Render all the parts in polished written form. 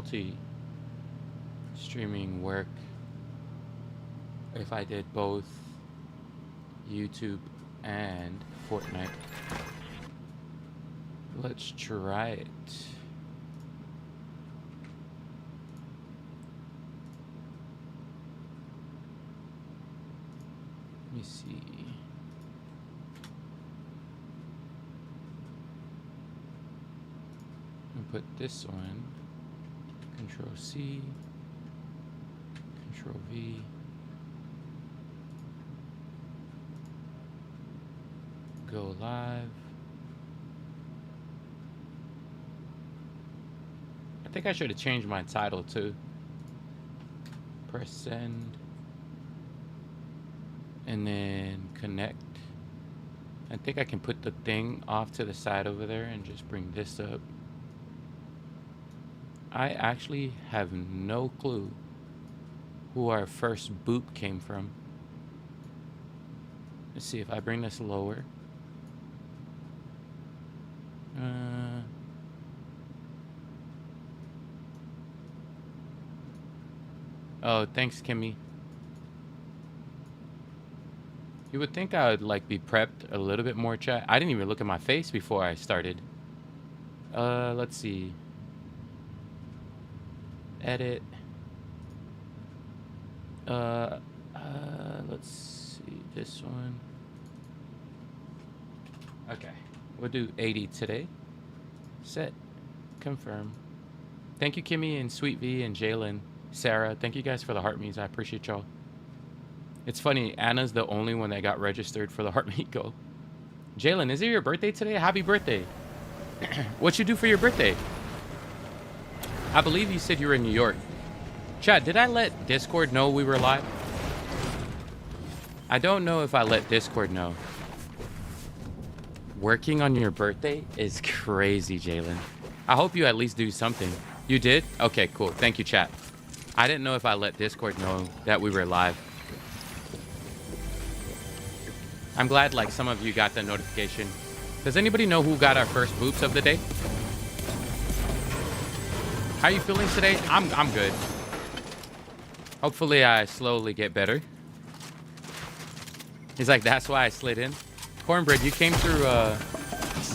multi-streaming work if I did both YouTube and Fortnite. Let's try it. Let me see. And put this one. Control C. Control V. Go live. I think I should have changed my title too. Press send. And then connect. I think I can put the thing off to the side over there and just bring this up. I actually have no clue who our first boop came from. Let's see if I bring this lower. Oh, thanks, Kimmy. You would think I would like be prepped a little bit more, chat. I didn't even look at my face before I started. Let's see. Edit. Let's see this one. Okay, we'll do 80 today. Set. Confirm. Thank you, Kimmy and Sweet V and Jalen. Sarah, thank you guys for the heart meets. I appreciate y'all. It's funny, Anna's the only one that got registered for the heart meet goal. Jalen, is it your birthday today? Happy birthday. What you do for your birthday? I believe you said you were in New York. Chat, did I let Discord know we were live? I don't know if I let Discord know. Working on your birthday is crazy, Jalen. I hope you at least do something. You did? Okay, cool. Thank you, chat. I didn't know if I let Discord know that we were live. I'm glad like some of you got the notification. Does anybody know who got our first boops of the day? How you feeling today? I'm good. Hopefully I slowly get better. He's like, that's why I slid in. Cornbread, you came through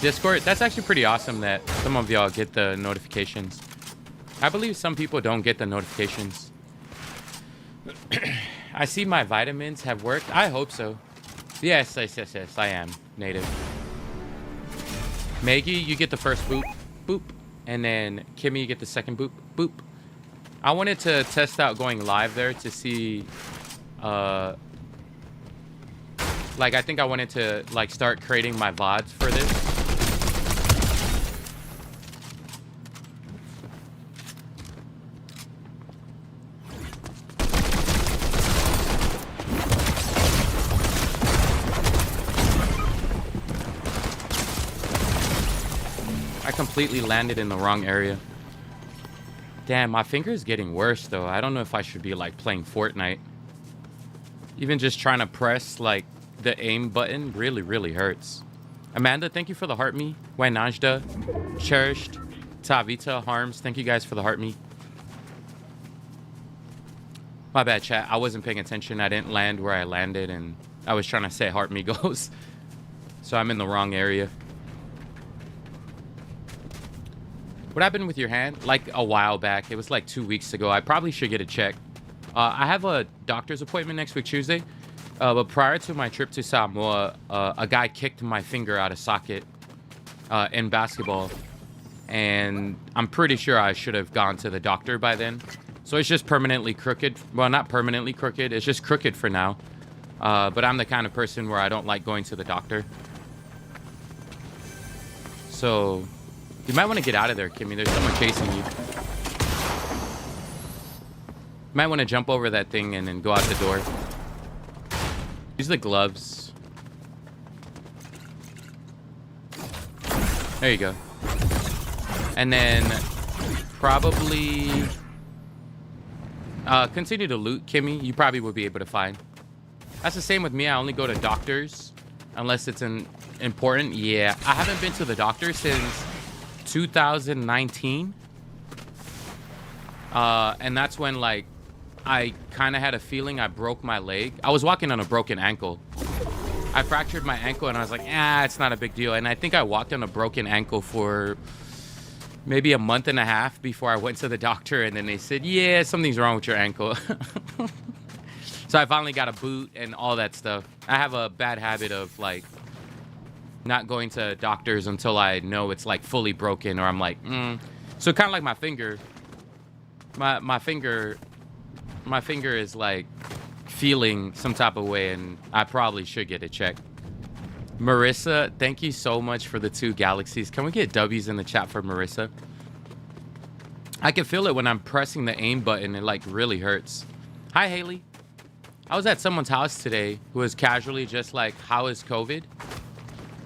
Discord. That's actually pretty awesome that some of y'all get the notifications. I believe some people don't get the notifications. I see my vitamins have worked. I hope so. Yes, I am native. Maggie, you get the first boop, boop. And then Kimmy, you get the second boop, boop. I wanted to test out going live there to see, like, I think I wanted to, like, start creating my VODs for this. I completely landed in the wrong area. Damn, my finger is getting worse, though. I don't know if I should be, like, playing Fortnite. Even just trying to press, like, the aim button really hurts. Amanda, thank you for the heart me. Wainajda, Cherished, Tavita, Harms, thank you guys for the heart me. My bad, chat. I wasn't paying attention. I didn't land where I landed, and I was trying to say heart me goes. So I'm in the wrong area. What happened with your hand? Like a while back. It was like 2 weeks ago. I probably should get it checked. I have a doctor's appointment next week, Tuesday. But prior to my trip to Samoa, a guy kicked my finger out of socket in basketball. And I'm pretty sure I should have gone to the doctor by then. So it's just permanently crooked. Well, not permanently crooked. It's just crooked for now. But I'm the kind of person where I don't like going to the doctor. So you might want to get out of there, Kimmy. There's someone chasing you. You might want to jump over that thing and then go out the door. Use the gloves. There you go. And then probably continue to loot, Kimmy. You probably will be able to find. That's the same with me. I only go to doctors unless it's important. Yeah, I haven't been to the doctor since 2019. And that's when, like, I kind of had a feeling I broke my leg. I was walking on a broken ankle. I fractured my ankle, and I was like, it's not a big deal. And I think I walked on a broken ankle for maybe a month and a half before I went to the doctor, and then they said, yeah, something's wrong with your ankle. So I finally got a boot and all that stuff. I have a bad habit of, like, not going to doctors until I know it's, like, fully broken, or I'm like, So kind of like my finger. My finger is, like, feeling some type of way, and I probably should get it checked. Marissa, thank you so much for the 2 galaxies. Can we get W's in the chat for Marissa? I can feel it when I'm pressing the aim button. It, like, really hurts. Hi, Haley. I was at someone's house today who was casually just like, how is COVID?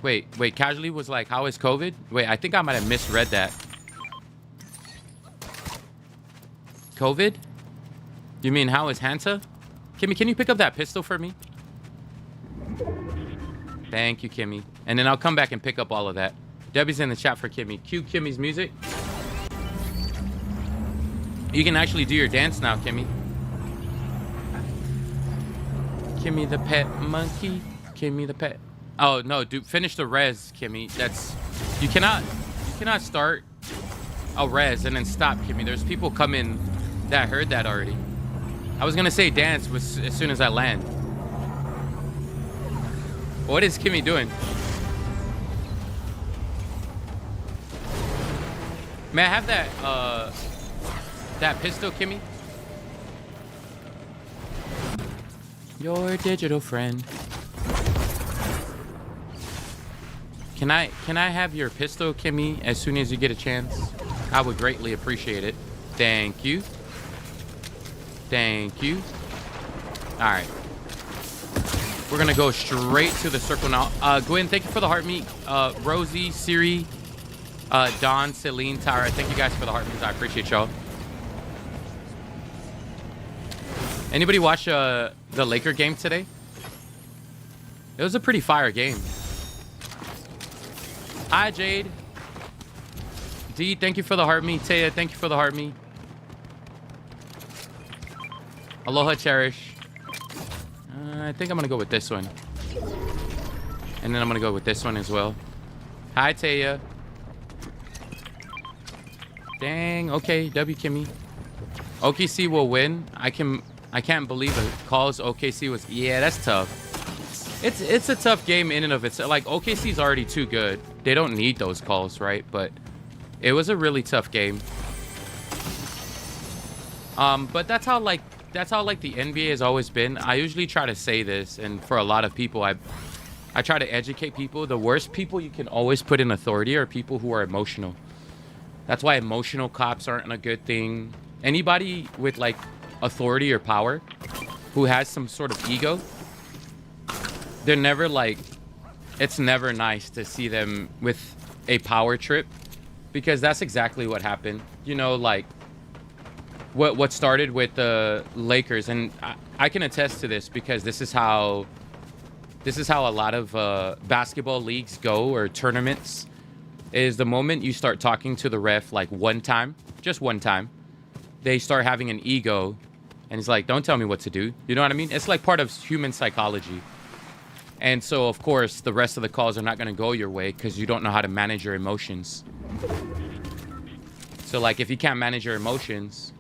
Wait, casually was like, how is COVID? Wait, I think I might have misread that. COVID? You mean, how is Hanta? Kimmy, can you pick up that pistol for me? Thank you, Kimmy. And then I'll come back and pick up all of that. Debbie's in the chat for Kimmy. Cue Kimmy's music. You can actually do your dance now, Kimmy. Kimmy the pet monkey. Kimmy the pet. Oh, no, dude. Finish the res, Kimmy. That's... You cannot start a res and then stop, Kimmy. There's people coming that heard that already. I was going to say dance as soon as I land. What is Kimmy doing? May I have that pistol, Kimmy? Your digital friend. Can I have your pistol, Kimmy, as soon as you get a chance? I would greatly appreciate it. Thank you. Thank you. All right. We're going to go straight to the circle now. Gwen, thank you for the heart meet. Rosie, Siri, Dawn, Celine, Tyra, thank you guys for the heart meets. I appreciate y'all. Anybody watch the Laker game today? It was a pretty fire game. Hi, Jade. D, thank you for the heart meet. Taya, thank you for the heart meet. Aloha, Cherish. I think I'm going to go with this one. And then I'm going to go with this one as well. Hi, Taya. Dang. Okay, W, Kimmy. OKC will win. I can't believe it. Calls OKC was... Yeah, that's tough. It's a tough game in and of itself. Like, OKC's already too good. They don't need those calls, right? But it was a really tough game. But that's how like the NBA has always been. I usually try to say this, and for a lot of people, I try to educate people. The worst people you can always put in authority are people who are emotional. That's why emotional cops aren't a good thing. Anybody with like authority or power who has some sort of ego, they're never like, it's never nice to see them with a power trip, because that's exactly what happened. You know, like what started with the Lakers, and I can attest to this because this is how a lot of basketball leagues go, or tournaments, is the moment you start talking to the ref like one time, just one time, they start having an ego, and it's like, don't tell me what to do. You know what I mean? It's like part of human psychology. And so, of course, the rest of the calls are not going to go your way because you don't know how to manage your emotions. So, like, if you can't manage your emotions,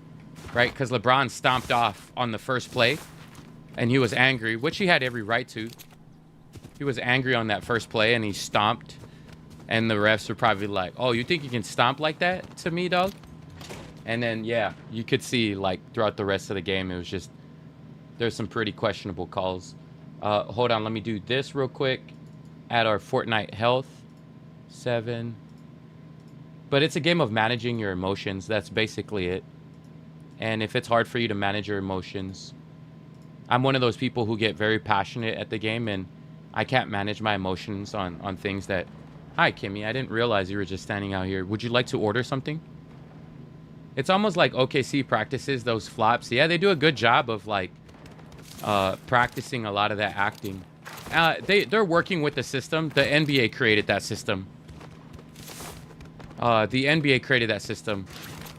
right? Because LeBron stomped off on the first play, and he was angry, which he had every right to. He was angry on that first play, and he stomped. And the refs were probably like, oh, you think you can stomp like that to me, dog? And then, yeah, you could see, like, throughout the rest of the game, it was just, there's some pretty questionable calls. Hold on, let me do this real quick. Add our Fortnite health. 7. But it's a game of managing your emotions. That's basically it. And if it's hard for you to manage your emotions, I'm one of those people who get very passionate at the game, and I can't manage my emotions on things that... Hi, Kimmy. I didn't realize you were just standing out here. Would you like to order something? It's almost like OKC practices those flops. Yeah, they do a good job of, like, practicing a lot of that acting. They're working with the system. The NBA created that system. The NBA created that system.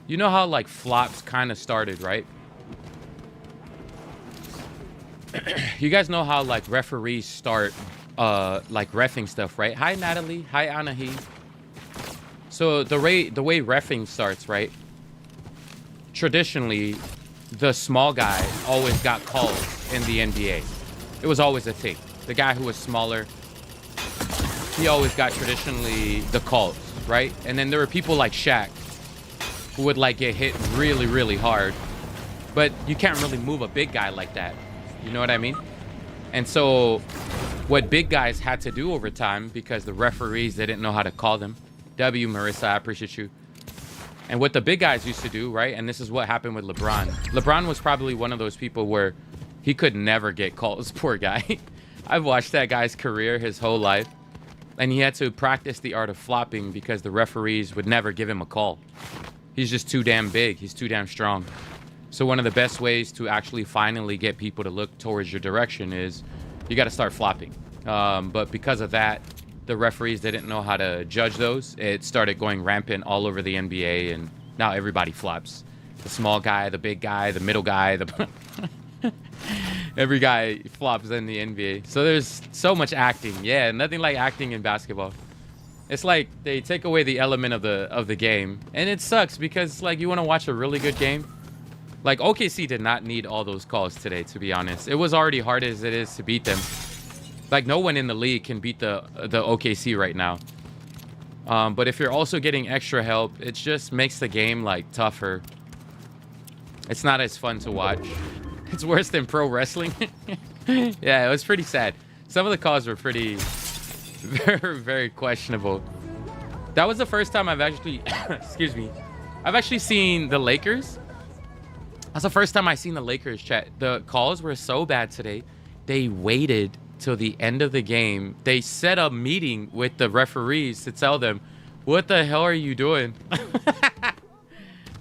You know how like flops kind of started, right? You guys know how like referees start like reffing stuff, right? Hi Natalie, hi Anahi. So the way reffing starts, right? Traditionally, the small guy always got calls in the NBA. It was always a thing. The guy who was smaller, he always got traditionally the calls, right? And then there were people like Shaq who would like get hit really, really hard. But you can't really move a big guy like that. You know what I mean? And so what big guys had to do over time, because the referees, they didn't know how to call them. W, Marissa, I appreciate you. And what the big guys used to do, right? And this is what happened with LeBron. LeBron was probably one of those people where he could never get calls. Poor guy. I've watched that guy's career his whole life. And he had to practice the art of flopping because the referees would never give him a call. He's just too damn big. He's too damn strong. So one of the best ways to actually finally get people to look towards your direction is you got to start flopping. But because of that, the referees didn't know how to judge those. It started going rampant all over the NBA, and now everybody flops. The small guy, the big guy, the middle guy, the every guy flops in the NBA. So there's so much acting. Yeah, nothing like acting in basketball. It's like they take away the element of the game, and it sucks because like you want to watch a really good game. Like OKC did not need all those calls today, to be honest. It was already hard as it is to beat them. Like no one in the league can beat the OKC right now. But if you're also getting extra help, it just makes the game like tougher. It's not as fun to watch. It's worse than pro wrestling. Yeah, it was pretty sad. Some of the calls were pretty very, very questionable. That was the first time I've actually excuse me. I've actually seen the Lakers. That's the first time I seen the Lakers, chat. The calls were so bad today. They waited till the end of the game. They set a meeting with the referees to tell them, what the hell are you doing?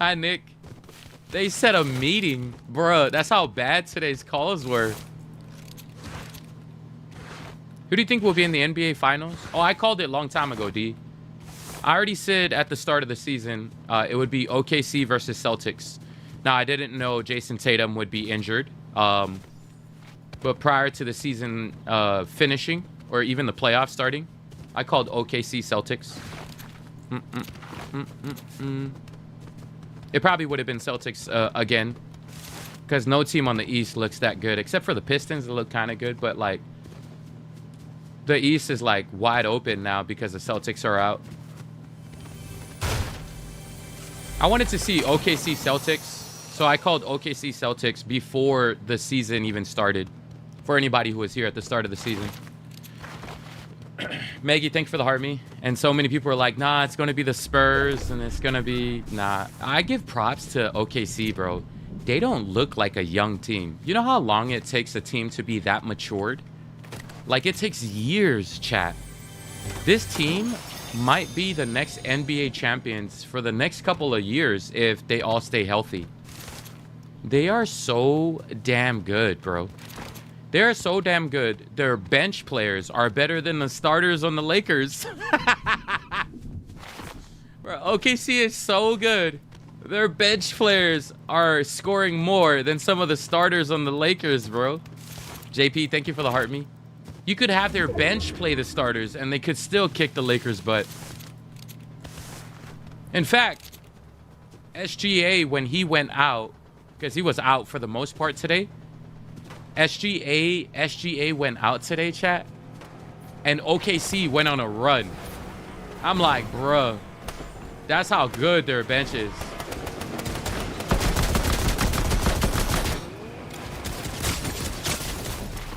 Hi, Nick. They set a meeting. Bruh, that's how bad today's calls were. Who do you think will be in the NBA Finals? Oh, I called it a long time ago, D. I already said at the start of the season, it would be OKC versus Celtics. Now, I didn't know Jason Tatum would be injured. But prior to the season finishing, or even the playoffs starting, I called OKC Celtics. It probably would have been Celtics again, because no team on the East looks that good, except for the Pistons. They look kind of good, but like the East is like wide open now because the Celtics are out. I wanted to see OKC Celtics, so I called OKC Celtics before the season even started. For anybody who was here at the start of the season. Maggie, thanks for the heart me. And so many people are like, nah, it's going to be the Spurs and it's going to be... Nah, I give props to OKC, bro. They don't look like a young team. You know how long it takes a team to be that matured? Like, it takes years, chat. This team might be the next NBA champions for the next couple of years if they all stay healthy. They are so damn good, bro. They're so damn good. Their bench players are better than the starters on the Lakers. Bro, OKC is so good. Their bench players are scoring more than some of the starters on the Lakers, bro. JP, thank you for the heart me. You could have their bench play the starters and they could still kick the Lakers' butt. In fact, SGA, when he went out, because he was out for the most part today, SGA went out today, chat, and OKC went on a run. I'm like, bruh, that's how good their bench is.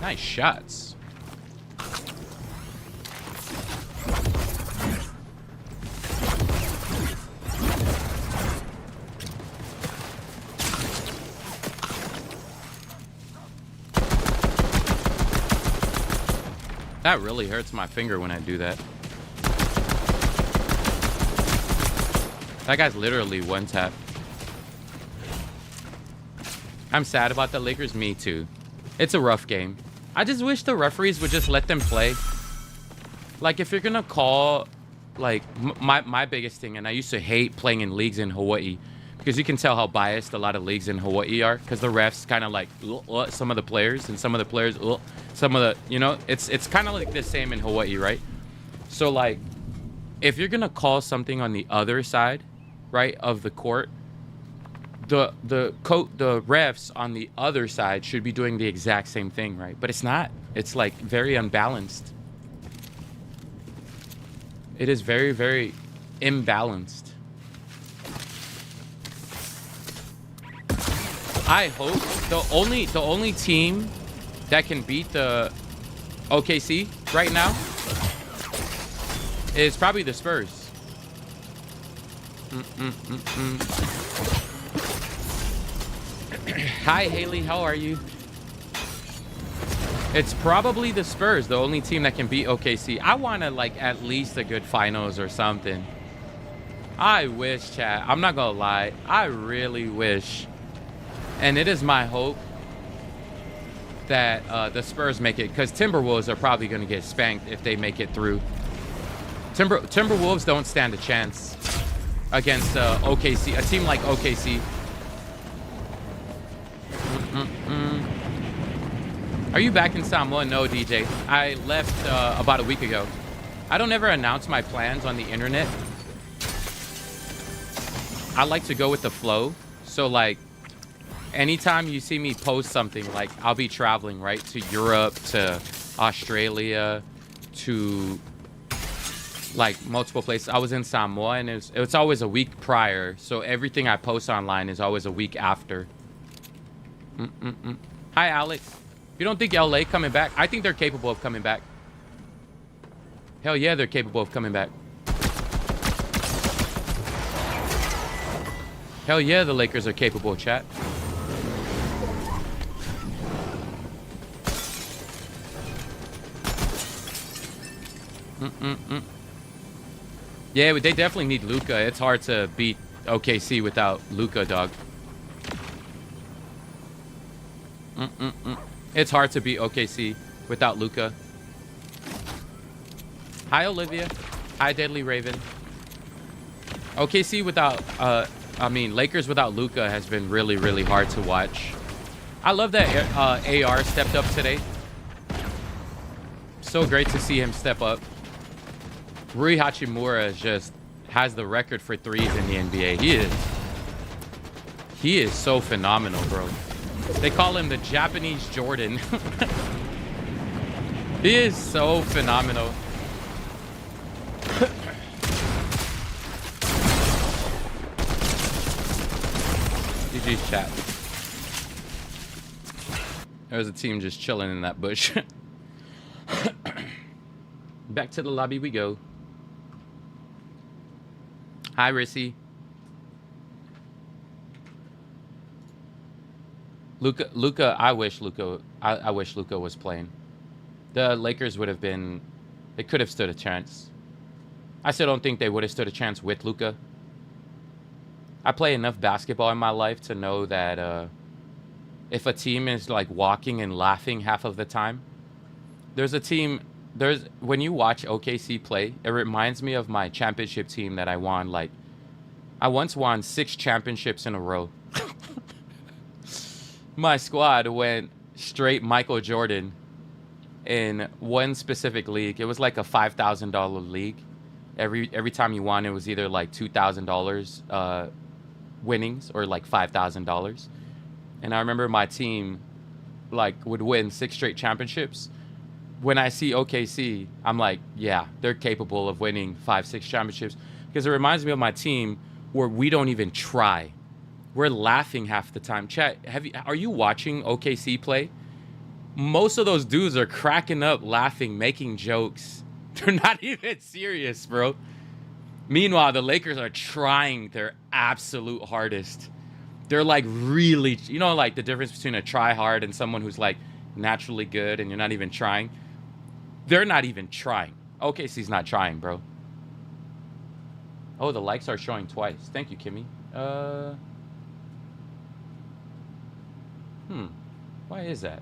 Nice shots. That really hurts my finger when I do that. That guy's literally one tap. I'm sad about the Lakers. Me too. It's a rough game. I just wish the referees would just let them play. Like, if you're gonna call, like, my biggest thing, and I used to hate playing in leagues in Hawaii because you can tell how biased a lot of leagues in Hawaii are, because the refs kind of like some of the players, and some of the players some of the, you know, it's kind of like the same in Hawaii, right? So like, if you're gonna call something on the other side, right, of the court, the refs on the other side should be doing the exact same thing, right? But it's not. It's like very unbalanced. It is very, very imbalanced. I hope the only team that can beat the OKC right now is probably the Spurs. Hi, Haley. How are you? It's probably the Spurs, the only team that can beat OKC. I want to, like, at least a good finals or something. I wish, chat. I'm not going to lie. I really wish. And it is my hope that the Spurs make it, because Timberwolves are probably going to get spanked if they make it through. Timberwolves don't stand a chance against OKC, a team like OKC. Are you back in Samoa? No, DJ. I left about a week ago. I don't ever announce my plans on the internet. I like to go with the flow. So, like, anytime you see me post something, like, I'll be traveling, right, to Europe, to Australia, to, like, multiple places. I was in Samoa, and it's always a week prior. So everything I post online is always a week after. Hi, Alex. You don't think LA coming back? I think they're capable of coming back. Hell yeah, they're capable of coming back. Hell yeah, the Lakers are capable, chat. Yeah, they definitely need Luka. It's hard to beat OKC without Luka, dog. It's hard to beat OKC without Luka. Hi, Olivia. Hi, Deadly Raven. OKC without, Lakers without Luka has been really, really hard to watch. I love that AR stepped up today. So great to see him step up. Rui Hachimura just has the record for threes in the NBA. He is so phenomenal, bro. They call him the Japanese Jordan. He is so phenomenal. GG's chat. There's a team just chilling in that bush. Back to the lobby we go. Hi, Rissy. Luka, I wish Luka was playing. The Lakers would have been, they could have stood a chance. I still don't think they would have stood a chance with Luka. I play enough basketball in my life to know that if a team is like walking and laughing half of the time, when you watch OKC play, it reminds me of my championship team that I won. Like, I once won 6 championships in a row. My squad went straight Michael Jordan in one specific league. It was like a $5,000 league. Every time you won, it was either like $2,000 winnings or like $5,000. And I remember my team like would win 6 straight championships. When I see OKC, I'm like, yeah, they're capable of winning 5-6 championships, because it reminds me of my team where we don't even try. We're laughing half the time. Chat, are you watching OKC play? Most of those dudes are cracking up, laughing, making jokes. They're not even serious, bro. Meanwhile, the Lakers are trying their absolute hardest. They're like really, you know, like the difference between a try hard and someone who's like naturally good and you're not even trying. They're not even trying. OKC's not trying, bro. Oh, the likes are showing twice. Thank you, Kimmy. Why is that?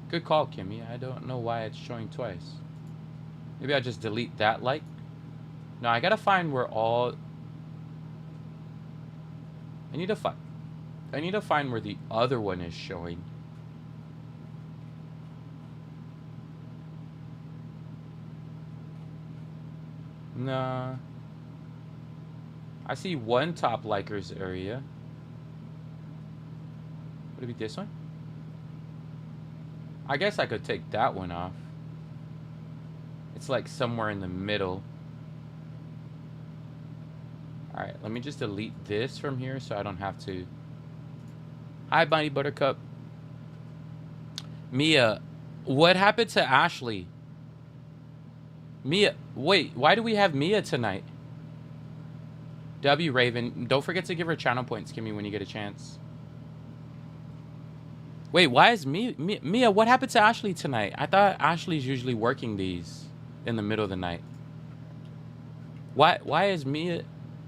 Good call, Kimmy. I don't know why it's showing twice. Maybe I just delete that like. No, I gotta find where all... I need to find... I need to find where the other one is showing. Nah. I see one top likers area. Would it be this one? I guess I could take that one off. It's like somewhere in the middle. Alright, let me just delete this from here so I don't have to. Hi, Bunny Buttercup. Mia, what happened to Ashley? Mia, wait, why do we have Mia tonight? W Raven, don't forget to give her channel points, Kimmy, when you get a chance. Wait, why is Mia, what happened to Ashley tonight? I thought Ashley's usually working these in the middle of the night. Why is Mia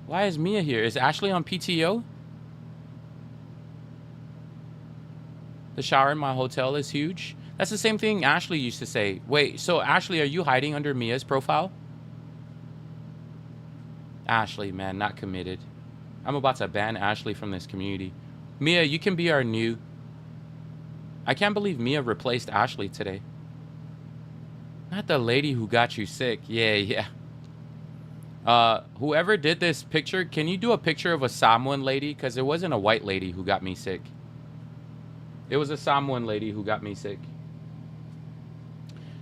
here? Is Ashley on PTO? The shower in my hotel is huge. That's the same thing Ashley used to say. Wait, so Ashley, are you hiding under Mia's profile? Ashley, man, not committed. I'm about to ban Ashley from this community. Mia, you can be our new... I can't believe Mia replaced Ashley today. Not the lady who got you sick. Yeah. Whoever did this picture, can you do a picture of a Samoan lady? Because it wasn't a white lady who got me sick. It was a Samoan lady who got me sick.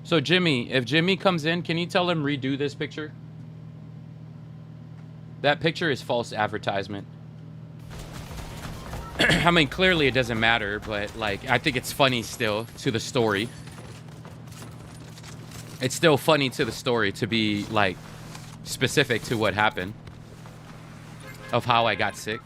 So Jimmy, if Jimmy comes in, can you tell him redo this picture? That picture is false advertisement. I mean, clearly it doesn't matter, but like, I think it's funny still to the story. It's still funny to the story to be like specific to what happened of how I got sick.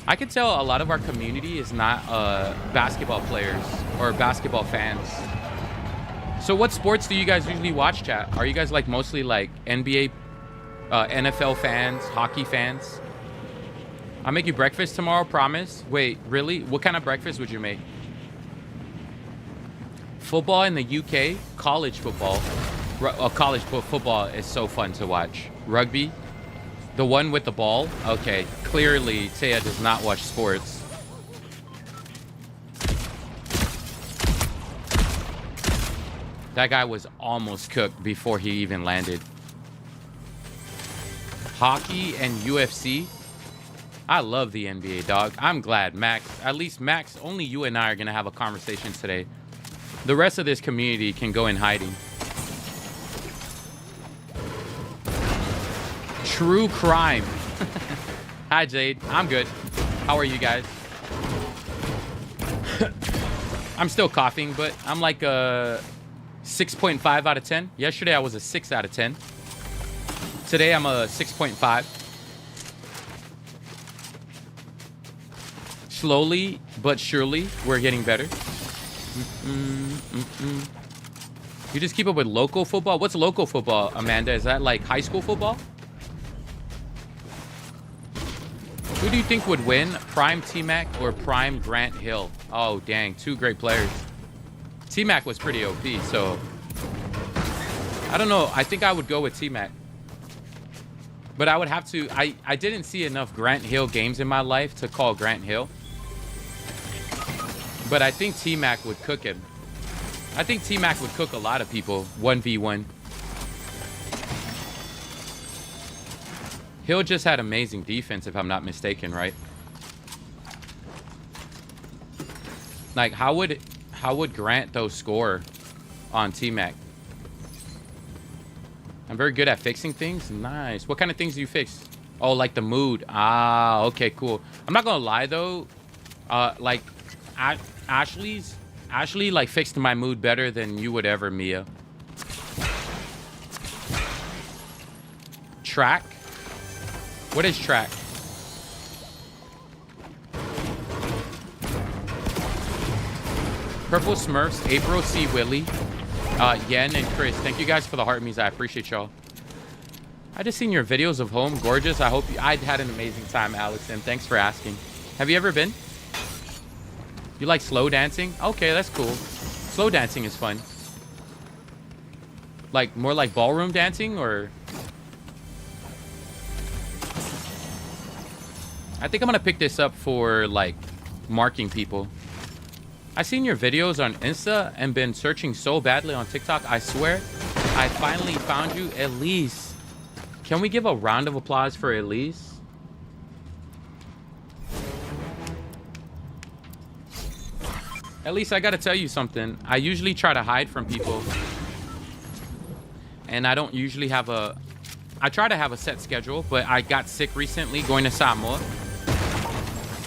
I can tell a lot of our community is not basketball players or basketball fans. So what sports do you guys usually watch, chat? Are you guys like mostly like NBA, NFL fans, hockey fans? I'll make you breakfast tomorrow, promise. Wait, really? What kind of breakfast would you make? Football in the UK, college football. College football is so fun to watch. Rugby, the one with the ball. Okay, clearly Taya does not watch sports. That guy was almost cooked before he even landed. Hockey and UFC. I love the NBA, dog. I'm glad, Max. At least, Max, only you and I are going to have a conversation today. The rest of this community can go in hiding. True crime. Hi, Jade. I'm good. How are you guys? I'm still coughing, but I'm like a 6.5 out of 10. Yesterday, I was a 6 out of 10. Today, I'm a 6.5. Slowly but surely, we're getting better. You just keep up with local football? What's local football, Amanda? Is that like high school football? Who do you think would win, Prime T-Mac or Prime Grant Hill? Oh, dang. Two great players. T-Mac was pretty OP, so... I don't know. I think I would go with T-Mac. But I would have to... I didn't see enough Grant Hill games in my life to call Grant Hill. But I think T-Mac would cook him. I think T-Mac would cook a lot of people 1v1. Hill just had amazing defense, if I'm not mistaken, right? Like, how would Grant, though, score on T-Mac? I'm very good at fixing things. Nice. What kind of things do you fix? Oh, like the mood. Ah, okay, cool. I'm not gonna lie, though. Like, Ashley, like, fixed my mood better than you would ever, Mia. Track? What is track? Purple Smurfs, April C. Willie, Yen, and Chris. Thank you guys for the heart memes. I appreciate y'all. I just seen your videos of home. Gorgeous. I hope I'd had an amazing time, Alex, and thanks for asking. Have you ever been? You like slow dancing? Okay, that's cool. Slow dancing is fun. Like, more like ballroom dancing, or... I think I'm gonna pick this up for, like, marking people. I've seen your videos on Insta and been searching so badly on TikTok. I swear, I finally found you. Elise. Can we give a round of applause for Elise? Elise, I gotta tell you something. I usually try to hide from people. And I don't usually have a... I try to have a set schedule, but I got sick recently going to Samoa.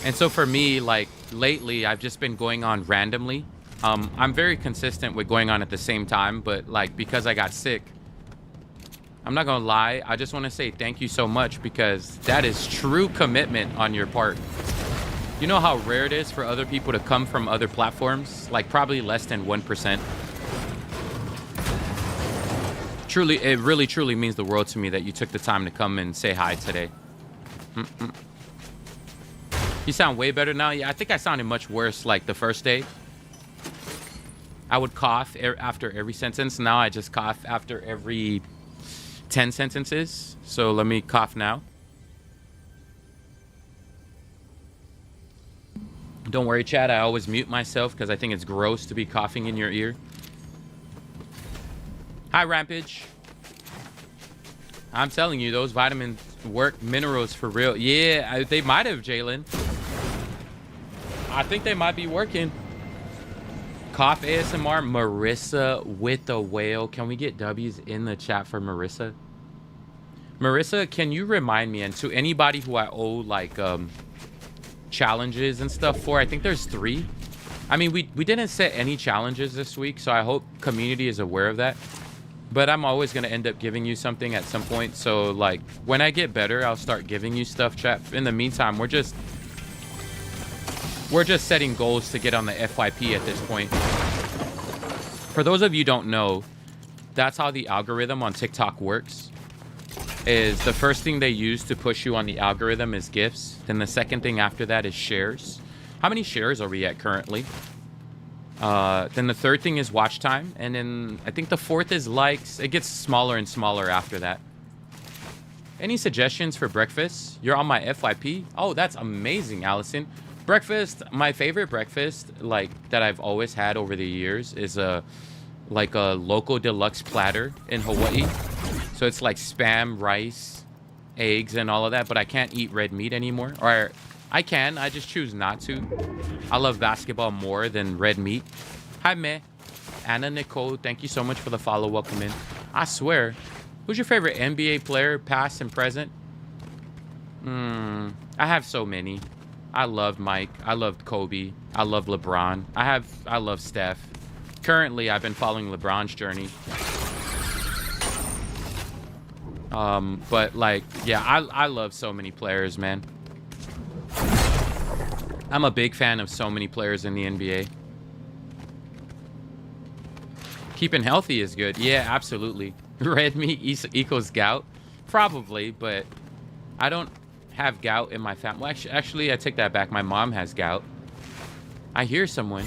And so for me, like, lately, I've just been going on randomly. I'm very consistent with going on at the same time, but, like, because I got sick, I'm not gonna lie, I just want to say thank you so much, because that is true commitment on your part. You know how rare it is for other people to come from other platforms? Like, probably less than 1%. Truly, it really, truly means the world to me that you took the time to come and say hi today. You sound way better now. Yeah, I think I sounded much worse, like, the first day. I would cough after every sentence. Now I just cough after every 10 sentences. So let me cough now. Don't worry, Chad. I always mute myself because I think it's gross to be coughing in your ear. Hi, Rampage. I'm telling you, those vitamins work, minerals for real. Yeah, they might have, Jalen. I think they might be working. Cough ASMR, Marissa with the whale. Can we get W's in the chat for Marissa? Marissa, can you remind me, and to anybody who I owe, like, challenges and stuff for, I think there's 3. I mean, we didn't set any challenges this week, so I hope community is aware of that. But I'm always going to end up giving you something at some point. So, like, when I get better, I'll start giving you stuff, chat. In the meantime, we're just setting goals to get on the FYP at this point. For those of you who don't know, that's how the algorithm on TikTok works. Is the first thing they use to push you on the algorithm is GIFs. Then the second thing after that is shares. How many shares are we at currently? Then the third thing is watch time. And then I think the fourth is likes. It gets smaller and smaller after that. Any suggestions for breakfast? You're on my FYP? Oh, that's amazing, Allison. Breakfast, my favorite breakfast, like, that I've always had over the years is like a local deluxe platter in Hawaii. So it's like spam, rice, eggs, and all of that. But I can't eat red meat anymore. Or I can, I just choose not to. I love basketball more than red meat. Hi, Meh. Anna Nicole, thank you so much for the follow. Welcome in. I swear. Who's your favorite NBA player, past and present? I have so many. I loved Mike. I loved Kobe. I love LeBron. I love Steph. Currently, I've been following LeBron's journey. But, like, yeah, I love so many players, man. I'm a big fan of so many players in the NBA. Keeping healthy is good. Yeah, absolutely. Red meat equals gout? Probably, but I don't have gout in my family. Well, actually, I take that back. My mom has gout. I hear someone.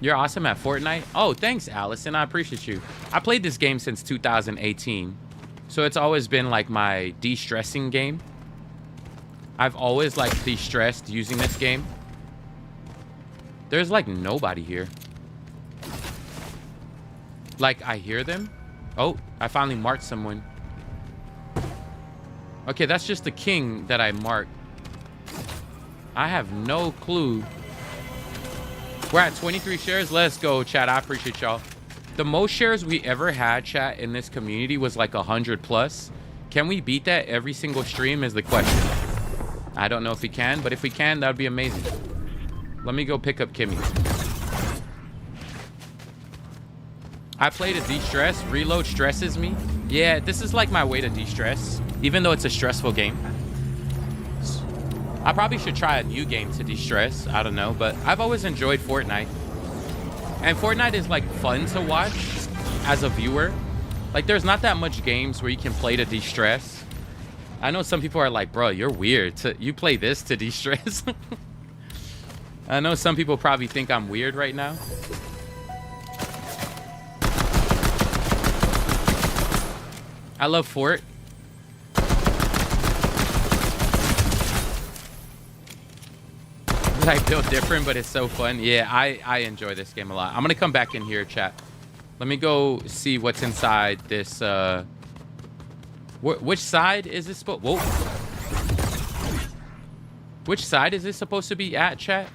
You're awesome at Fortnite? Oh, thanks, Allison. I appreciate you. I played this game since 2018. So it's always been like my de-stressing game. I've always like de-stressed using this game. There's like nobody here. Like, I hear them. Oh, I finally marked someone. Okay, that's just the king that I marked. I have no clue. We're at 23 shares. Let's go, chat. I appreciate y'all. The most shares we ever had, chat, in this community was like 100 plus. Can we beat that every single stream is the question. I don't know if we can, but if we can, that would be amazing. Let me go pick up Kimmy. I play to de-stress. Reload stresses me. Yeah, this is like my way to de-stress, even though it's a stressful game. I probably should try a new game to de-stress. I don't know, but I've always enjoyed Fortnite. And Fortnite is like fun to watch as a viewer. Like, there's not that much games where you can play to de-stress. I know some people are like, bro, you're weird. You play this to de-stress. I know some people probably think I'm weird right now. I love Fort. I feel different, but it's so fun. Yeah, I enjoy this game a lot. I'm gonna come back in here, chat. Let me go see what's inside this. Which side is this? Whoa. Which side is this supposed to be at, chat?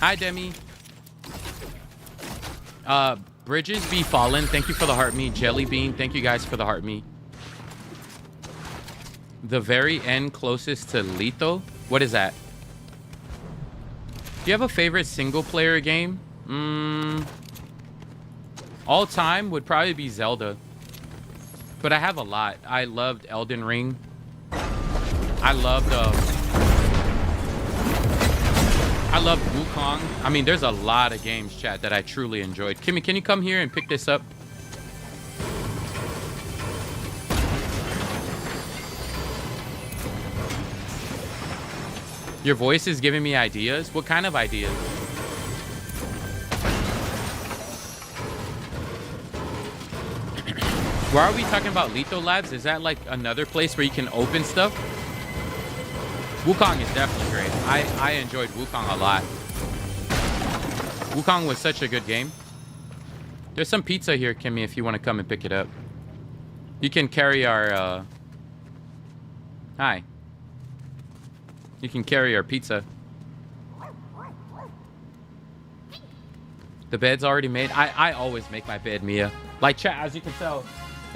Hi, Demi. Bridges be fallen. Thank you for the heart me. Jelly Bean. Thank you guys for the heart me. The very end closest to lethal. What is that? Do you have a favorite single player game? All time would probably be Zelda. But I have a lot. I loved Elden Ring. I loved Wukong. I mean, there's a lot of games, chat, that I truly enjoyed. Kimmy, can you come here and pick this up? Your voice is giving me ideas. What kind of ideas? Why are we talking about Lethal Labs? Is that like another place where you can open stuff? Wukong is definitely great. I enjoyed Wukong a lot. Wukong was such a good game. There's some pizza here, Kimmy, if you want to come and pick it up. You can carry our... Hi. You can carry our pizza. The bed's already made. I always make my bed, Mia. Like, chat, as you can tell,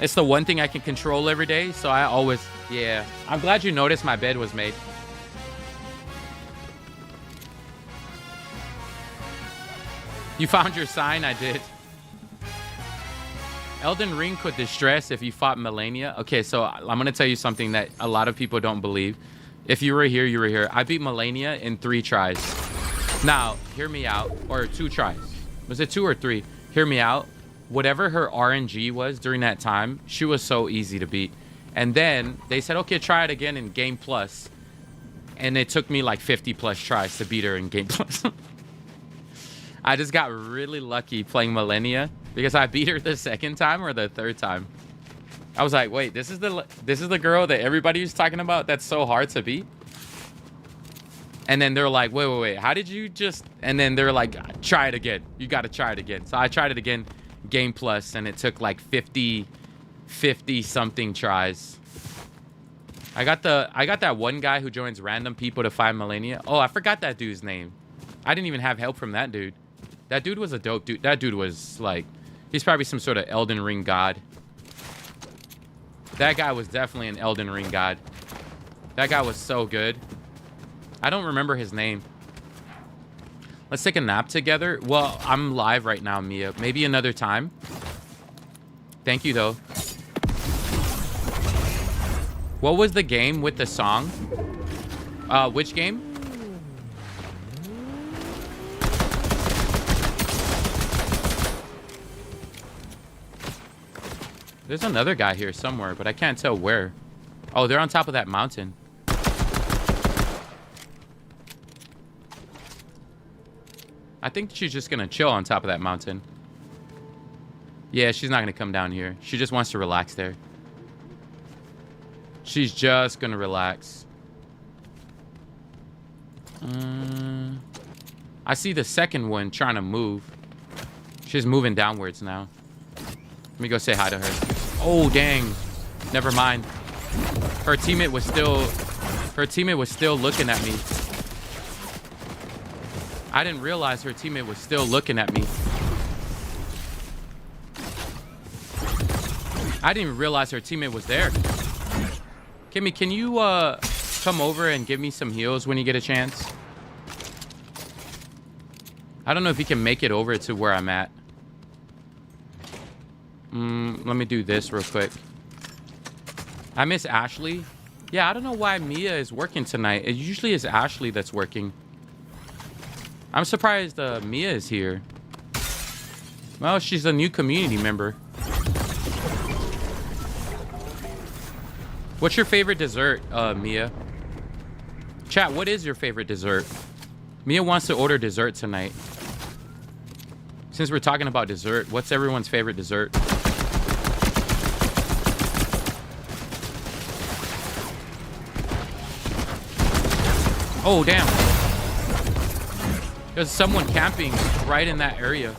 it's the one thing I can control every day. So I always... Yeah. I'm glad you noticed my bed was made. You found your sign? I did. Elden Ring could distress if you fought Melania. Okay, so I'm going to tell you something that a lot of people don't believe. If you were here, you were here. I beat Melania in 3 tries. Now, hear me out. Or 2 tries. Was it 2 or 3? Hear me out. Whatever her RNG was during that time, she was so easy to beat. And then they said, okay, try it again in Game Plus. And it took me like 50 plus tries to beat her in Game Plus. I just got really lucky playing Millennia because I beat her the 2nd time or the 3rd time. I was like, wait, this is the girl that everybody was talking about that's so hard to beat? And then they're like, wait, how did you just... And then they're like, try it again. You got to try it again. So I tried it again, Game Plus, and it took like 50 something tries. I got that one guy who joins random people to find Millennia. Oh, I forgot that dude's name. I didn't even have help from that dude. That dude was a dope dude. That dude was like, he's probably some sort of Elden Ring god. That guy was definitely an Elden Ring god. That guy was so good. I don't remember his name. Let's take a nap together. Well, I'm live right now, Mia. Maybe another time. Thank you, though. What was the game with the song? Which game? There's another guy here somewhere, but I can't tell where. Oh, they're on top of that mountain. I think she's just gonna chill on top of that mountain. Yeah, she's not gonna come down here. She just wants to relax there. She's just gonna relax. I see the second one trying to move. She's moving downwards now. Let me go say hi to her. Oh, dang. Never mind. Her teammate was still looking at me. I didn't realize her teammate was still looking at me. I didn't even realize her teammate was there. Kimmy, can you come over and give me some heals when you get a chance? I don't know if you can make it over to where I'm at. Let me do this real quick. I miss Ashley. Yeah, I don't know why Mia is working tonight. It usually is Ashley that's working. I'm surprised Mia is here. Well, she's a new community member. What's your favorite dessert, Mia? Chat, what is your favorite dessert? Mia wants to order dessert tonight. Since we're talking about dessert, what's everyone's favorite dessert? Oh, damn. There's someone camping right in that area.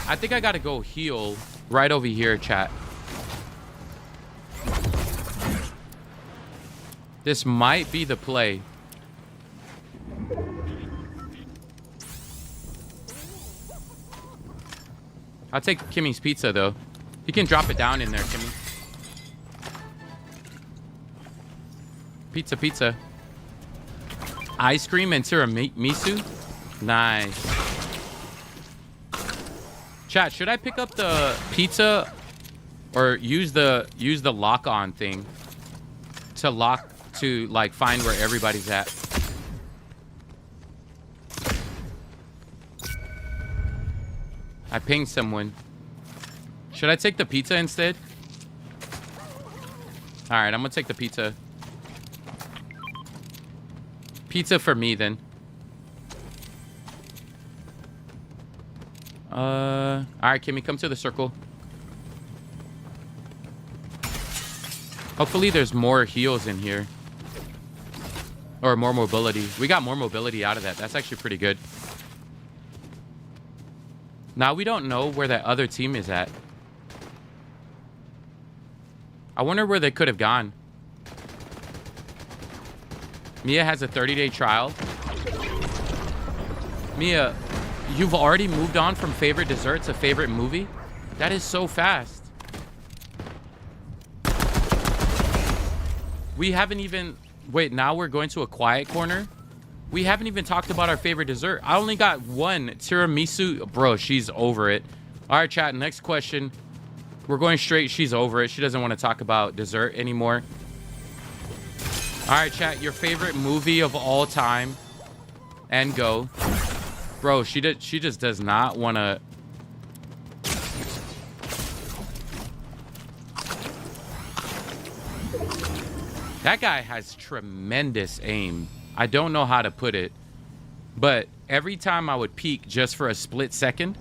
I think I gotta go heal right over here, chat. This might be the play. I'll take Kimmy's pizza, though. You can drop it down in there, Kimmy. Pizza, pizza. Ice cream and tiramisu? Nice. Chat, should I pick up the pizza or use the lock-on thing to like find where everybody's at? I pinged someone. Should I take the pizza instead? All right, I'm gonna take the pizza. Pizza for me then. All right, Kimmy, come to the circle. Hopefully there's more heals in here. Or more mobility. We got more mobility out of that. That's actually pretty good. Now we don't know where that other team is at. I wonder where they could have gone. Mia has a 30-day trial. Mia, you've already moved on from favorite dessert to favorite movie? That is so fast. We haven't even... Wait, now we're going to a quiet corner? We haven't even talked about our favorite dessert. I only got one tiramisu. Bro, she's over it. All right, chat, next question. We're going straight. She's over it. She doesn't want to talk about dessert anymore. All right, chat, your favorite movie of all time. And go. Bro, she just does not want to... That guy has tremendous aim. I don't know how to put it, but every time I would peek just for a split second,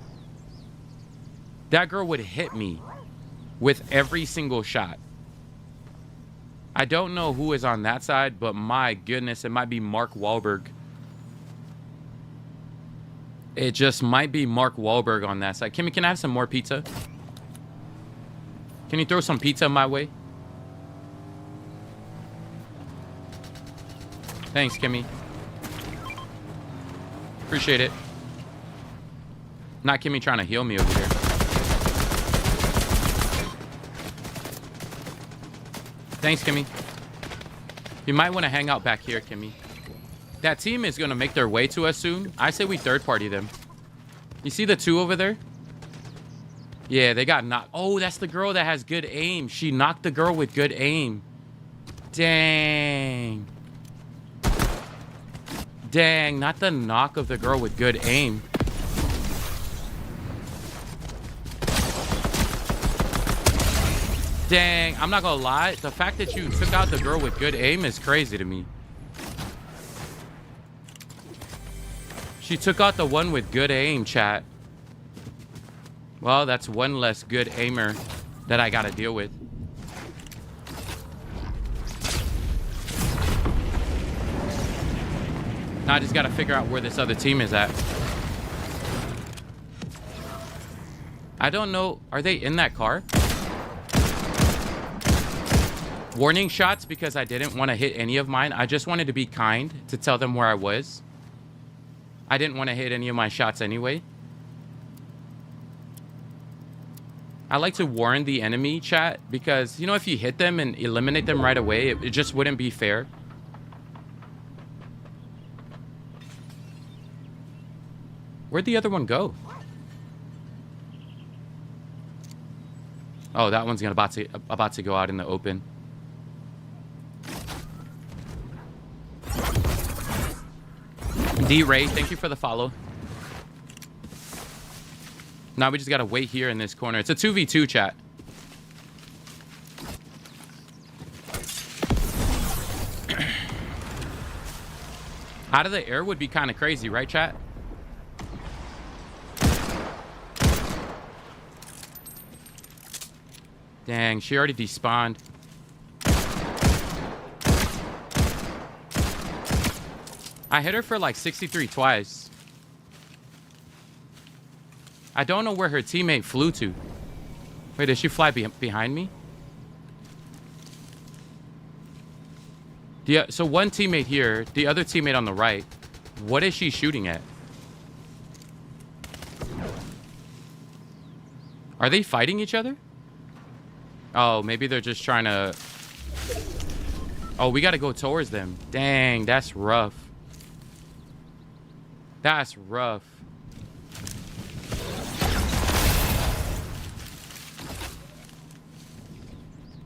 that girl would hit me with every single shot. I don't know who is on that side, but my goodness, it might be Mark Wahlberg. It just might be Mark Wahlberg on that side. Kimmy, can I have some more pizza? Can you throw some pizza my way? Thanks, Kimmy. Appreciate it. Not Kimmy trying to heal me over here. Thanks, Kimmy. You might want to hang out back here, Kimmy. That team is going to make their way to us soon. I say we third party them. You see the two over there? Yeah, they got knocked. Oh, that's the girl that has good aim. She knocked the girl with good aim. Dang. Dang, not the knock of the girl with good aim. Dang, I'm not gonna lie. The fact that you took out the girl with good aim is crazy to me. She took out the one with good aim, chat. Well, that's one less good aimer that I gotta deal with. Now I just gotta figure out where this other team is at. I don't know. Are they in that car? Warning shots because I didn't want to hit any of mine. I just wanted to be kind to tell them where I was. I didn't want to hit any of my shots anyway. I like to warn the enemy, chat, because, you know, if you hit them and eliminate them right away, it just wouldn't be fair. Where'd the other one go? Oh, that one's about to go out in the open. D-Ray, thank you for the follow. Now we just gotta wait here in this corner. It's a 2v2 chat. Out of the air would be kind of crazy, right, chat? Dang, she already despawned. I hit her for like 63 twice. I don't know where her teammate flew to. Wait, did she fly behind me? So one teammate here, the other teammate on the right. What is she shooting at? Are they fighting each other? Oh, maybe they're just trying to... Oh, we got to go towards them. Dang, that's rough. That's rough.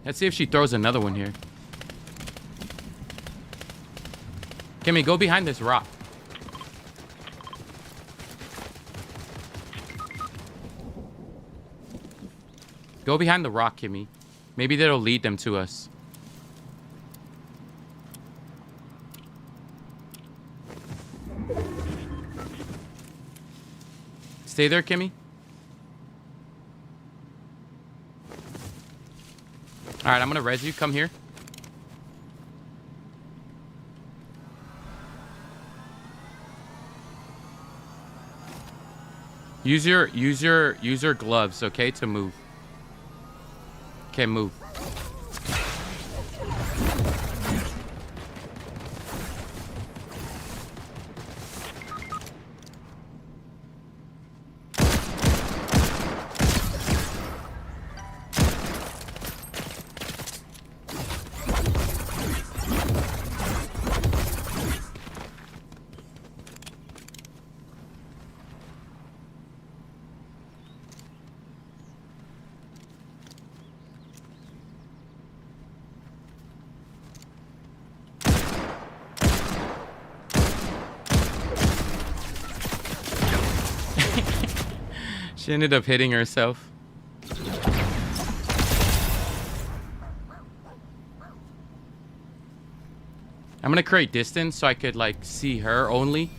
Let's see if she throws another one here. Kimmy, go behind this rock. Go behind the rock, Kimmy. Maybe that'll lead them to us. Stay there, Kimmy. All right, I'm gonna res you. Come here. Use your gloves, okay, to move. Okay, move. She ended up hitting herself. I'm gonna create distance so I could like see her only.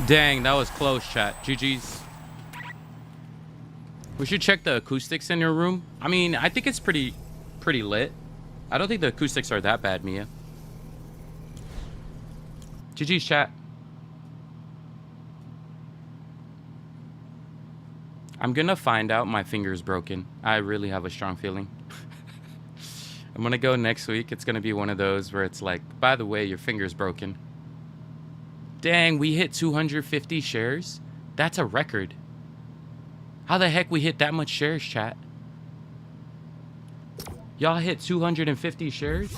Dang, that was close, chat. GG's. We should check the acoustics in your room. I mean, I think it's pretty lit. I don't think the acoustics are that bad, Mia. GG's, chat. I'm gonna find out my finger's broken. I really have a strong feeling. I'm gonna go next week. It's gonna be one of those where it's like, by the way, your finger's broken. Dang, we hit 250 shares? That's a record. How the heck we hit that much shares, chat? Y'all hit 250 shares?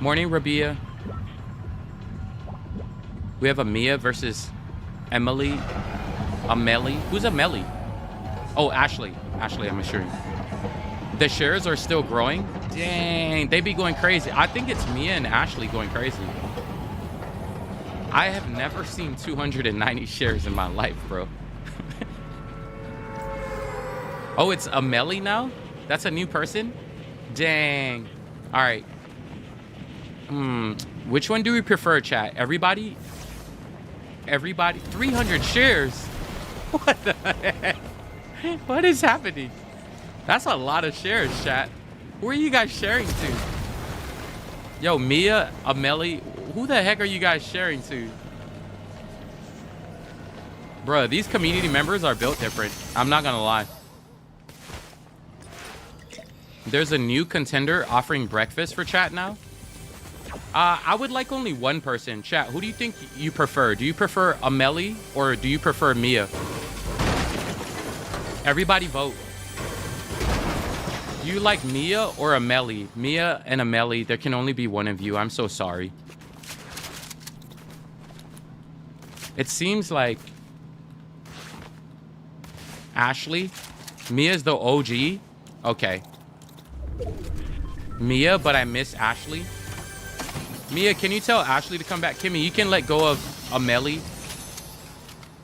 Morning, Rabia. We have Amia versus Emily. Amelie. Who's Amelie? Oh, Ashley. Ashley, I'm assuring. The shares are still growing? Dang, they be going crazy. I think it's Mia and Ashley going crazy. I have never seen 290 shares in my life, bro. Oh, it's Amelie now? That's a new person? Dang. All right. Which one do we prefer, chat? Everybody? Everybody? 300 shares? What the heck? What is happening? That's a lot of shares, chat. Who are you guys sharing to? Yo, Mia, Amelie, who the heck are you guys sharing to? Bruh, these community members are built different. I'm not gonna lie. There's a new contender offering breakfast for chat now. I would like only one person. Chat, who do you think you prefer? Do you prefer Amelie or do you prefer Mia? Everybody vote. Do you like Mia or Amelie? Mia and Amelie, there can only be one of you. I'm so sorry. It seems like Ashley. Mia's the OG. Okay. Mia, but I miss Ashley. Mia, can you tell Ashley to come back? Kimmy, you can let go of Amelie.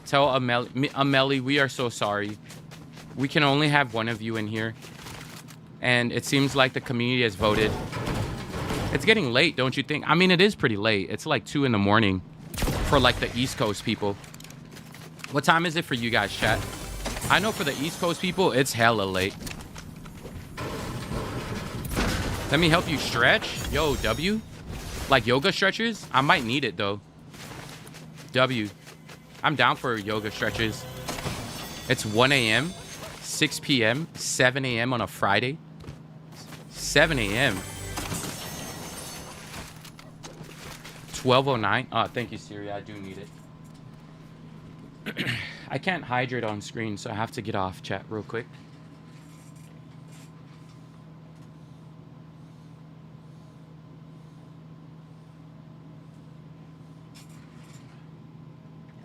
Tell Amelie, we are so sorry. We can only have one of you in here. And it seems like the community has voted. It's getting late, don't you think? I mean, it is pretty late. It's like 2 in the morning for like the East Coast people. What time is it for you guys, chat? I know for the East Coast people, it's hella late. Let me help you stretch. Yo, W. Like yoga stretches? I might need it though. W. I'm down for yoga stretches. It's 1 a.m., 6 p.m., 7 a.m. on a Friday. 7 a.m. 12:09. Oh, thank you, Siri. I do need it. I can't hydrate on screen, so I have to get off chat real quick.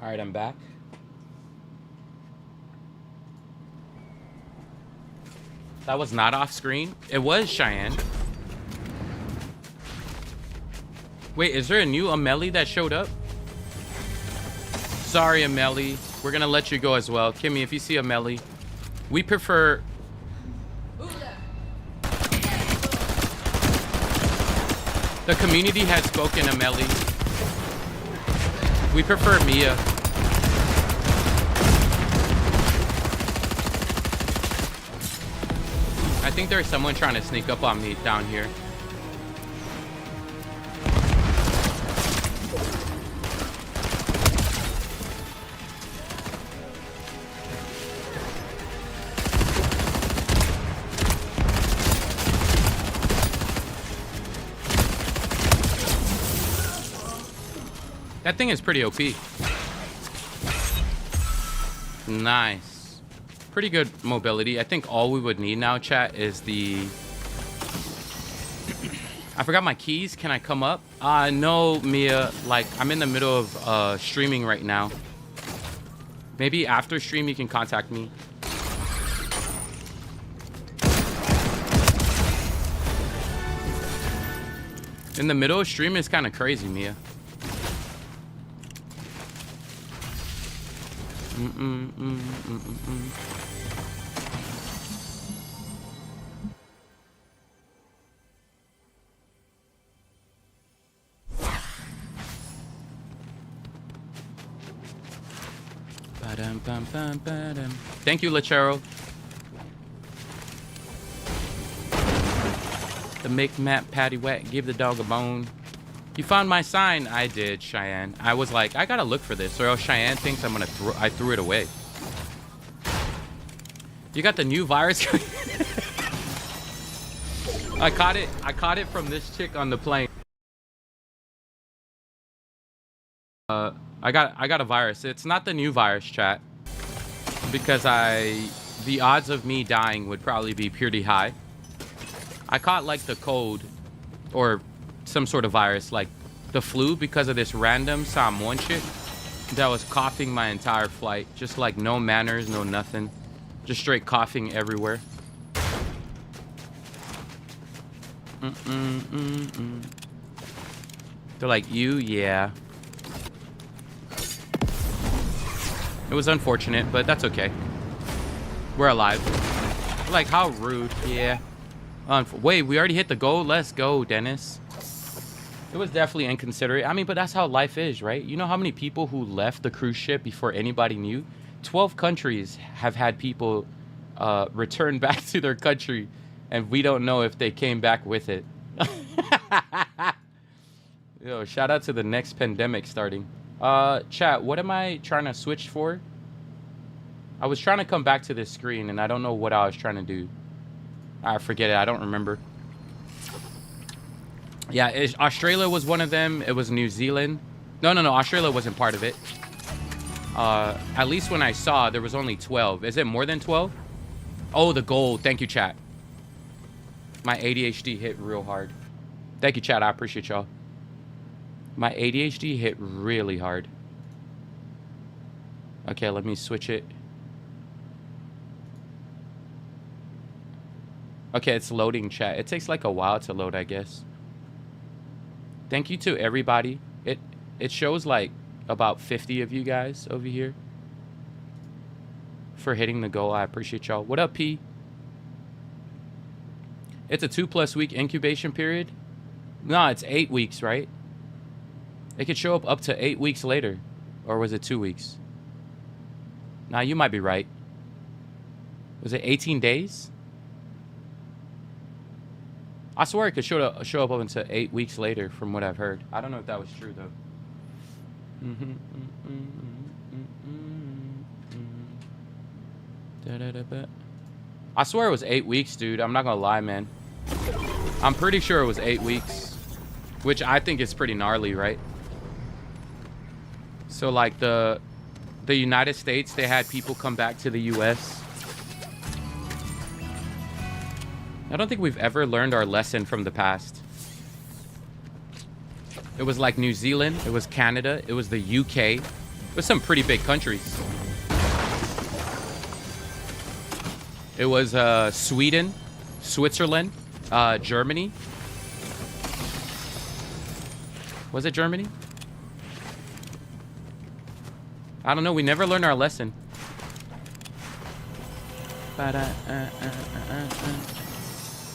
All right, I'm back. That was not off screen. It was Cheyenne. Wait, is there a new Amelie that showed up? Sorry, Amelie. We're gonna let you go as well. Kimmy, if you see Amelie, we prefer... The community has spoken, Amelie. We prefer Mia. I think there's someone trying to sneak up on me down here. That thing is pretty OP. Nice. Pretty good mobility. I think all we would need now, chat, is the... I forgot my keys. Can I come up? No, Mia. Like, I'm in the middle of streaming right now. Maybe after stream you can contact me. In the middle of stream is kind of crazy, Mia. Thank you, Lechero. The make map patty wet, give the dog a bone. You found my sign. I did, Cheyenne. I was like, I gotta look for this, or else Cheyenne thinks I'm gonna I threw it away. You got the new virus. I caught it from this chick on the plane. I got a virus. It's not the new virus, chat, because the odds of me dying would probably be pretty high. I caught like the cold or some sort of virus, like the flu, because of this random Samoan chick that was coughing my entire flight. Just like no manners, no nothing. Just straight coughing everywhere. They're like, you, yeah. It was unfortunate, but that's okay. We're alive. Like, how rude, yeah. Wait, we already hit the goal? Let's go, Dennis. It was definitely inconsiderate. I mean, but that's how life is, right? You know how many people who left the cruise ship before anybody knew? 12 countries have had people return back to their country, and we don't know if they came back with it. Yo, shout out to the next pandemic starting. Chat, what am I trying to switch for? I was trying to come back to this screen, and I don't know what I was trying to do. I forget it. I don't remember. Yeah, Australia was one of them. It was New Zealand. No. Australia wasn't part of it. At least when I saw, there was only 12. Is it more than 12? Oh, the gold. Thank you, chat. My ADHD hit real hard. Thank you, chat. I appreciate y'all. My ADHD hit really hard. Okay, let me switch it. Okay, it's loading, chat. It takes like a while to load, I guess. Thank you to everybody. It shows like about 50 of you guys over here for hitting the goal. I appreciate y'all. What up, P? It's a 2+ week incubation period. No, it's 8 weeks, right? It could show up to 8 weeks later. Or was it 2 weeks? Nah, you might be right. Was it 18 days? I swear it could show up until 8 weeks later from what I've heard. I don't know if that was true, though. I swear it was 8 weeks, dude. I'm not gonna lie, man. I'm pretty sure it was 8 weeks. Which I think is pretty gnarly, right? So, like, the United States, they had people come back to the U.S. I don't think we've ever learned our lesson from the past. It was like New Zealand. It was Canada. It was the UK. It was some pretty big countries. It was Sweden, Switzerland, Germany. Was it Germany? I don't know. We never learned our lesson.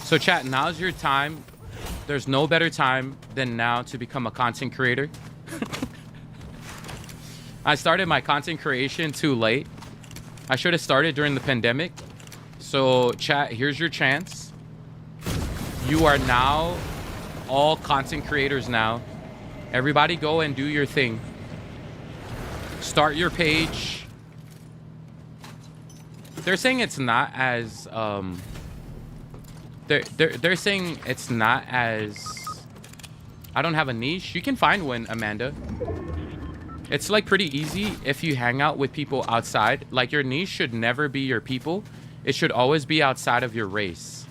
So chat, now's your time. There's no better time than now to become a content creator. I started my content creation too late. I should have started during the pandemic. So chat, here's your chance. You are now all content creators now. Everybody go and do your thing. Start your page. They're saying it's not as they're saying it's not as I don't have a niche. You can find one, Amanda. It's like pretty easy if you hang out with people outside. Like your niche should never be your people. It should always be outside of your race.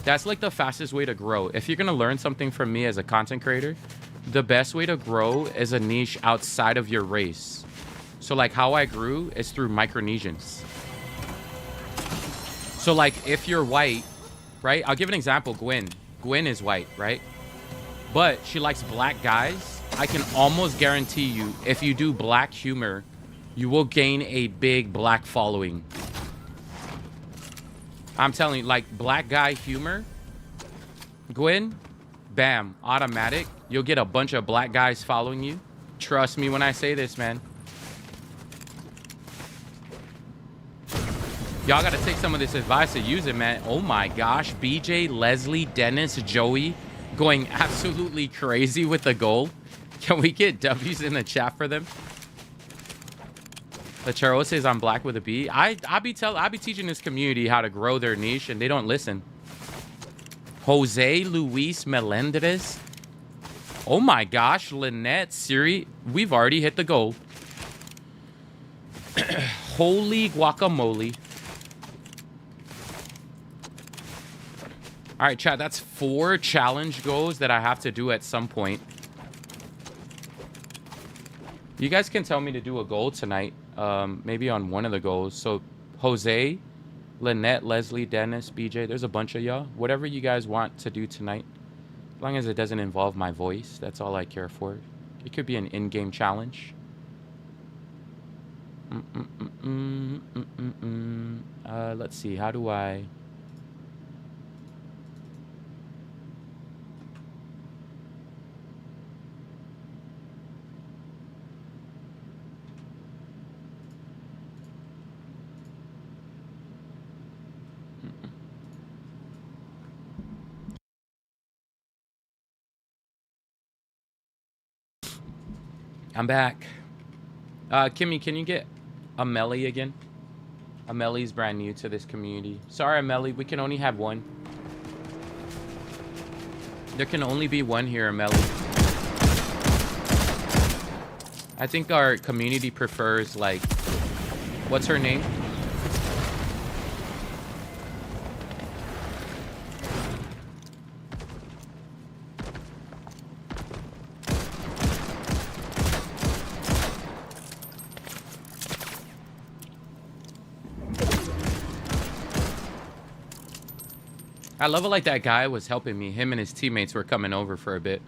That's like the fastest way to grow. If you're gonna learn something from me as a content creator, the best way to grow is a niche outside of your race. So like how I grew is through Micronesians. So like if you're white, right? I'll give an example. Gwen is white, right? But she likes black guys. I can almost guarantee you, if you do black humor, you will gain a big black following. I'm telling you, like black guy humor, Gwen, bam, automatic. You'll get a bunch of black guys following you. Trust me when I say this, man. Y'all got to take some of this advice and use it, man. Oh my gosh. BJ, Leslie, Dennis, Joey going absolutely crazy with the goal. Can we get W's in the chat for them? The Charo says I'm black with a B. I be teaching this community how to grow their niche and they don't listen. Jose Luis Melendres. Oh my gosh. Lynette, Siri. We've already hit the goal. Holy guacamole. All right, chat. That's 4 challenge goals that I have to do at some point. You guys can tell me to do a goal tonight. Maybe on one of the goals. So, Jose, Lynette, Leslie, Dennis, BJ. There's a bunch of y'all. Whatever you guys want to do tonight. As long as it doesn't involve my voice. That's all I care for. It could be an in-game challenge. Let's see. How do I... I'm back. Kimmy, can you get Amelie again? Amelie's brand new to this community. Sorry, Amelie, we can only have one. There can only be one here, Amelie. I think our community prefers, like... What's her name? I love it like that guy was helping me. Him and his teammates were coming over for a bit.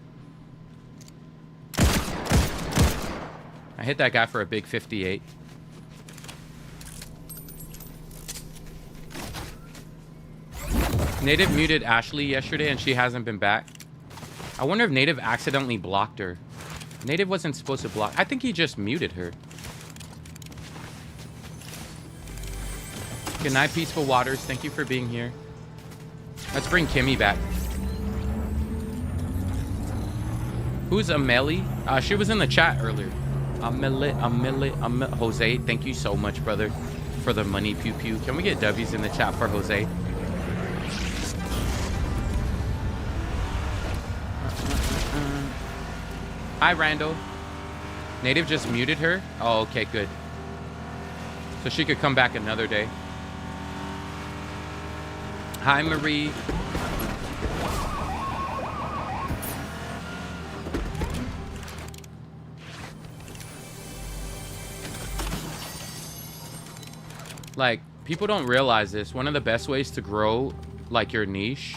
I hit that guy for a big 58. Native muted Ashley yesterday and she hasn't been back. I wonder if Native accidentally blocked her. Native wasn't supposed to block. I think he just muted her. Good night, Peaceful Waters. Thank you for being here. Let's bring Kimmy back. Who's Amelie? She was in the chat earlier. Amelie. Jose, thank you so much, brother, for the money pew pew. Can we get W's in the chat for Jose? Hi, Randall. Native just muted her? Oh, okay, good. So she could come back another day. Hi, Marie. Like, people don't realize this. One of the best ways to grow, like, your niche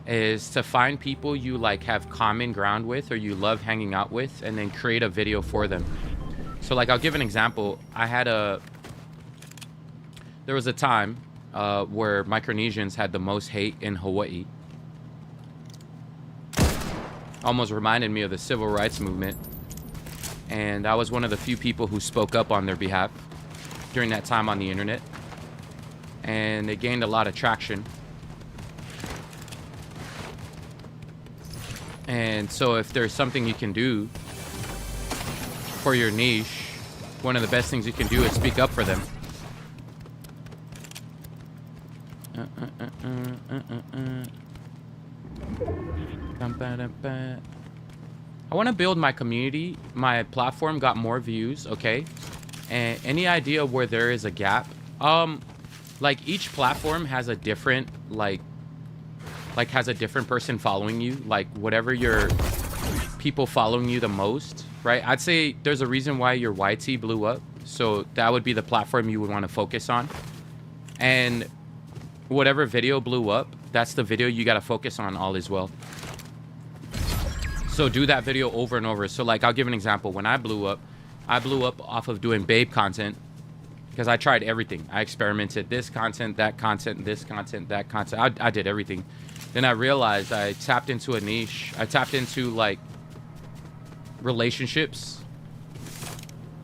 is to find people you, like, have common ground with or you love hanging out with and then create a video for them. So, like, I'll give an example. There was a time where Micronesians had the most hate in Hawaii. Almost reminded me of the civil rights movement. And I was one of the few people who spoke up on their behalf during that time on the internet. And they gained a lot of traction. And so if there's something you can do for your niche, one of the best things you can do is speak up for them. I want to build my community. My platform got more views, okay? And any idea where there is a gap? Like each platform has a different has a different person following you. Like whatever your people following you the most, right? I'd say there's a reason why your YT blew up. So that would be the platform you would want to focus on. And whatever video blew up, that's the video you got to focus on all as well. So do that video over and over. So like, I'll give an example. When I blew up off of doing babe content because I tried everything. I experimented this content, that content, this content, that content. I did everything. Then I realized I tapped into a niche. I tapped into like relationships,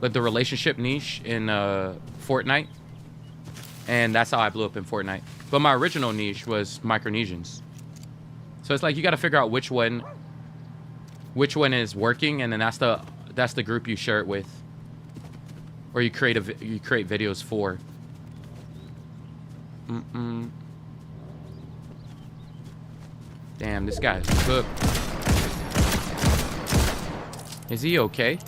like the relationship niche in Fortnite. And that's how I blew up in Fortnite. But my original niche was Micronesians. So it's like you got to figure out which one is working, and then that's the group you share it with, or you create videos for. Damn, this guy's cooked. Is he okay?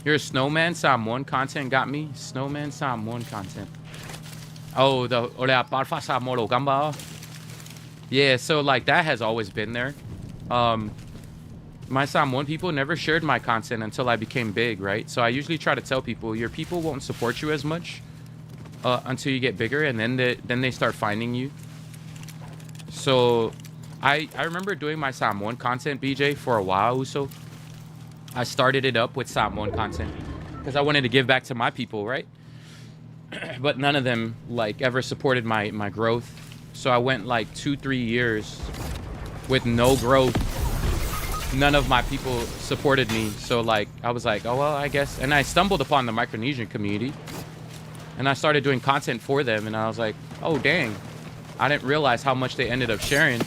Your snowman Samoan content got me. Snowman Samoan content. Oh, the olea parfa Samoro gamba. Yeah, so like that has always been there. My Samoan people never shared my content until I became big, right? So I usually try to tell people your people won't support you as much until you get bigger, and then they start finding you. So I remember doing my Samoan content, BJ, for a while. So I started it up with Samoan content because I wanted to give back to my people, right? But none of them like ever supported my growth. So I went like 2-3 years with no growth. None of my people supported me. So like I was like, oh well, I guess. And I stumbled upon the Micronesian community and I started doing content for them, and I was like, oh dang, I didn't realize how much they ended up sharing.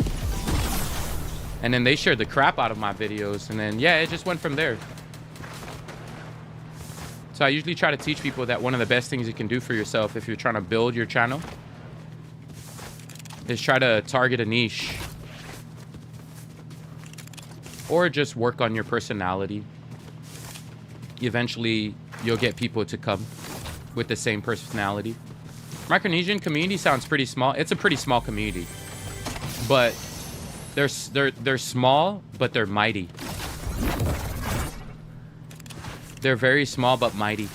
And then they shared the crap out of my videos, and then yeah, it just went from there. So I usually try to teach people that one of the best things you can do for yourself if you're trying to build your channel is try to target a niche. Or just work on your personality. Eventually, you'll get people to come with the same personality. Micronesian community sounds pretty small. It's a pretty small community. But they're small, but they're mighty. They're very small, but mighty.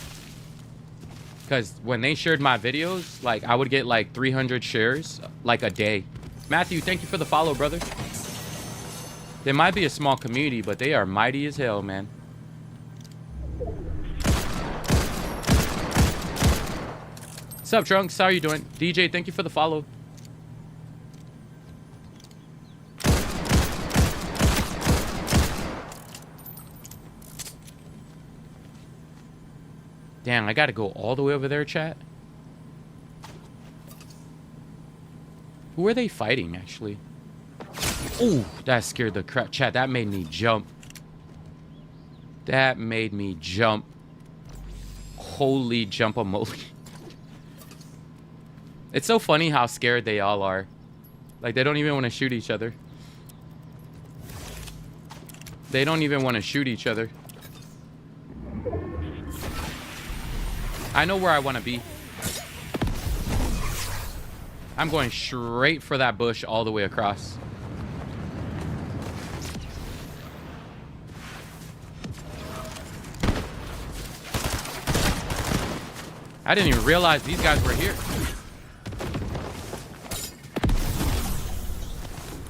Because when they shared my videos, like, I would get, like, 300 shares, like, a day. Matthew, thank you for the follow, brother. They might be a small community, but they are mighty as hell, man. What's up, Trunks? How are you doing? DJ, thank you for the follow. Damn, I gotta go all the way over there, chat. Who are they fighting, actually? Ooh, that scared the crap. Chat, that made me jump. That made me jump. Holy jump-a-moly. It's so funny how scared they all are. Like, they don't even want to shoot each other. They don't even want to shoot each other. I know where I want to be. I'm going straight for that bush all the way across. I didn't even realize these guys were here.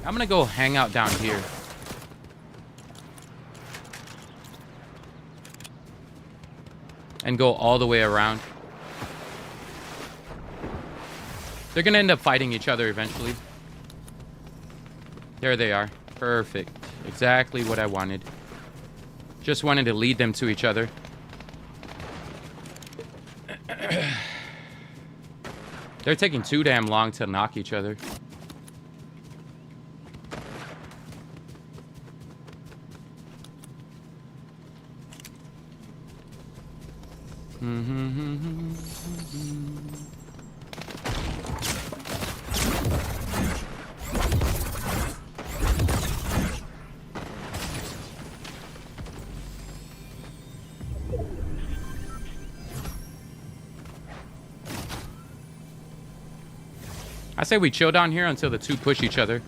I'm gonna go hang out down here. And go all the way around. They're gonna end up fighting each other eventually. There they are. Perfect. Exactly what I wanted. Just wanted to lead them to each other. They're taking too damn long to knock each other. I say we chill down here until the two push each other.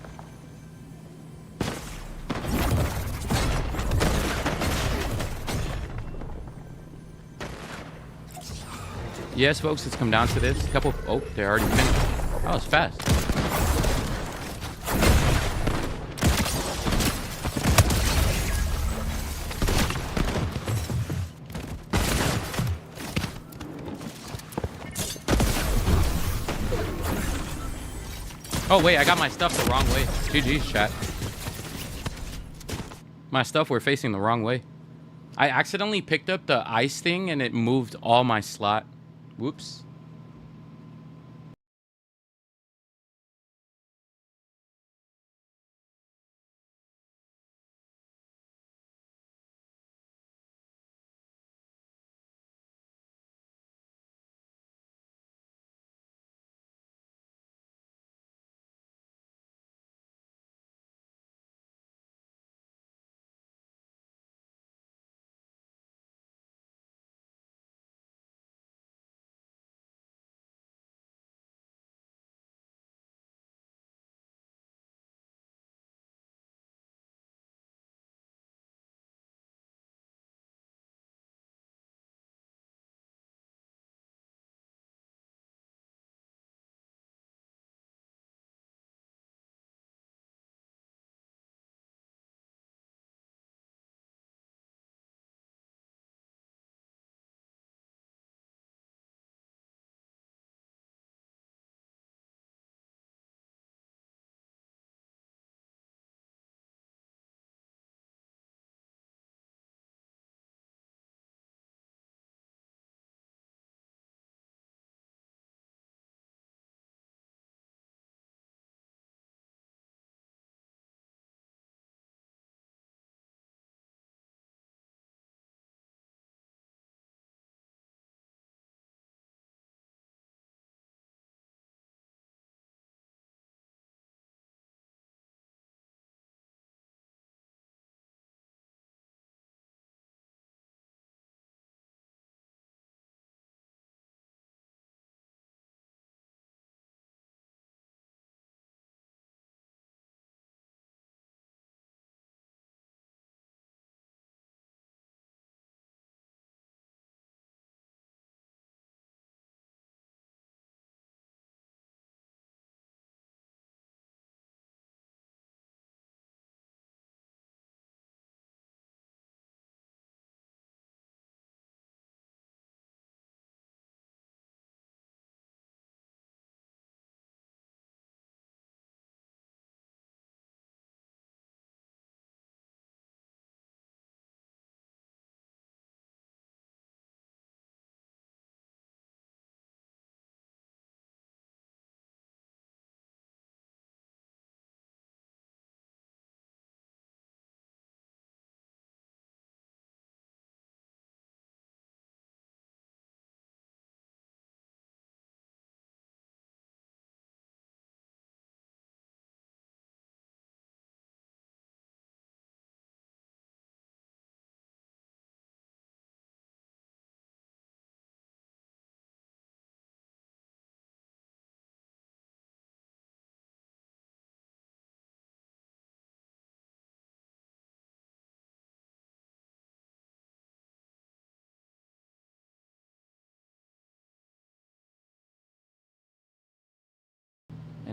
Yes, folks, let's come down to this. Oh, they're already finished. That was fast. Oh, wait, I got my stuff the wrong way. GG's, chat. My stuff were facing the wrong way. I accidentally picked up the ice thing and it moved all my slot. Whoops.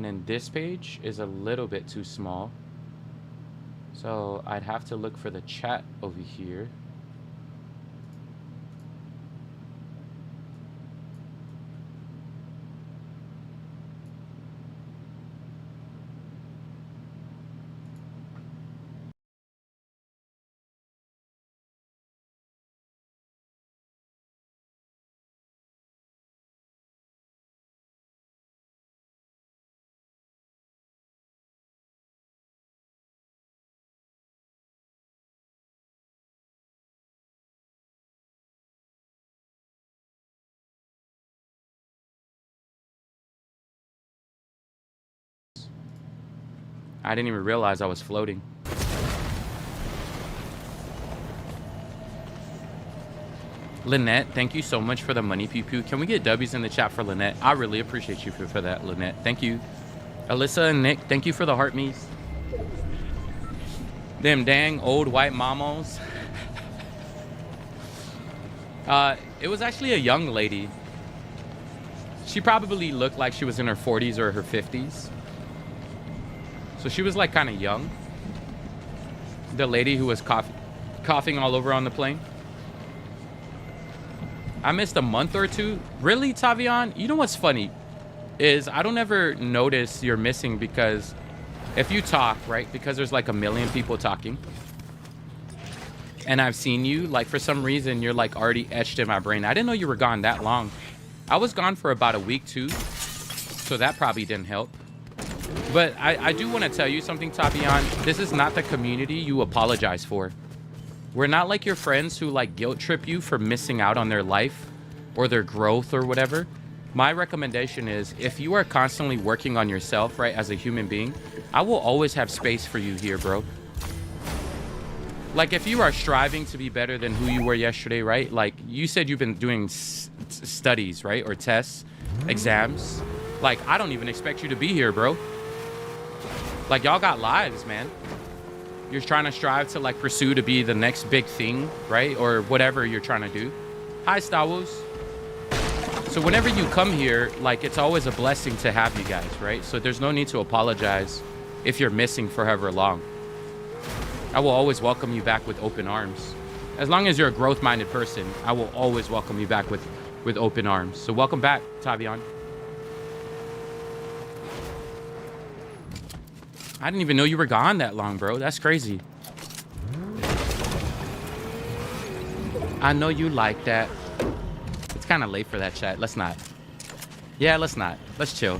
And then this page is a little bit too small. So I'd have to look for the chat over here. I didn't even realize I was floating. Lynette, thank you so much for the money, pew pew. Can we get W's in the chat for Lynette? I really appreciate you for that, Lynette. Thank you. Alyssa and Nick, thank you for the heart me's. Them dang old white mamos. It was actually a young lady. She probably looked like she was in her 40s or her 50s. So she was like kind of young. The lady who was coughing all over on the plane. I missed a month or two. Really, Tavion? You know what's funny is I don't ever notice you're missing because if you talk, right? Because there's like a million people talking. And I've seen you, like for some reason, you're like already etched in my brain. I didn't know you were gone that long. I was gone for about a week too. So that probably didn't help. But I do want to tell you something, Tavion. This is not the community you apologize for. We're not like your friends who like guilt trip you for missing out on their life or their growth or whatever. My recommendation is if you are constantly working on yourself, right, as a human being, I will always have space for you here, bro. Like if you are striving to be better than who you were yesterday, right? Like you said you've been doing studies, right? Or tests, exams. Like I don't even expect you to be here, bro. Like y'all got lives, man. You're trying to strive to like pursue to be the next big thing, right? Or whatever you're trying to do. Hi, Star Wars. So whenever you come here, like it's always a blessing to have you guys, right? So there's no need to apologize if you're missing for however long. I will always welcome you back with open arms. As long as you're a growth-minded person, I will always welcome you back with open arms. So welcome back, Tavion. I didn't even know you were gone that long, bro. That's crazy. I know you like that. It's kind of late for that chat. Let's not. Yeah, let's not. Let's chill.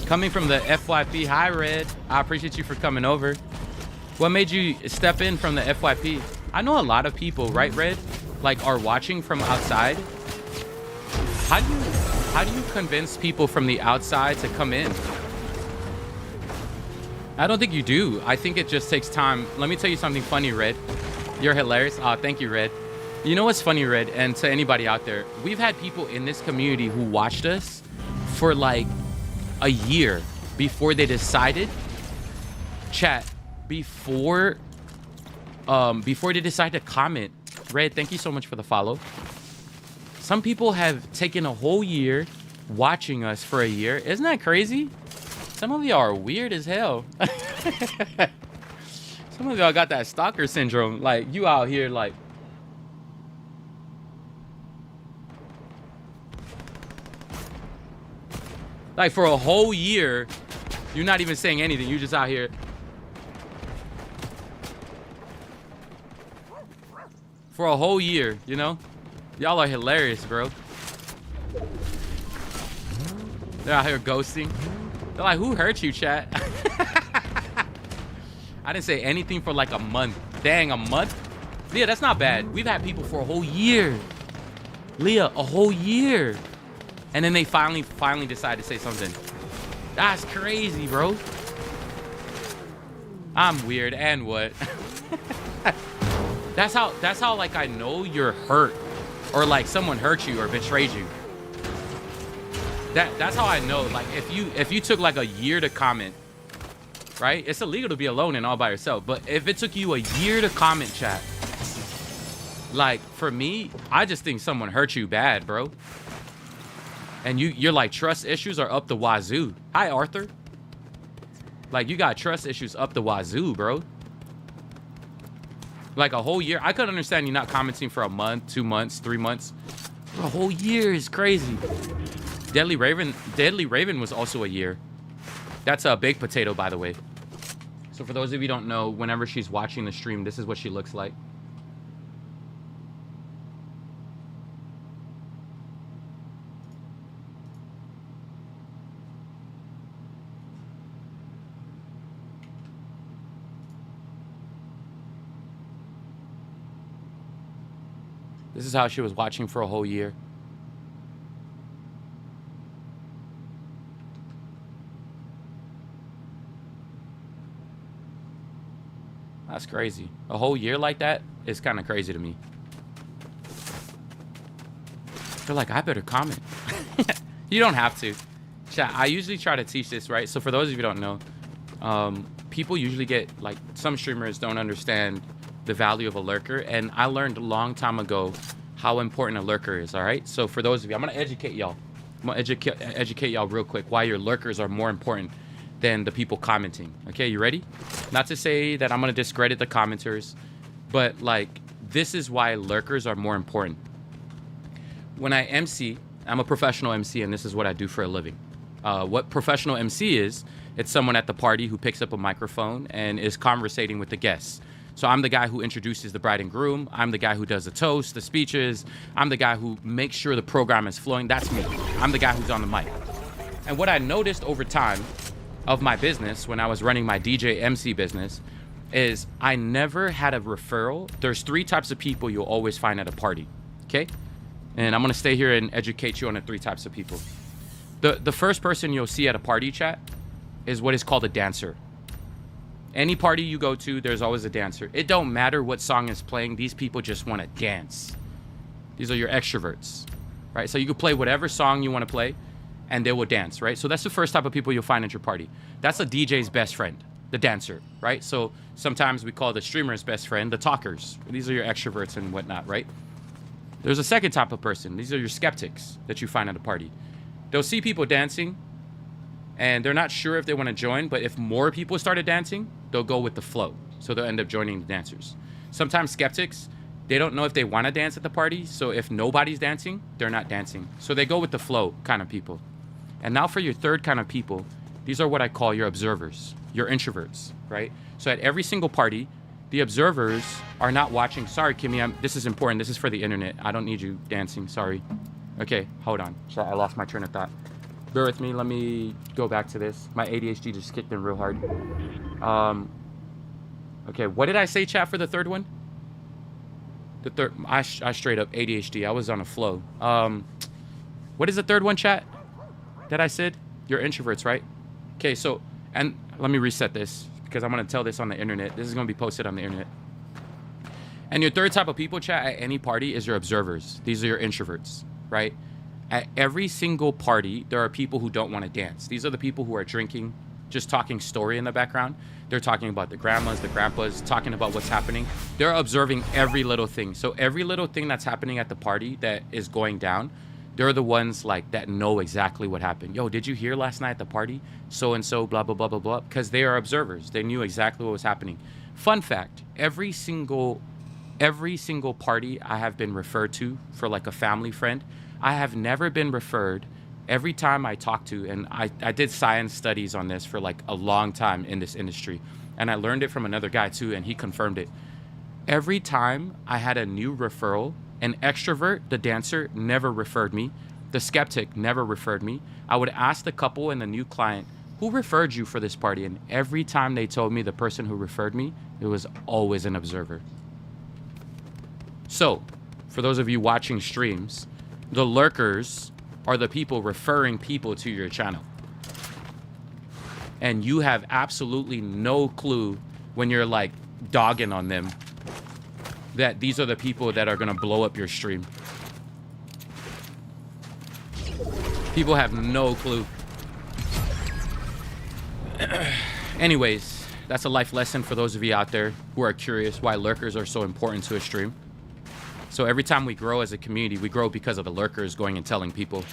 Coming from the FYP. Hi, Red. I appreciate you for coming over. What made you step in from the FYP? I know a lot of people, right, Red? Like, are watching from outside. How do you convince people from the outside to come in? I don't think you do. I think it just takes time. Let me tell you something funny, Red. You're hilarious. Oh, thank you, Red. You know what's funny, Red? And to anybody out there, we've had people in this community who watched us for like a year before they decided, chat, before they decide to comment. Red, thank you so much for the follow. Some people have taken a whole year watching us for a year. Isn't that crazy? Some of y'all are weird as hell. Some of y'all got that stalker syndrome. Like, you out here like... Like, for a whole year, you're not even saying anything. You're just out here... For a whole year, you know? Y'all are hilarious, bro. They're out here ghosting. They're like, who hurt you, chat? I didn't say anything for like a month. Dang, a month? Leah, that's not bad. We've had people for a whole year. Leah, a whole year. And then they finally decide to say something. That's crazy, bro. I'm weird, and what? That's how like I know you're hurt. Or like someone hurt you or betrayed you. That's how I know. Like if you took like a year to comment, right? It's illegal to be alone and all by yourself. But if it took you a year to comment, chat, Like, for me, I just think someone hurt you bad, bro. And you're like, trust issues are up the wazoo. Hi, Arthur. Like, you got trust issues up the wazoo, bro. Like, a whole year. I could understand you not commenting for a month, 2 months, 3 months. A whole year is crazy. Deadly Raven was also a year. That's a baked potato, by the way. So for those of you who don't know, whenever she's watching the stream, this is what she looks like. This is how she was watching for a whole year. That's crazy. A whole year like that is kind of crazy to me. They're like, I better comment. You don't have to. Chat, I usually try to teach this, right? So for those of you who don't know, people usually get, like, some streamers don't understand the value of a lurker, and I learned a long time ago how important a lurker is. All right, so for those of you, I'm gonna educate y'all. I'm gonna educate y'all real quick why your lurkers are more important than the people commenting. Okay, you ready? Not to say that I'm gonna discredit the commenters, but like, this is why lurkers are more important. When I MC, I'm a professional MC, and this is what I do for a living. What professional MC is, it's someone at the party who picks up a microphone and is conversating with the guests. So I'm the guy who introduces the bride and groom. I'm the guy who does the toast, the speeches. I'm the guy who makes sure the program is flowing. That's me. I'm the guy who's on the mic. And what I noticed over time of my business, when I was running my DJ MC business, is I never had a referral. There's 3 types of people you'll always find at a party, okay? And I'm gonna stay here and educate you on the 3 types of people. The first person you'll see at a party, chat, is what is called a dancer. Any party you go to, there's always a dancer. It don't matter what song is playing. These people just want to dance. These are your extroverts, right? So you can play whatever song you want to play, and they will dance, right? So that's the first type of people you'll find at your party. That's a DJ's best friend, the dancer, right? So sometimes we call the streamer's best friend the talkers. These are your extroverts and whatnot, right? There's a second type of person. These are your skeptics that you find at a party. They'll see people dancing, and they're not sure if they want to join, but if more people started dancing, they'll go with the flow. So they'll end up joining the dancers. Sometimes skeptics, they don't know if they want to dance at the party, so if nobody's dancing, they're not dancing. So they go with the flow kind of people. And now for your third kind of people, these are what I call your observers, your introverts, right? So at every single party, the observers are not watching. Sorry, Kimmy, this is important. This is for the internet. I don't need you dancing, sorry. Okay, hold on. I lost my train of thought. Bear with me. Let me go back to this. My ADHD just kicked in real hard. Okay, what did I say, chat, for the third one? The third, I straight up ADHD. I was on a flow. What is the third one, chat, that I said? You're introverts, right? Okay, so, and let me reset this because I'm going to tell this on the internet. This is going to be posted on the internet. And your third type of people, chat, at any party is your observers. These are your introverts, right? At every single party, there are people who don't want to dance. These are the people who are drinking, just talking story in the background. They're talking about the grandmas, the grandpas, talking about what's happening. They're observing every little thing. So every little thing that's happening at the party that is going down, they're the ones like that know exactly what happened. Yo, did you hear last night at the party? So-and-so, blah, blah, blah, blah, blah. Because they are observers. They knew exactly what was happening. Fun fact, every single party I have been referred to for like a family friend, I have never been referred. Every time I talk to, and I did science studies on this for like a long time in this industry, and I learned it from another guy too, and he confirmed it. Every time I had a new referral, an extrovert, the dancer, never referred me. The skeptic never referred me. I would ask the couple and the new client, who referred you for this party? And every time they told me the person who referred me, it was always an observer. So, for those of you watching streams, the lurkers are the people referring people to your channel. And you have absolutely no clue when you're like dogging on them that these are the people that are gonna blow up your stream. People have no clue. Anyways, that's a life lesson for those of you out there who are curious why lurkers are so important to a stream. So every time we grow as a community, we grow because of the lurkers going and telling people.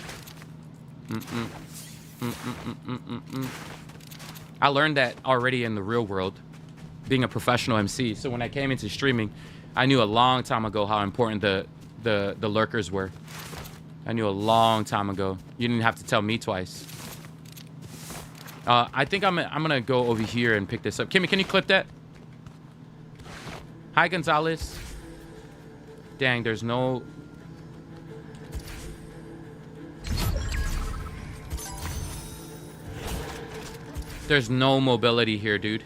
I learned that already in the real world, being a professional MC. So when I came into streaming, I knew a long time ago how important the lurkers were. I knew a long time ago. You didn't have to tell me twice. I think I'm gonna go over here and pick this up. Kimmy, can you clip that? Hi, Gonzalez. Dang, there's no... There's no mobility here, dude.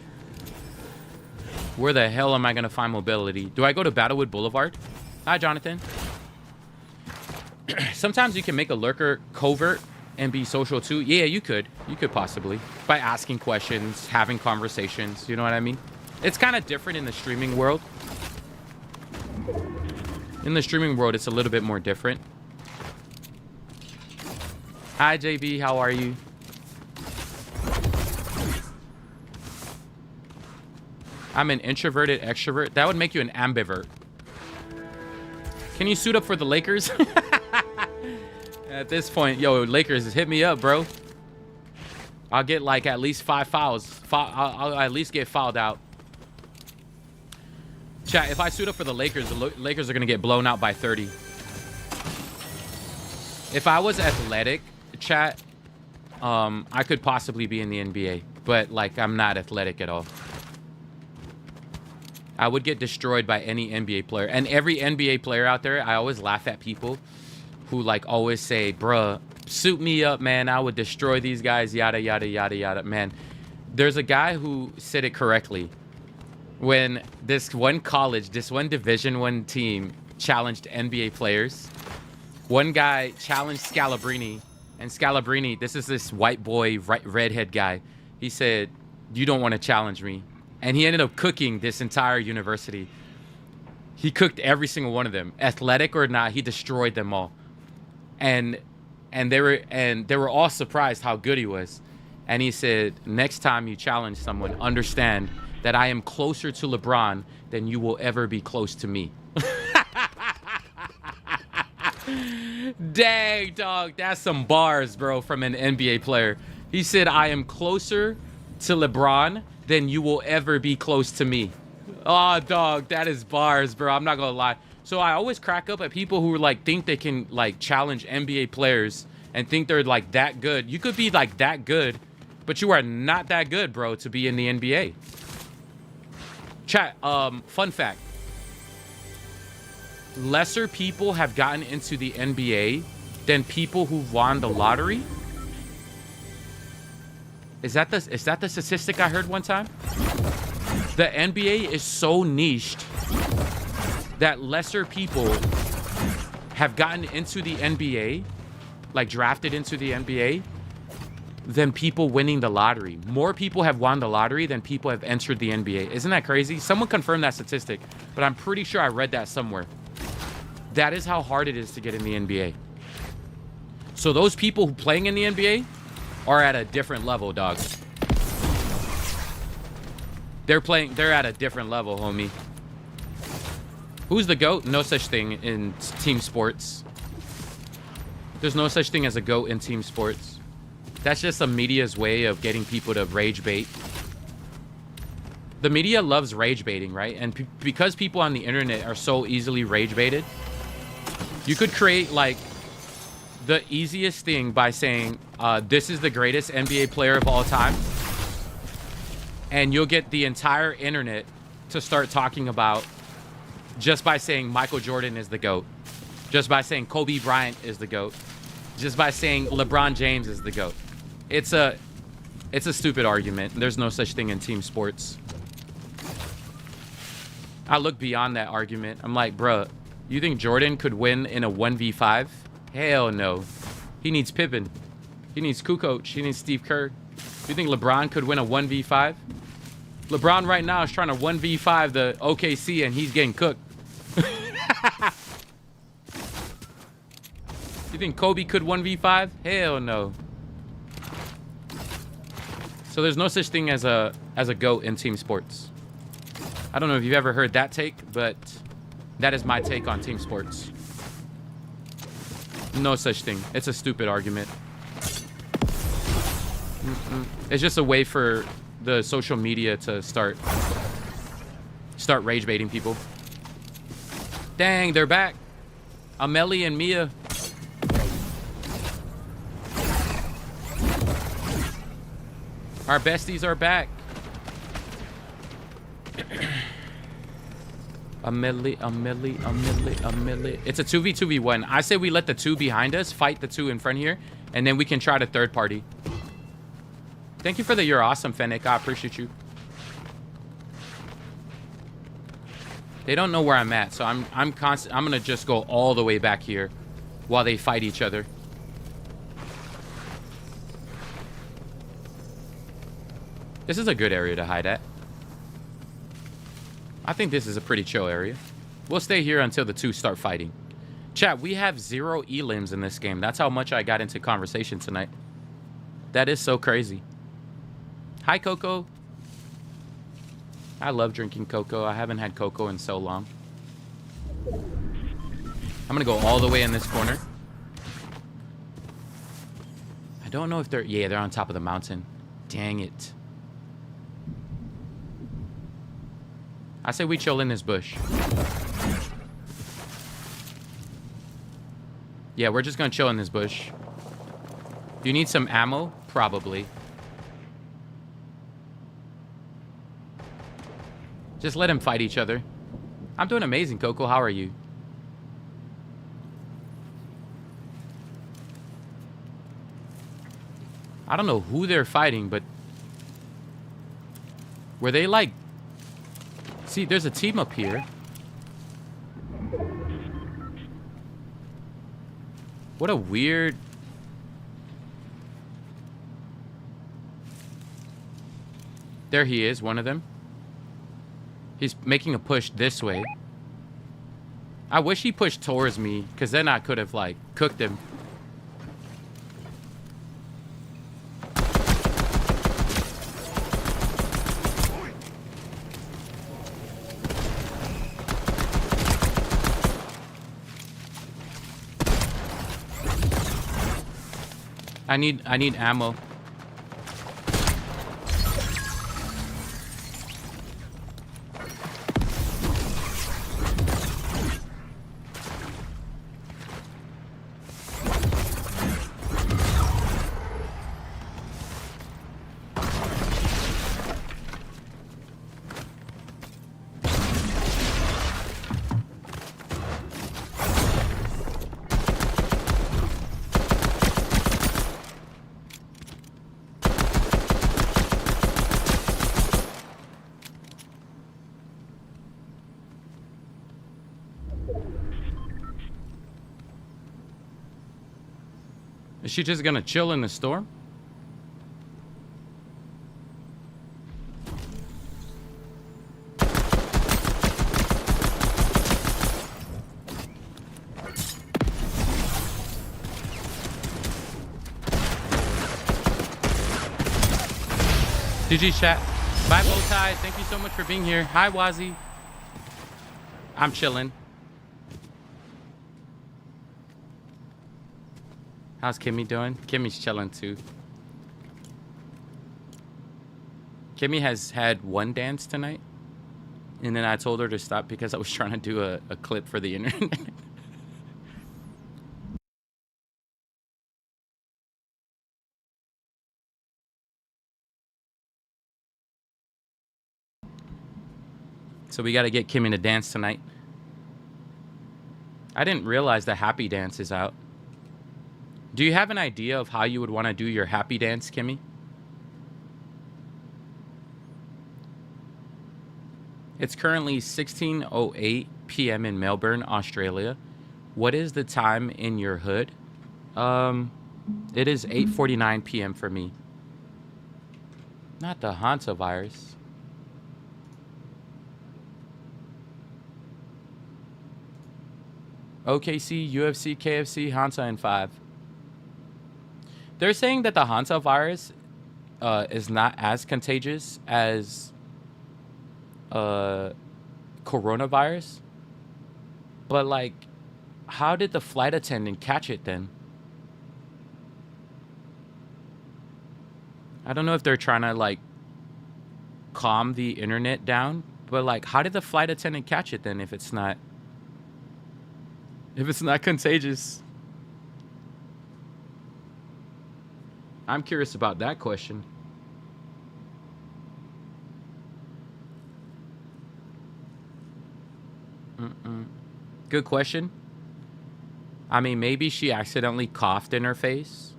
Where the hell am I gonna find mobility? Do I go to Battlewood Boulevard? Hi, Jonathan. Sometimes you can make a lurker covert and be social too. Yeah, you could. You could possibly. By asking questions, having conversations. You know what I mean? It's kind of different in the streaming world. In the streaming world, it's a little bit more different. Hi, JB. How are you? I'm an introverted extrovert. That would make you an ambivert. Can you suit up for the Lakers? At this point, yo, Lakers, hit me up, bro. I'll get like at least 5 fouls. I'll at least get fouled out. Chat, if I suit up for the Lakers are going to get blown out by 30. If I was athletic, chat, I could possibly be in the NBA. But, like, I'm not athletic at all. I would get destroyed by any NBA player. And every NBA player out there, I always laugh at people who, like, always say, bruh, suit me up, man. I would destroy these guys, yada, yada, yada, yada. Man, there's a guy who said it correctly. When this one college, this one Division I team challenged NBA players, one guy challenged Scalabrini. And Scalabrini, this is this white boy, redhead guy. He said, you don't want to challenge me. And he ended up cooking this entire university. He cooked every single one of them. Athletic or not, he destroyed them all. And they were all surprised how good he was. And he said, next time you challenge someone, understand that I am closer to LeBron than you will ever be close to me. Dang, dog. That's some bars, bro, from an NBA player. He said, I am closer to LeBron than you will ever be close to me. Oh, dog, that is bars, bro. I'm not gonna lie. So I always crack up at people who like think they can like challenge NBA players and think they're like that good. You could be like that good, but you are not that good, bro, to be in the NBA. Chat, fun fact. Lesser people have gotten into the NBA than people who won the lottery. Is that the statistic I heard one time? The NBA is so niched that lesser people have gotten into the NBA, like drafted into the NBA, than people winning the lottery. More people have won the lottery than people have entered the NBA. Isn't that crazy? Someone confirmed that statistic, but I'm pretty sure I read that somewhere. That is how hard it is to get in the NBA. So those people who playing in the NBA are at a different level, dog. They're at a different level, homie. Who's the GOAT? No such thing in team sports. There's no such thing as a GOAT in team sports. That's just the media's way of getting people to rage bait. The media loves rage baiting, right? And because people on the internet are so easily rage baited, you could create like the easiest thing by saying, this is the greatest NBA player of all time. And you'll get the entire internet to start talking about just by saying Michael Jordan is the GOAT. Just by saying Kobe Bryant is the GOAT. Just by saying LeBron James is the GOAT. It's a stupid argument. There's no such thing in team sports. I look beyond that argument. I'm like, bruh, you think Jordan could win in a 1v5? Hell no. He needs Pippen. He needs Kukoc. He needs Steve Kerr. You think LeBron could win a 1v5? LeBron right now is trying to 1v5 the OKC and he's getting cooked. You think Kobe could 1v5? Hell no. So there's no such thing as a GOAT in team sports. I don't know if you've ever heard that take, but That is my take on team sports. No such thing. It's a stupid argument. It's just a way for the social media to start rage baiting people. Dang, they're back. Amelie and Mia. Our besties are back. Amelie. It's a 2v2v1. I say we let the two behind us fight the two in front here, and then we can try to third party. Thank you for the you're awesome, Fennec. I appreciate you. They don't know where I'm at, so I'm gonna just go all the way back here while they fight each other. This is a good area to hide at. I think this is a pretty chill area. We'll stay here until the two start fighting. Chat, we have 0 elims in this game. That's how much I got into conversation tonight. That is so crazy. Hi, Coco. I love drinking cocoa. I haven't had cocoa in so long. I'm gonna go all the way in this corner. I don't know if they're... Yeah, they're on top of the mountain. Dang it. I say we chill in this bush. Yeah, we're just gonna chill in this bush. Do you need some ammo? Probably. Just let them fight each other. I'm doing amazing, Coco. How are you? I don't know who they're fighting, but... Were they like... See, there's a team up here. What a weird... There he is, one of them. He's making a push this way. I wish he pushed towards me, because then I could have, like, cooked him. I need ammo. Is she just gonna chill in the storm? GG chat. Bye Bowtie. Thank you so much for being here. Hi Wazzy. I'm chilling. How's Kimmy doing? Kimmy's chilling too. Kimmy has had one dance tonight. And then I told her to stop because I was trying to do a clip for the internet. So we got to get Kimmy to dance tonight. I didn't realize the happy dance is out. Do you have an idea of how you would want to do your happy dance, Kimmy? It's currently 16:08 p.m. in Melbourne, Australia. What is the time in your hood? It is 8:49 p.m. for me. Not the Hansa virus. OKC, UFC, KFC, Hansa, and 5. They're saying that the Hansa virus is not as contagious as coronavirus. But like, how did the flight attendant catch it then? I don't know if they're trying to like calm the internet down, but like, how did the flight attendant catch it then if it's not contagious? I'm curious about that question. Good question. I mean, maybe she accidentally coughed in her face.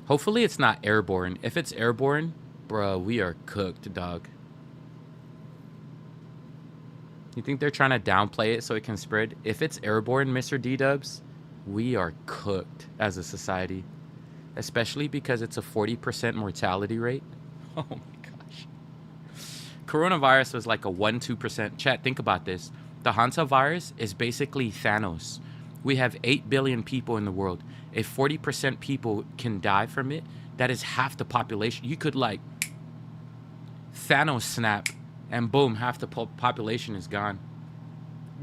Hopefully it's not airborne. If it's airborne, bro, we are cooked, dog. You think they're trying to downplay it so it can spread? If it's airborne, Mr. D-Dubs, we are cooked as a society. Especially because it's a 40% mortality rate. Oh my gosh. Coronavirus was like a 1-2%. Chat, think about this. The Hansa virus is basically Thanos. We have 8 billion people in the world. If 40% people can die from it, that is half the population. You could like Thanos snap and boom, half the population is gone.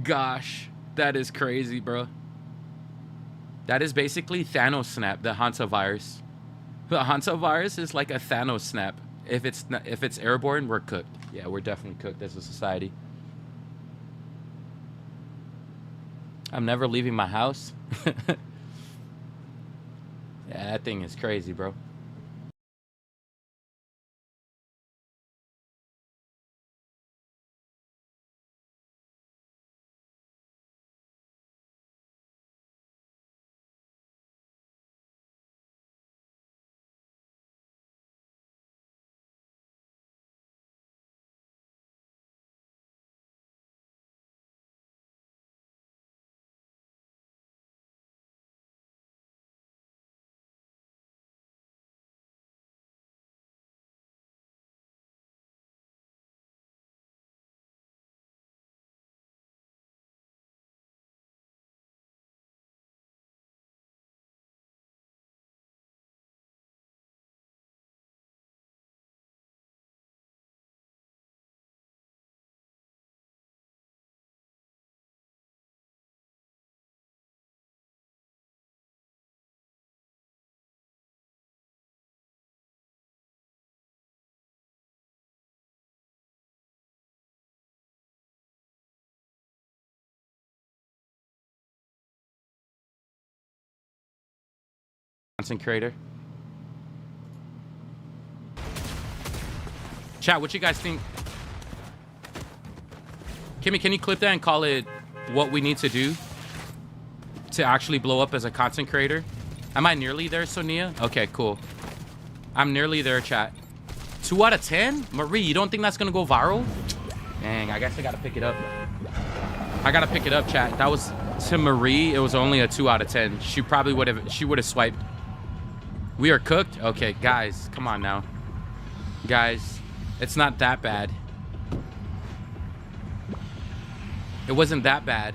Gosh, that is crazy, bro. That is basically Thanos snap, the Hansa virus. The Hansa virus is like a Thanos snap. If it's airborne, we're cooked. Yeah, we're definitely cooked as a society. I'm never leaving my house. Yeah, that thing is crazy, bro. Content creator. Chat, what you guys think? Kimmy, can you clip that and call it what we need to do to actually blow up as a content creator? Am I nearly there, Sonia? Okay, cool. I'm nearly there, chat. 2 out of 10? Marie, you don't think that's gonna go viral? Dang, I guess I gotta pick it up. I gotta pick it up, chat. That was to Marie. It was only a 2 out of 10. She probably would have swiped. We are cooked? Okay, guys, come on now. Guys, it's not that bad. It wasn't that bad.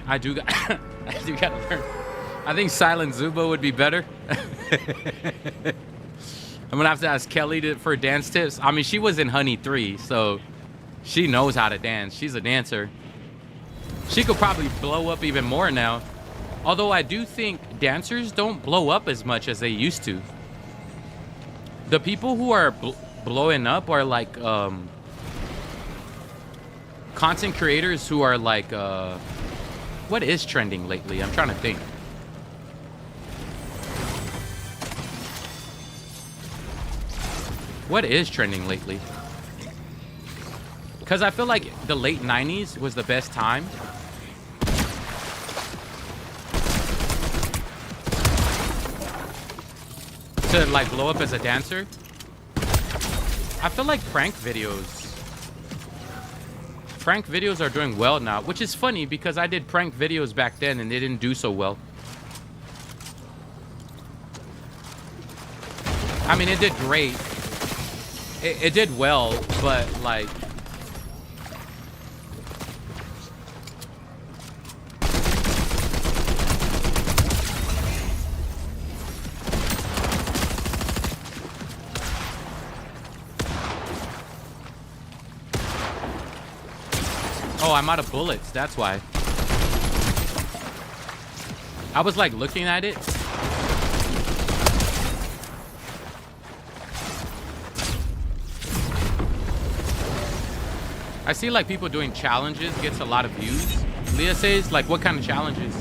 I do gotta learn. I think Silent Zubo would be better. I'm gonna have to ask Kelly for dance tips. I mean, she was in Honey 3, so she knows how to dance. She's a dancer. She could probably blow up even more now. Although I do think dancers don't blow up as much as they used to. The people who are blowing up are like content creators who are like what is trending lately? I'm trying to think. What is trending lately? Because I feel like the late 90s was the best time. To like blow up as a dancer. I feel like prank videos are doing well now, which is funny because I did prank videos back then and they didn't do so well. I mean, it did great. It did well, but like Oh, I'm out of bullets. That's why. I was like looking at it. I see like people doing challenges gets a lot of views. Leah says, like, what kind of challenges?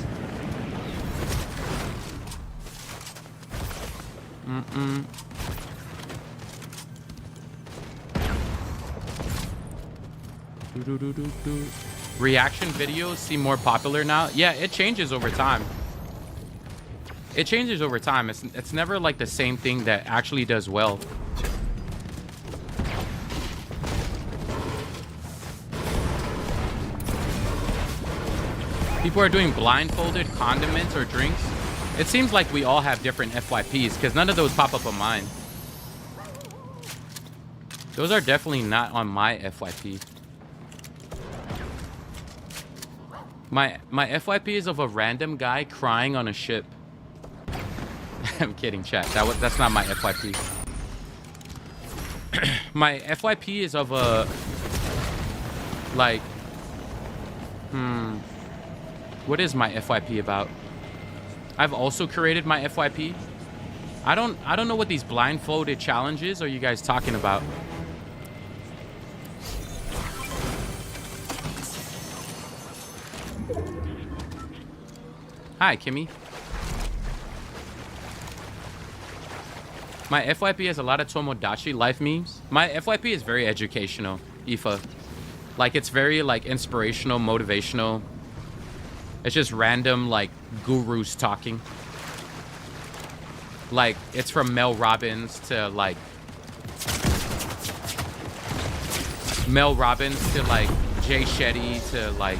Reaction videos seem more popular now. Yeah, it changes over time. It changes over time. It's never like the same thing that actually does well. People are doing blindfolded condiments or drinks. It seems like we all have different FYPs because none of those pop up on mine. Those are definitely not on my FYP. My FYP is of a random guy crying on a ship. I'm kidding, chat. That's not my FYP. My FYP is of a like what is my FYP about? I've also created my FYP. I don't know what these blindfolded challenges are you guys talking about. Hi, Kimmy. My FYP has a lot of Tomodachi life memes. My FYP is very educational, Aoife. Like, it's very, like, inspirational, motivational. It's just random, like, gurus talking. Like, it's from Mel Robbins to, like... Mel Robbins to, like, Jay Shetty to, like...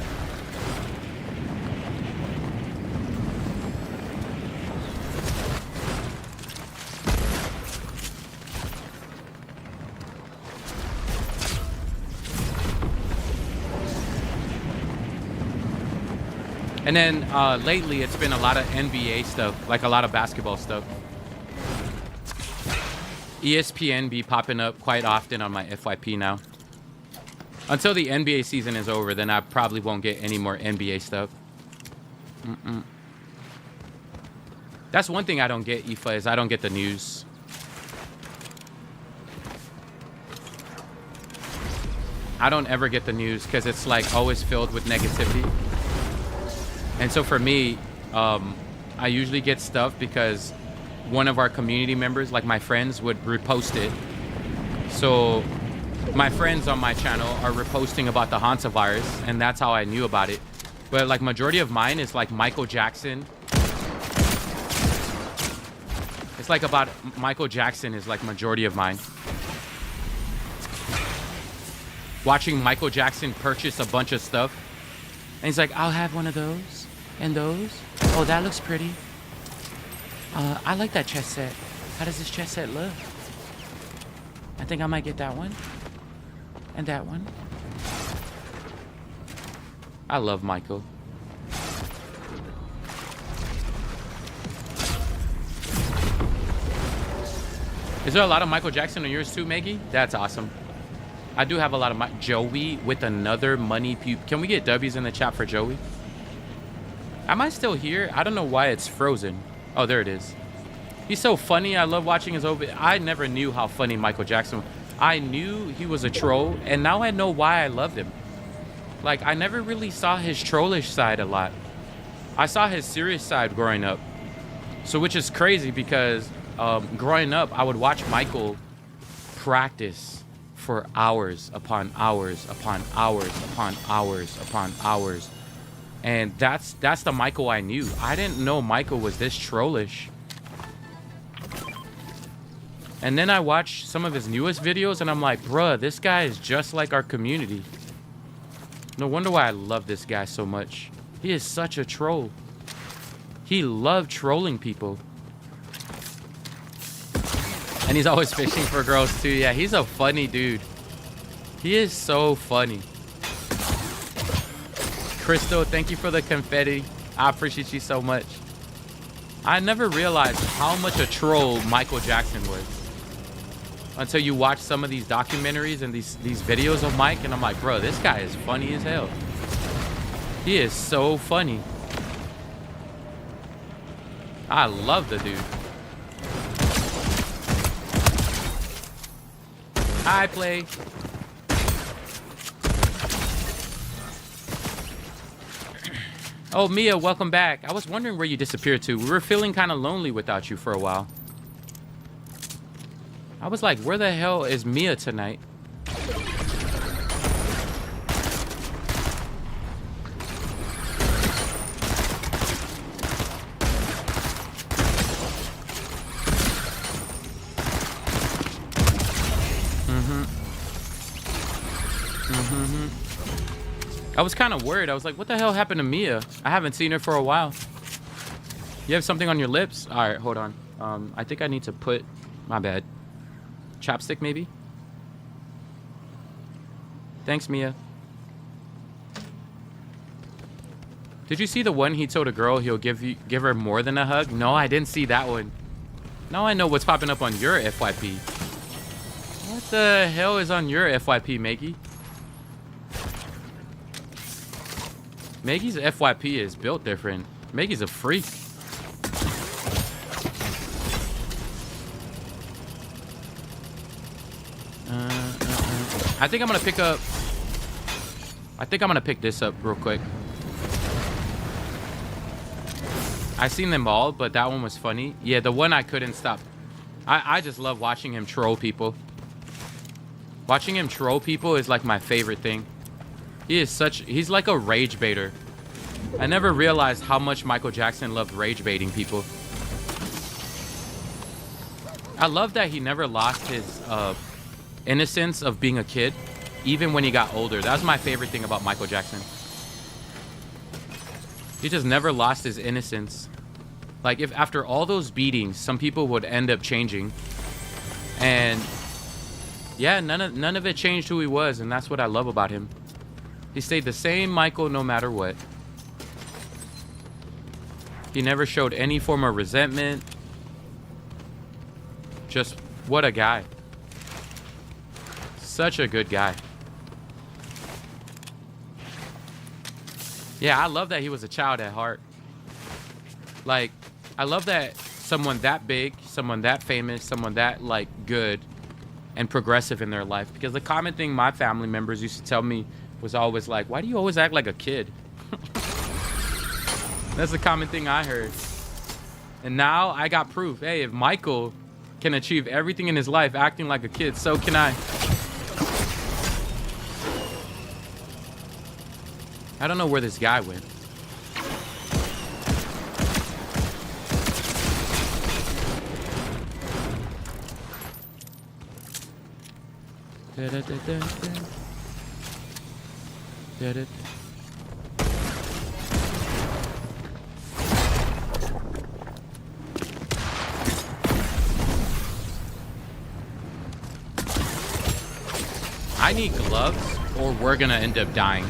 And then lately, it's been a lot of NBA stuff, like a lot of basketball stuff. ESPN be popping up quite often on my FYP now. Until the NBA season is over, then I probably won't get any more NBA stuff. That's one thing I don't get, Aoife, is I don't get the news. I don't ever get the news because it's like always filled with negativity. And so for me, I usually get stuff because one of our community members, like my friends, would repost it. So my friends on my channel are reposting about the Hansa virus, and that's how I knew about it. But like majority of mine is like Michael Jackson. It's like about Michael Jackson is like majority of mine. Watching Michael Jackson purchase a bunch of stuff. And he's like, I'll have one of those. And those. Oh, that looks pretty. I like that chess set. How does this chess set look? I think I might get that one. And that one. I love Michael. Is there a lot of Michael Jackson on yours too, Maggie? That's awesome. I do have a lot of Joey with another money puke. Can we get W's in the chat for Joey? Am I still here? I don't know why it's frozen. Oh, there it is. He's so funny. I love watching his open. I never knew how funny Michael Jackson was. I knew he was a troll, and now I know why I loved him. Like, I never really saw his trollish side a lot. I saw his serious side growing up. So, which is crazy because growing up, I would watch Michael practice for hours upon hours upon hours upon hours upon hours. And that's the Michael I knew. I didn't know Michael was this trollish. And then I watched some of his newest videos and I'm like, bruh, this guy is just like our community. No wonder why I love this guy so much. He is such a troll. He loved trolling people. And he's always fishing for girls too. Yeah, he's a funny dude. He is so funny. Crystal, thank you for the confetti. I appreciate you so much. I never realized how much a troll Michael Jackson was until you watch some of these documentaries and these videos of Mike, and I'm like, bro, this guy is funny as hell. He is so funny. I love the dude. Hi, Play. Oh, Mia, welcome back. I was wondering where you disappeared to. We were feeling kind of lonely without you for a while. I was like, where the hell is Mia tonight? I was kind of worried. I was like, what the hell happened to Mia? I haven't seen her for a while. You have something on your lips? All right, hold on. I think I need to put... My bad. Chapstick, maybe? Thanks, Mia. Did you see the one he told a girl he'll give her more than a hug? No, I didn't see that one. Now I know what's popping up on your FYP. What the hell is on your FYP, Maggie? Maggie's FYP is built different. Maggie's a freak. I think I'm gonna pick up... I think I'm gonna pick this up real quick. I seen them all, but that one was funny. Yeah, the one I couldn't stop. I just love watching him troll people. Watching him troll people is like my favorite thing. He's like a rage baiter. I never realized how much Michael Jackson loved rage baiting people. I love that he never lost his innocence of being a kid, even when he got older. That was my favorite thing about Michael Jackson. He just never lost his innocence. Like, if after all those beatings, some people would end up changing. And yeah, none of it changed who he was, and that's what I love about him. He stayed the same Michael no matter what. He never showed any form of resentment. Just, what a guy. Such a good guy. Yeah, I love that he was a child at heart. Like, I love that someone that big, someone that famous, someone that, like, good and progressive in their life. Because the common thing my family members used to tell me was always like, why do you always act like a kid? That's the common thing I heard. And now I got proof. Hey, if Michael can achieve everything in his life acting like a kid, so can I. I don't know where this guy went. I need gloves or we're gonna end up dying.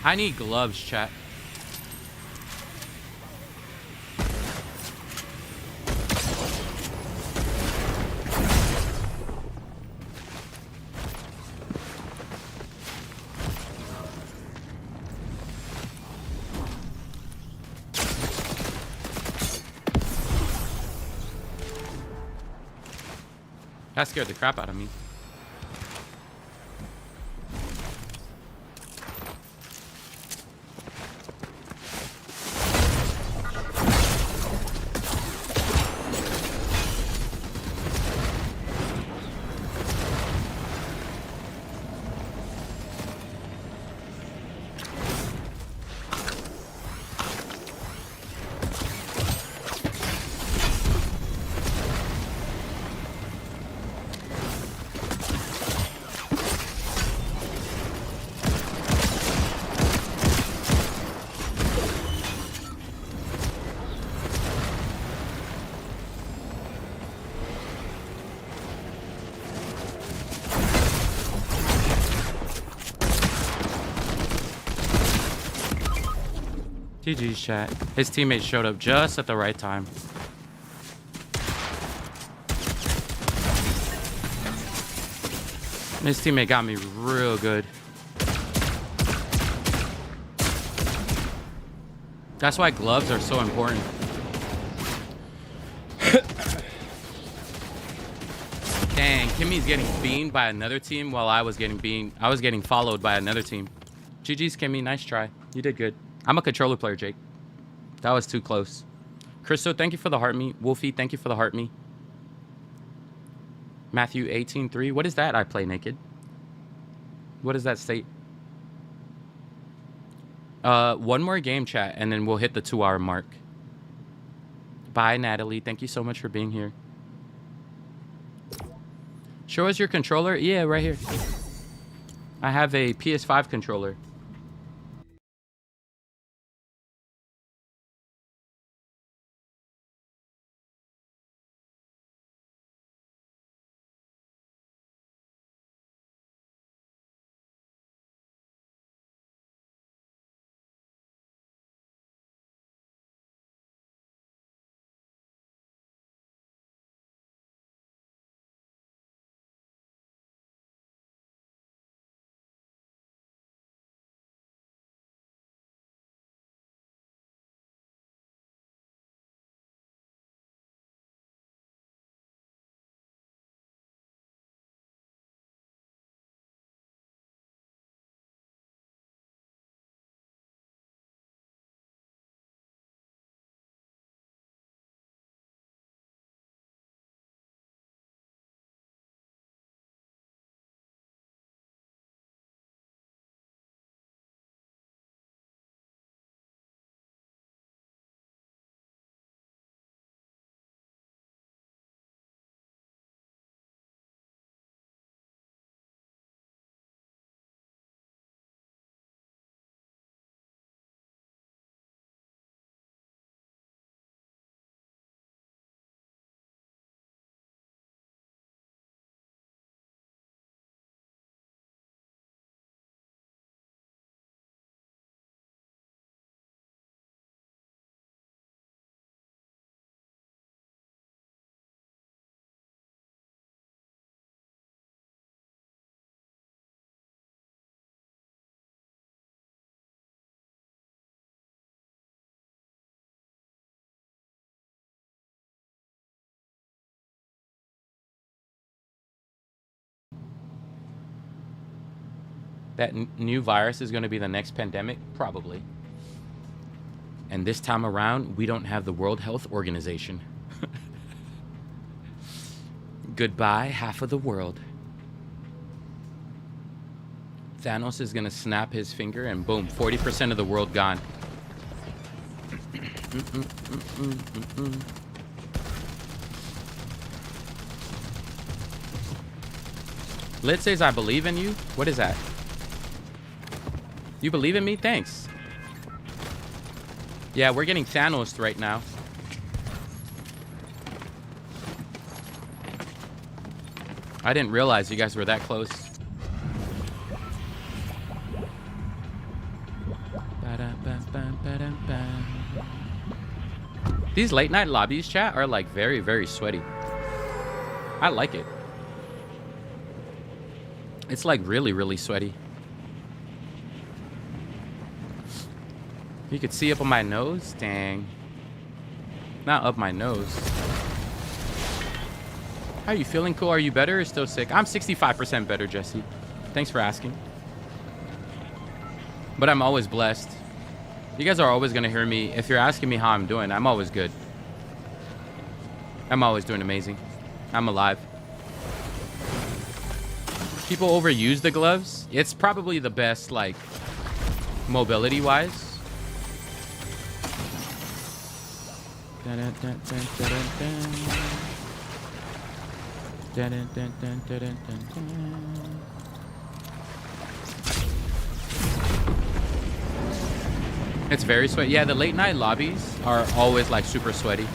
I need gloves, chat. That scared the crap out of me. GG's, chat. His teammates showed up just at the right time. This teammate got me real good. That's why gloves are so important. Dang, Kimmy's getting beamed by another team while I was getting beamed. I was getting followed by another team. GG's, Kimmy. Nice try. You did good. I'm a controller player, Jake. That was too close. Crystal, thank you for the heart me. Wolfie, thank you for the heart me. Matthew 18:3. What is that? I play naked. What does that state? One more game, chat, and then we'll hit the 2-hour mark. Bye, Natalie. Thank you so much for being here. Show us your controller. Yeah, right here. I have a PS5 controller. That new virus is going to be the next pandemic? Probably. And this time around, we don't have the World Health Organization. Goodbye, half of the world. Thanos is going to snap his finger and boom, 40% of the world gone. Lit says, I believe in you. What is that? You believe in me? Thanks. Yeah, we're getting Thanos right now. I didn't realize you guys were that close. These late night lobbies, chat, are like very, very sweaty. I like it. It's like really, really sweaty. You could see up on my nose? Dang. Not up my nose. How are you feeling? Cool? Are you better or still sick? I'm 65% better, Jesse. Thanks for asking. But I'm always blessed. You guys are always going to hear me. If you're asking me how I'm doing, I'm always good. I'm always doing amazing. I'm alive. People overuse the gloves. It's probably the best, like, mobility-wise. It's very sweaty. Yeah, the late night lobbies are always like super sweaty.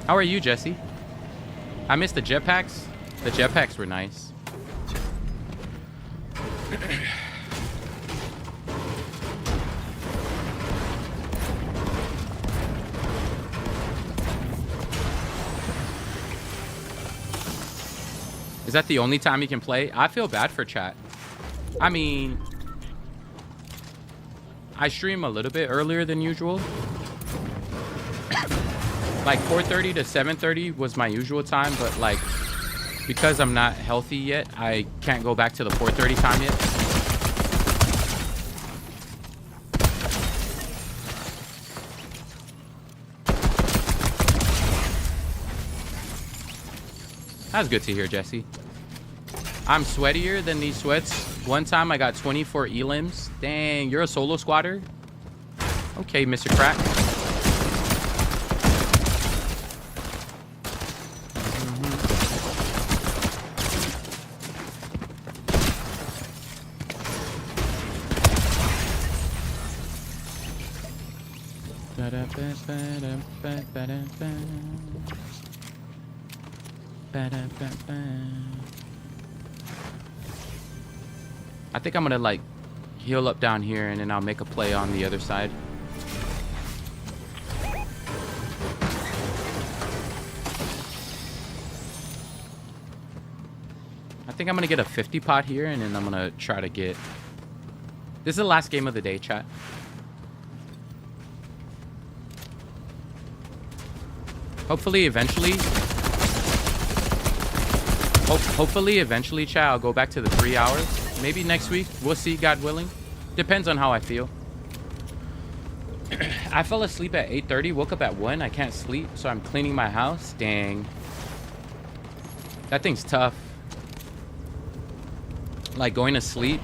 How are you, Jesse? I missed the jetpacks. The jetpacks were nice. Is that the only time you can play? I feel bad for chat. I mean, I stream a little bit earlier than usual. Like 4:30 to 7:30 was my usual time, but like because I'm not healthy yet, I can't go back to the 4:30 time yet. That's good to hear, Jesse. I'm sweatier than these sweats. One time I got 24 elims. Dang, you're a solo squatter? Okay, Mr. Crack. I think I'm gonna like heal up down here and then I'll make a play on the other side. I think I'm gonna get a 50 pot here and then I'm gonna try to get... This is the last game of the day, chat. Hopefully, eventually... Hopefully, eventually, chat, I'll go back to the 3 hours. Maybe next week. We'll see, God willing. Depends on how I feel. I fell asleep at 8:30, woke up at 1. I can't sleep, so I'm cleaning my house. Dang. That thing's tough. Like, going to sleep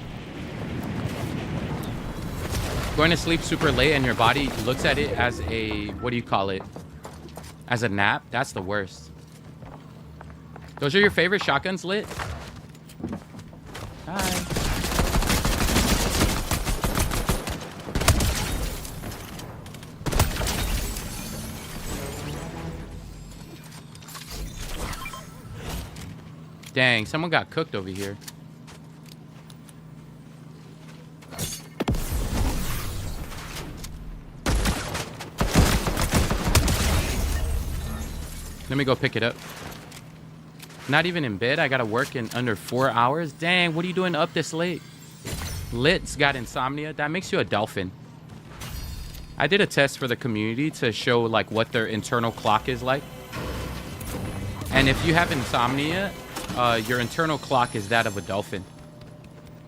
super late and your body looks at it as a... What do you call it? As a nap? That's the worst. Those are your favorite shotguns, Lit? Hi. Dang, someone got cooked over here. Let me go pick it up. Not even in bed. I gotta work in under 4 hours. Dang, what are you doing up this late? Lit's got insomnia. That makes you a dolphin. I did a test for the community to show like what their internal clock is like. And if you have insomnia, your internal clock is that of a dolphin.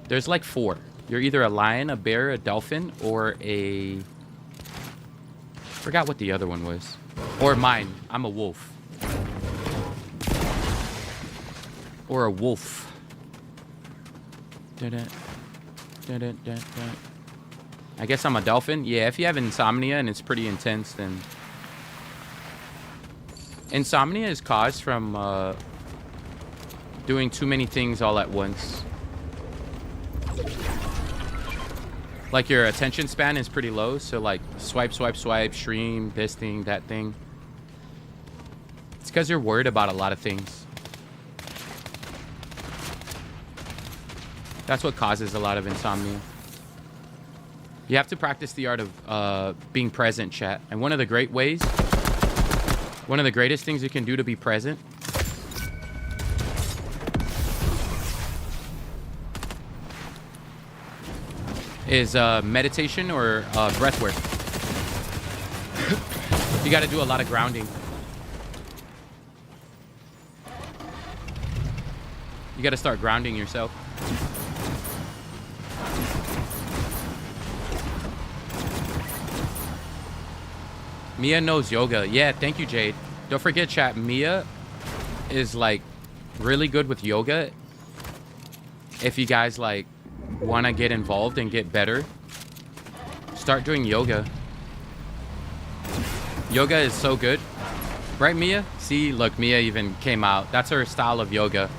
There's like 4. You're either a lion, a bear, a dolphin, or a... Forgot what the other one was. Or mine. I'm a wolf. Or a wolf. I guess I'm a dolphin. Yeah, if you have insomnia and it's pretty intense, then... Insomnia is caused from doing too many things all at once. Like your attention span is pretty low, so like swipe, swipe, swipe, stream, this thing, that thing. It's because you're worried about a lot of things. That's what causes a lot of insomnia. You have to practice the art of being present, chat. And one of the greatest things you can do to be present is meditation or breath work. You got to do a lot of grounding. You got to start grounding yourself. Mia knows yoga. Yeah, thank you, Jade. Don't forget, chat, Mia is like really good with yoga. If you guys like want to get involved and get better, start doing yoga. Yoga is so good. Right, Mia? See, look, Mia even came out. That's her style of yoga.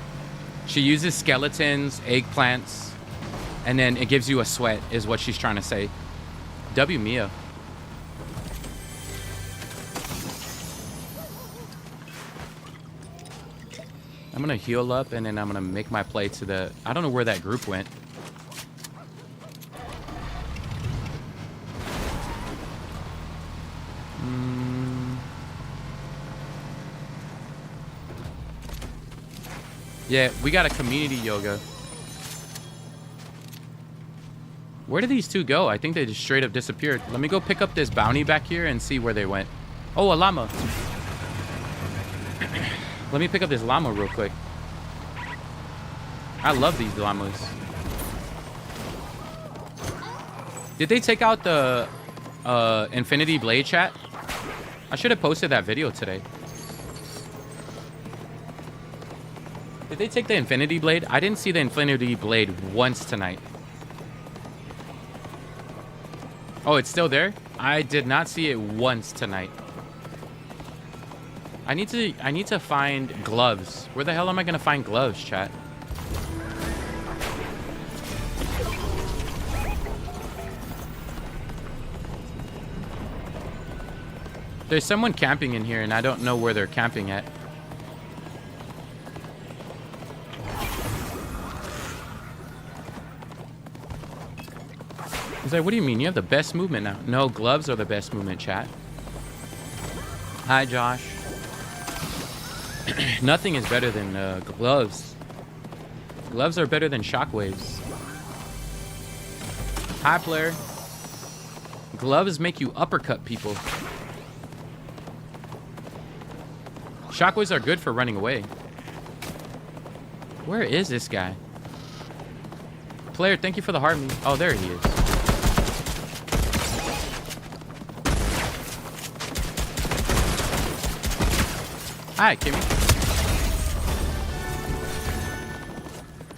She uses skeletons, eggplants, and then it gives you a sweat, is what she's trying to say. W, Mia. I'm gonna heal up and then I'm gonna make my play to the... I don't know where that group went. Yeah, we got a community yoga. Where did these two go? I think they just straight up disappeared. Let me go pick up this bounty back here and see where they went. Oh, a llama. Let me pick up this llama real quick. I love these llamas. Did they take out the Infinity Blade, chat? I should have posted that video today. Did they take the Infinity Blade? I didn't see the Infinity Blade once tonight. Oh, it's still there? I did not see it once tonight. I need to find gloves. Where the hell am I gonna find gloves, chat? There's someone camping in here, and I don't know where they're camping at. He's like, what do you mean? You have the best movement now. No, gloves are the best movement, chat. Hi, Josh. Nothing is better than gloves. Gloves are better than shockwaves. Hi, player. Gloves make you uppercut people. Shockwaves are good for running away. Where is this guy? Player, thank you for the heart me. Oh, there he is. Hi, Kimmy.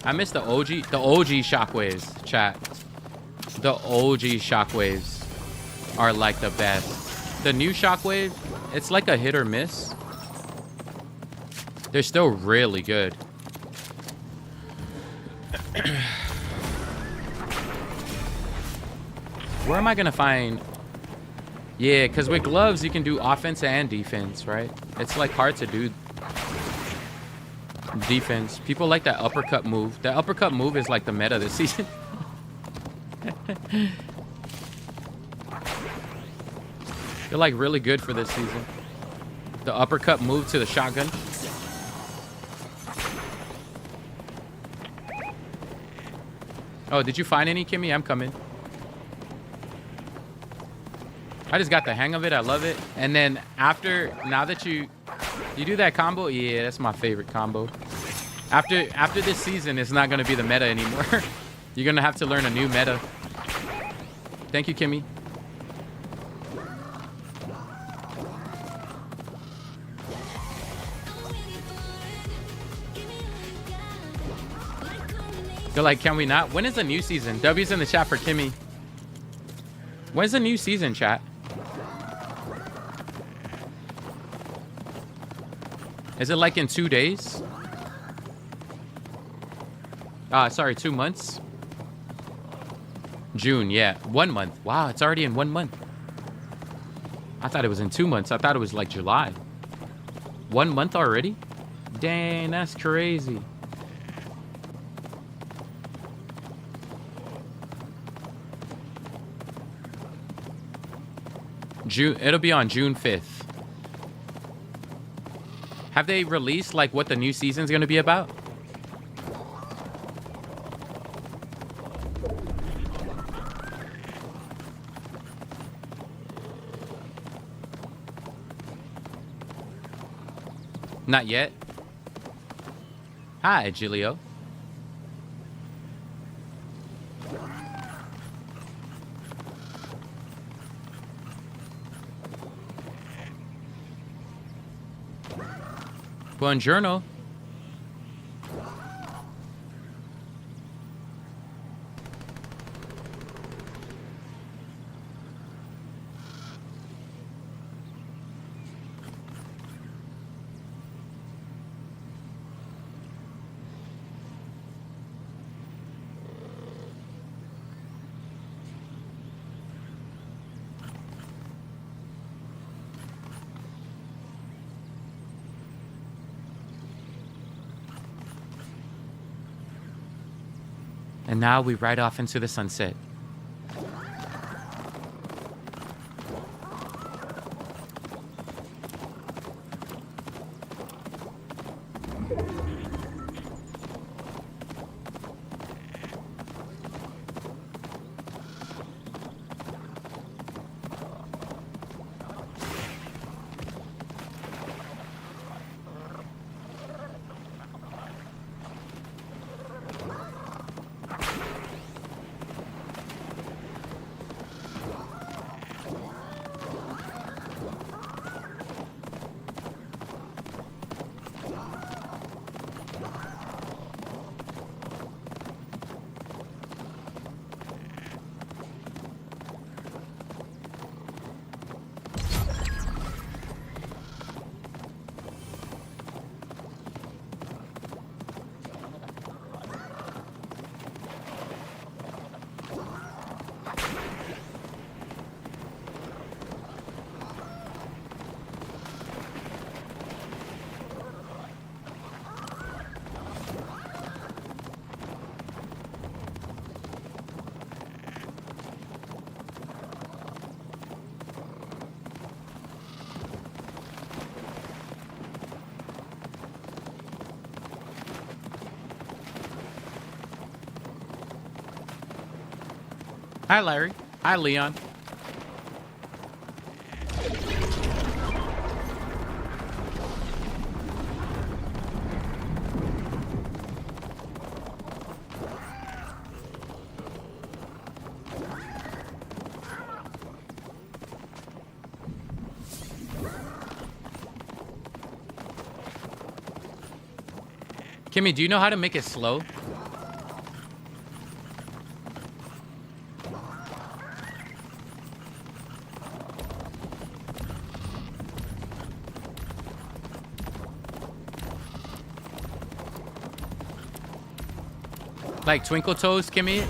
I missed the OG shockwaves, chat. The OG shockwaves are like the best. The new shockwave, it's like a hit or miss. They're still really good. Where am I gonna find? Yeah, because with gloves you can do offense and defense, right? It's like hard to do defense. People like that uppercut move. That uppercut move is like the meta this season. They're like really good for this season. The uppercut move to the shotgun. Oh, did you find any, Kimmy? I'm coming. I just got the hang of it. I love it. And then after, now that you do that combo, yeah, that's my favorite combo. After this season, it's not going to be the meta anymore. You're going to have to learn a new meta. Thank you, Kimmy. They're like, can we not? When is the new season? W's in the chat for Kimmy. When's the new season, chat? Is it like in 2 days? Sorry, 2 months? June, yeah. 1 month. Wow, it's already in 1 month. I thought it was in 2 months. I thought it was like July. 1 month already? Dang, that's crazy. June, it'll be on June 5th. Have they released like what the new season's gonna be about? Not yet. Hi, Gilio. Buongiorno. And now we ride off into the sunset. Hi, Larry. Hi, Leon. Kimmy, do you know how to make it slow? Like Twinkle Toes, Kimmy?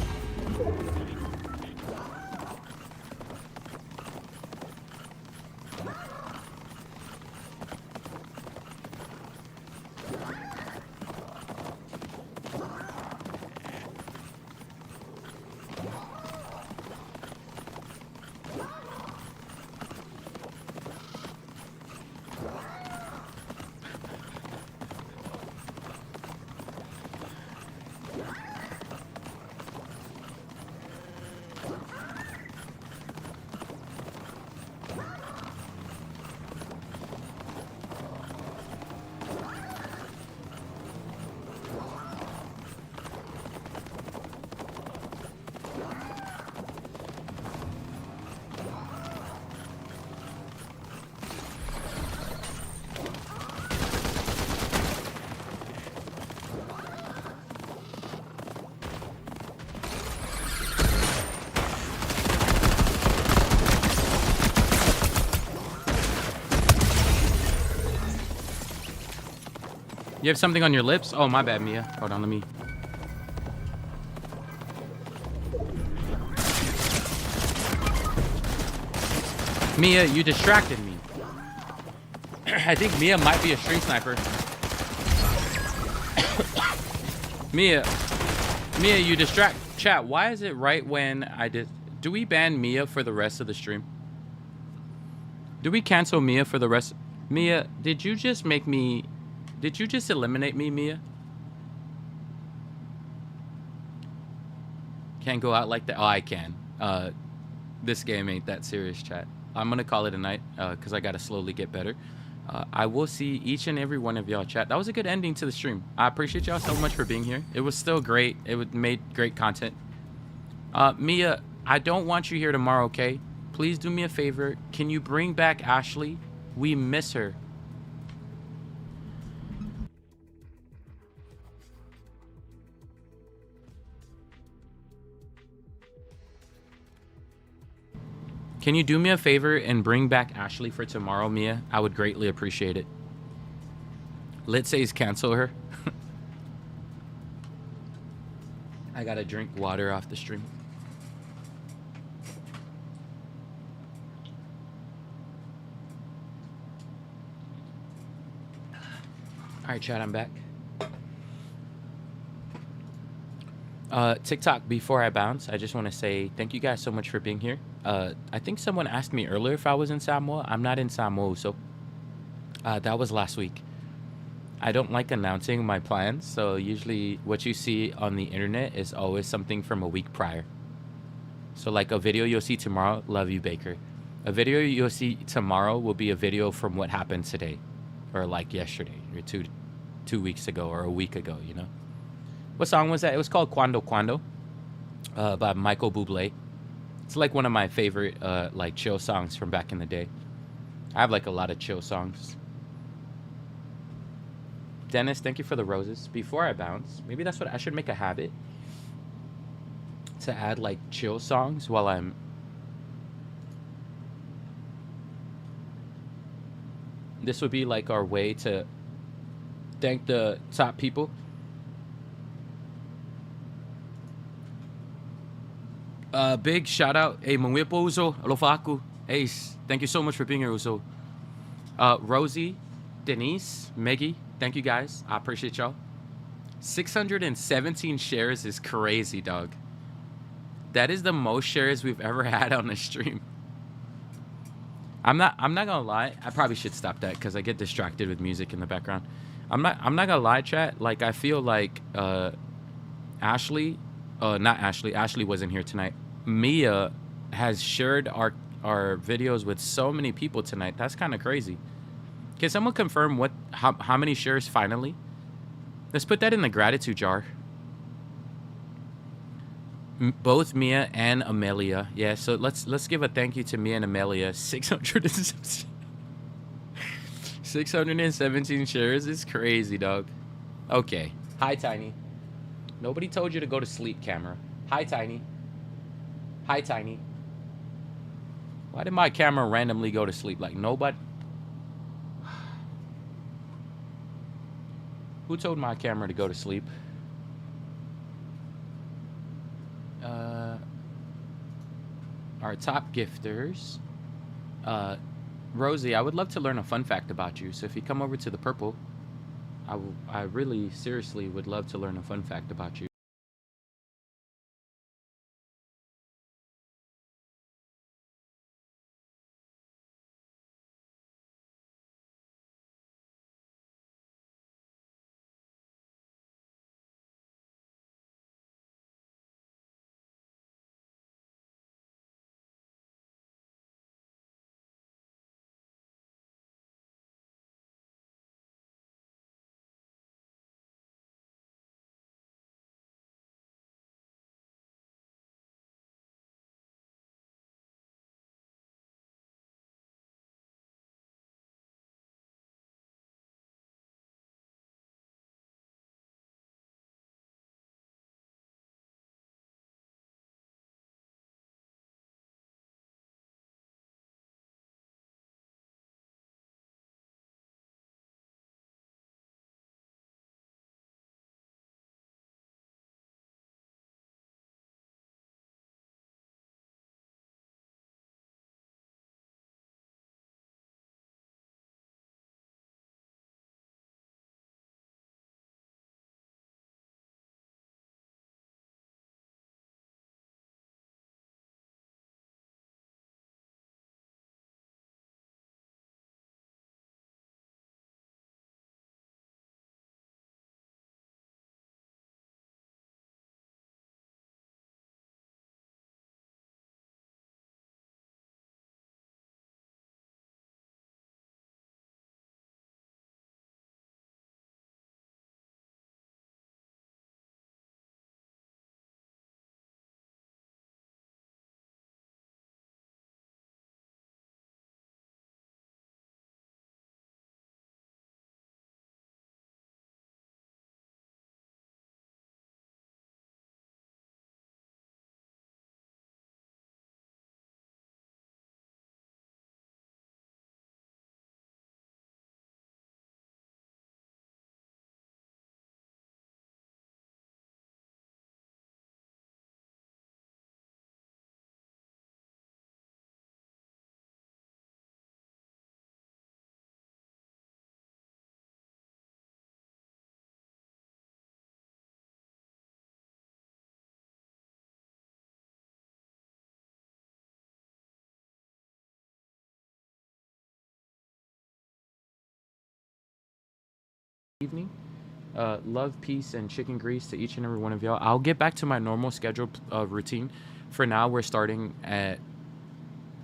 You have something on your lips? Oh, my bad, Mia. Hold on, let me... Mia, you distracted me. I think Mia might be a stream sniper. Mia, you distract... Chat, why is it right when I did... Do we ban Mia for the rest of the stream? Do we cancel Mia for the rest... Mia, did you just make me... Did you just eliminate me, Mia? Can't go out like that? Oh, I can. This game ain't that serious, chat. I'm gonna call it a night, because I gotta slowly get better. I will see each and every one of y'all, chat. That was a good ending to the stream. I appreciate y'all so much for being here. It was still great. It made great content. Mia, I don't want you here tomorrow, okay? Please do me a favor. Can you bring back Ashley? We miss her. Can you do me a favor and bring back Ashley for tomorrow, Mia? I would greatly appreciate it. Let's say cancel her. I gotta drink water off the stream. All right, chat, I'm back. TikTok, before I bounce, I just want to say thank you guys so much for being here. I think someone asked me earlier if I was in Samoa. I'm not in Samoa, so that was last week. I don't like announcing my plans, so usually what you see on the internet is always something from a week prior. So like a video you'll see tomorrow, love you, Baker. A video you'll see tomorrow will be a video from what happened today, or like yesterday, or two weeks ago, or a week ago, you know? What song was that? It was called Quando Quando by Michael Bublé. It's like one of my favorite like chill songs from back in the day. I have like a lot of chill songs. Dennis, thank you for the roses. Before I bounce, maybe that's what I should make a habit. To add like chill songs while I'm... This would be like our way to thank the top people. Big shout out. Hey, Mangwipo Uso. Alofa aku. Ace, thank you so much for being here, Uso. Rosie, Denise, Meggie, thank you guys. I appreciate y'all. 617 shares is crazy, dog. That is the most shares we've ever had on the stream. I'm not gonna lie. I probably should stop that because I get distracted with music in the background. I'm not gonna lie, chat. Like I feel like Ashley, not Ashley. Ashley wasn't here tonight. Mia has shared our videos with so many people tonight. That's kind of crazy. Can someone confirm how many shares finally? Let's put that in the gratitude jar. Both Mia and Amelia. Yeah, so let's give a thank you to Mia and Amelia. 617 shares is crazy, dog. Okay. Hi, Tiny. Nobody told you to go to sleep, camera. Hi, Tiny. Hi, Tiny. Why did my camera randomly go to sleep? Like, nobody... Who told my camera to go to sleep? Our top gifters. Rosie, I would love to learn a fun fact about you. So if you come over to the purple, I really seriously would love to learn a fun fact about you. Evening. Love, peace, and chicken grease to each and every one of y'all. I'll get back to my normal scheduled routine. For now, we're starting at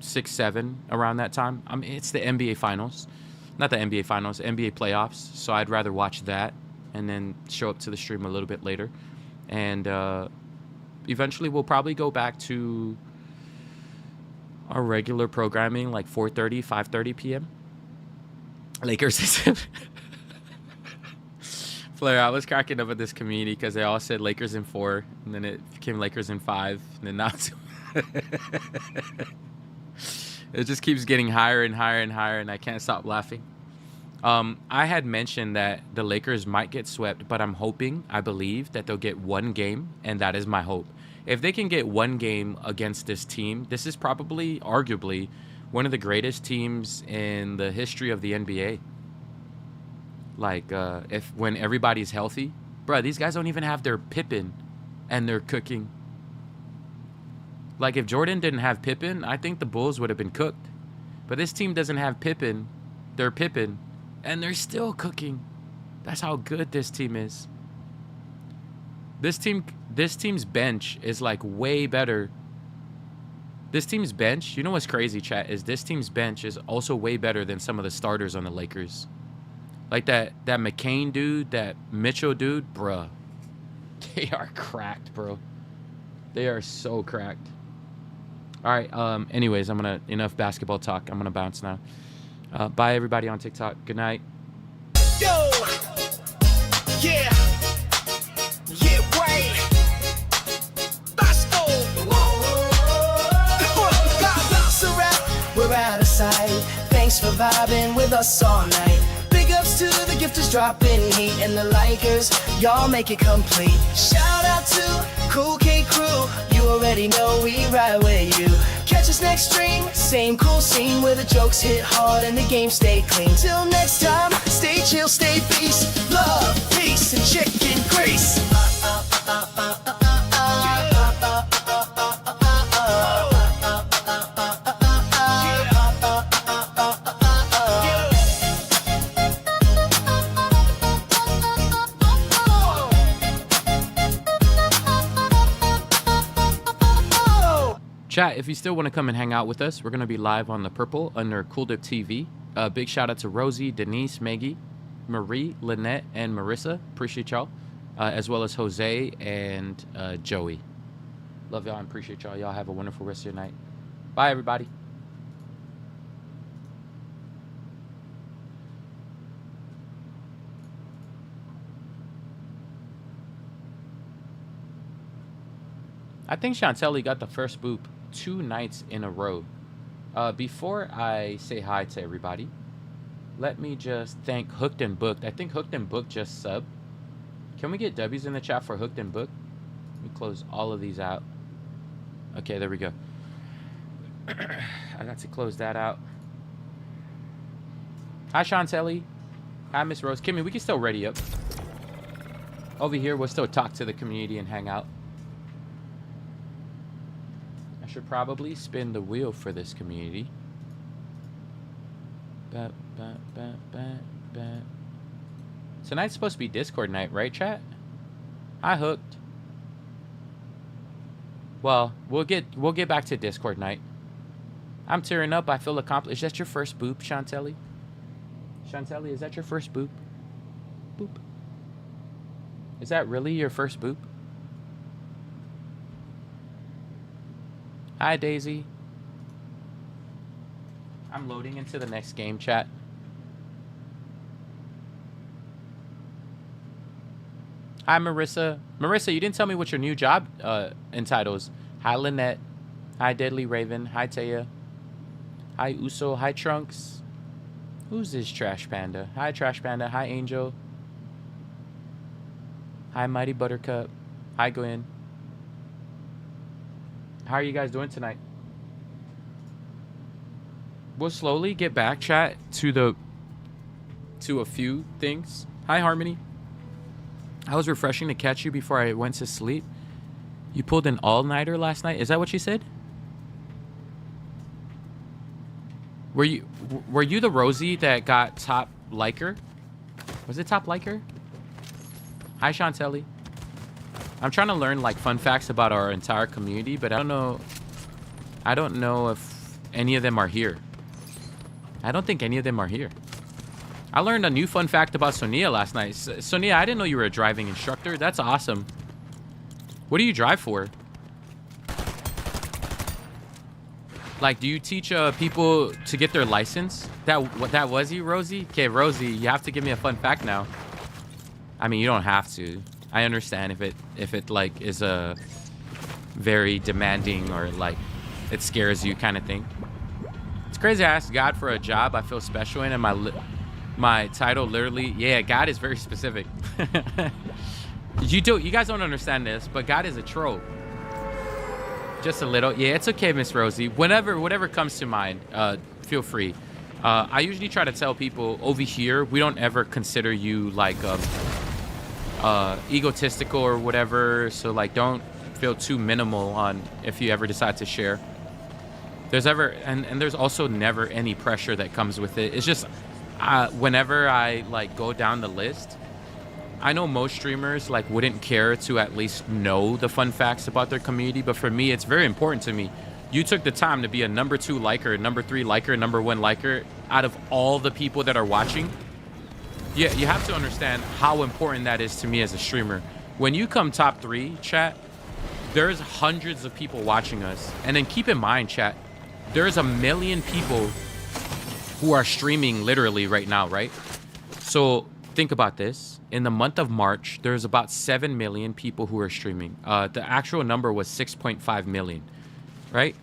6, 7 around that time. I mean, it's the NBA Finals. Not the NBA Finals, NBA playoffs. So I'd rather watch that and then show up to the stream a little bit later. And eventually we'll probably go back to our regular programming, like 4:30, 5:30 p.m. Lakers is... Flair, I was cracking up at this community because they all said Lakers in 4, and then it became Lakers in 5, and then now it just keeps getting higher and higher and higher, and I can't stop laughing. I had mentioned that the Lakers might get swept, but I'm hoping, I believe, that they'll get one game, and that is my hope. If they can get one game against this team, this is probably, arguably, one of the greatest teams in the history of the NBA. Like, when everybody's healthy, bro, these guys don't even have their Pippen, and they're cooking. Like, if Jordan didn't have Pippen, I think the Bulls would have been cooked. But this team doesn't have Pippen, they're Pippen, and they're still cooking. That's how good this team is. This team's bench is like way better This team's bench, you know what's crazy, chat, is this team's bench is also way better than some of the starters on the Lakers. Like that McCain dude, that Mitchell dude, bruh. They are cracked, bro. They are so cracked. All right, anyways, enough basketball talk. I'm gonna bounce now. Bye, everybody on TikTok. Good night. Yo! Yeah! Yeah, right! Let's go! We're out of sight. Thanks for vibing with us all night. Big ups to the gifters dropping heat and the likers. Y'all make it complete. Shout out to Cool K Crew. You already know we ride with you. Catch us next stream. Same cool scene where the jokes hit hard and the game stay clean. Till next time, stay chill, stay peace. Love, peace, and chicken grease. Chat, if you still want to come and hang out with us, we're going to be live on the Purple under Cool Dip TV. Big shout out to Rosie, Denise, Maggie, Marie, Lynette, and Marissa. Appreciate y'all. As well as Jose and Joey. Love y'all and appreciate y'all. Y'all have a wonderful rest of your night. Bye, everybody. I think Chantelli got the first boop 2 nights in a row. Before I say hi to everybody, let me just thank Hooked and Booked. I think Hooked and Booked just subbed. Can we get W's in the chat for Hooked and Booked? Let me close all of these out. Okay, there we go. I got to close that out. Hi, Chantelli. Hi, Miss Rose. Kimmy, we can still ready up. Over here, we'll still talk to the community and hang out. Should probably spin the wheel for this community. Tonight's supposed to be Discord night, right, chat? Hi, Hooked. Well, we'll get back to Discord night. I'm tearing up. I feel accomplished. Is that your first boop, Chantelli? Chantelli, is that your first boop? Boop. Is that really your first boop? Hi, Daisy. I'm loading into the next game, chat. Hi, Marissa. Marissa, you didn't tell me what your new job entitles. Hi, Lynette. Hi, Deadly Raven. Hi, Taya. Hi, Uso. Hi, Trunks. Who's this Trash Panda? Hi, Trash Panda. Hi, Angel. Hi, Mighty Buttercup. Hi, Gwen. How are you guys doing tonight? We'll slowly get back, chat, to a few things. Hi, Harmony. I was refreshing to catch you before I went to sleep. You pulled an all-nighter last night. Is that what you said? Were you the Rosie that got top liker? Was it top liker? Hi, Chantelli. I'm trying to learn like fun facts about our entire community, but I don't know if any of them are here. I don't think any of them are here. I learned a new fun fact about Sonia last night. Sonia, I didn't know you were a driving instructor. That's awesome. What do you drive for? Like, do you teach people to get their license? That was you, Rosie? Okay, Rosie, you have to give me a fun fact now. I mean, you don't have to. I understand if it like is a very demanding or like it scares you kind of thing. It's crazy. I asked God for a job I feel special in, and my title literally, yeah, God is very specific. You guys don't understand this, but God is a troll. Just a little. Yeah, it's okay, Miss Rosie. Whatever comes to mind, feel free. I usually try to tell people over here, we don't ever consider you like egotistical or whatever, so like don't feel too minimal on if you ever decide to share. There's also never any pressure that comes with it. It's just whenever I like go down the list, I know most streamers like wouldn't care to at least know the fun facts about their community, but for me it's very important to me. you took the time to be a number 2 liker, number 3 liker, number 1 liker out of all the people that are watching. Yeah, you have to understand how important that is to me as a streamer. When you come top 3, chat, there's hundreds of people watching us. And then keep in mind, chat, there's 1 million people who are streaming literally right now, right? So think about this. In the month of March, there's about 7 million people who are streaming. The actual number was 6.5 million, right?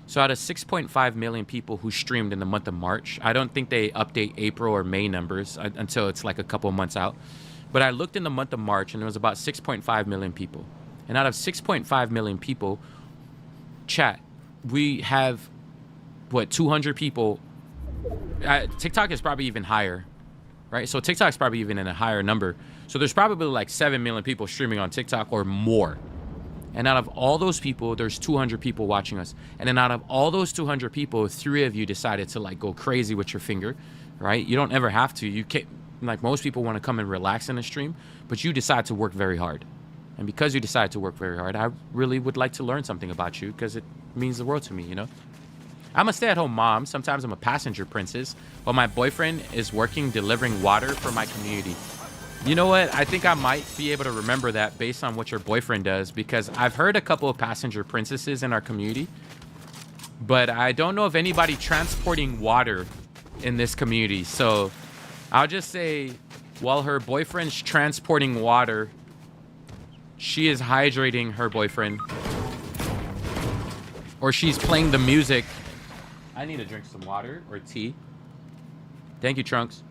So out of 6.5 million people who streamed in the month of March, I don't think they update April or May numbers until it's like a couple months out. But I looked in the month of March and there was about 6.5 million people. And out of 6.5 million people, chat, we have, what, 200 people. TikTok is probably even higher, right? So TikTok's probably even in a higher number. So there's probably like 7 million people streaming on TikTok or more. And out of all those people, there's 200 people watching us. And then out of all those 200 people, 3 of you decided to like go crazy with your finger, right? You don't ever have to. You can't, like most people want to come and relax in a stream, but you decide to work very hard. And because you decide to work very hard, I really would like to learn something about you because it means the world to me, you know? I'm a stay-at-home mom. Sometimes I'm a passenger princess, but my boyfriend is working delivering water for my community. You know what? I think I might be able to remember that based on what your boyfriend does, because I've heard a couple of passenger princesses in our community, but I don't know of anybody transporting water in this community. So I'll just say while her boyfriend's transporting water, she is hydrating her boyfriend, or she's playing the music. I need to drink some water or tea. Thank you, Trunks.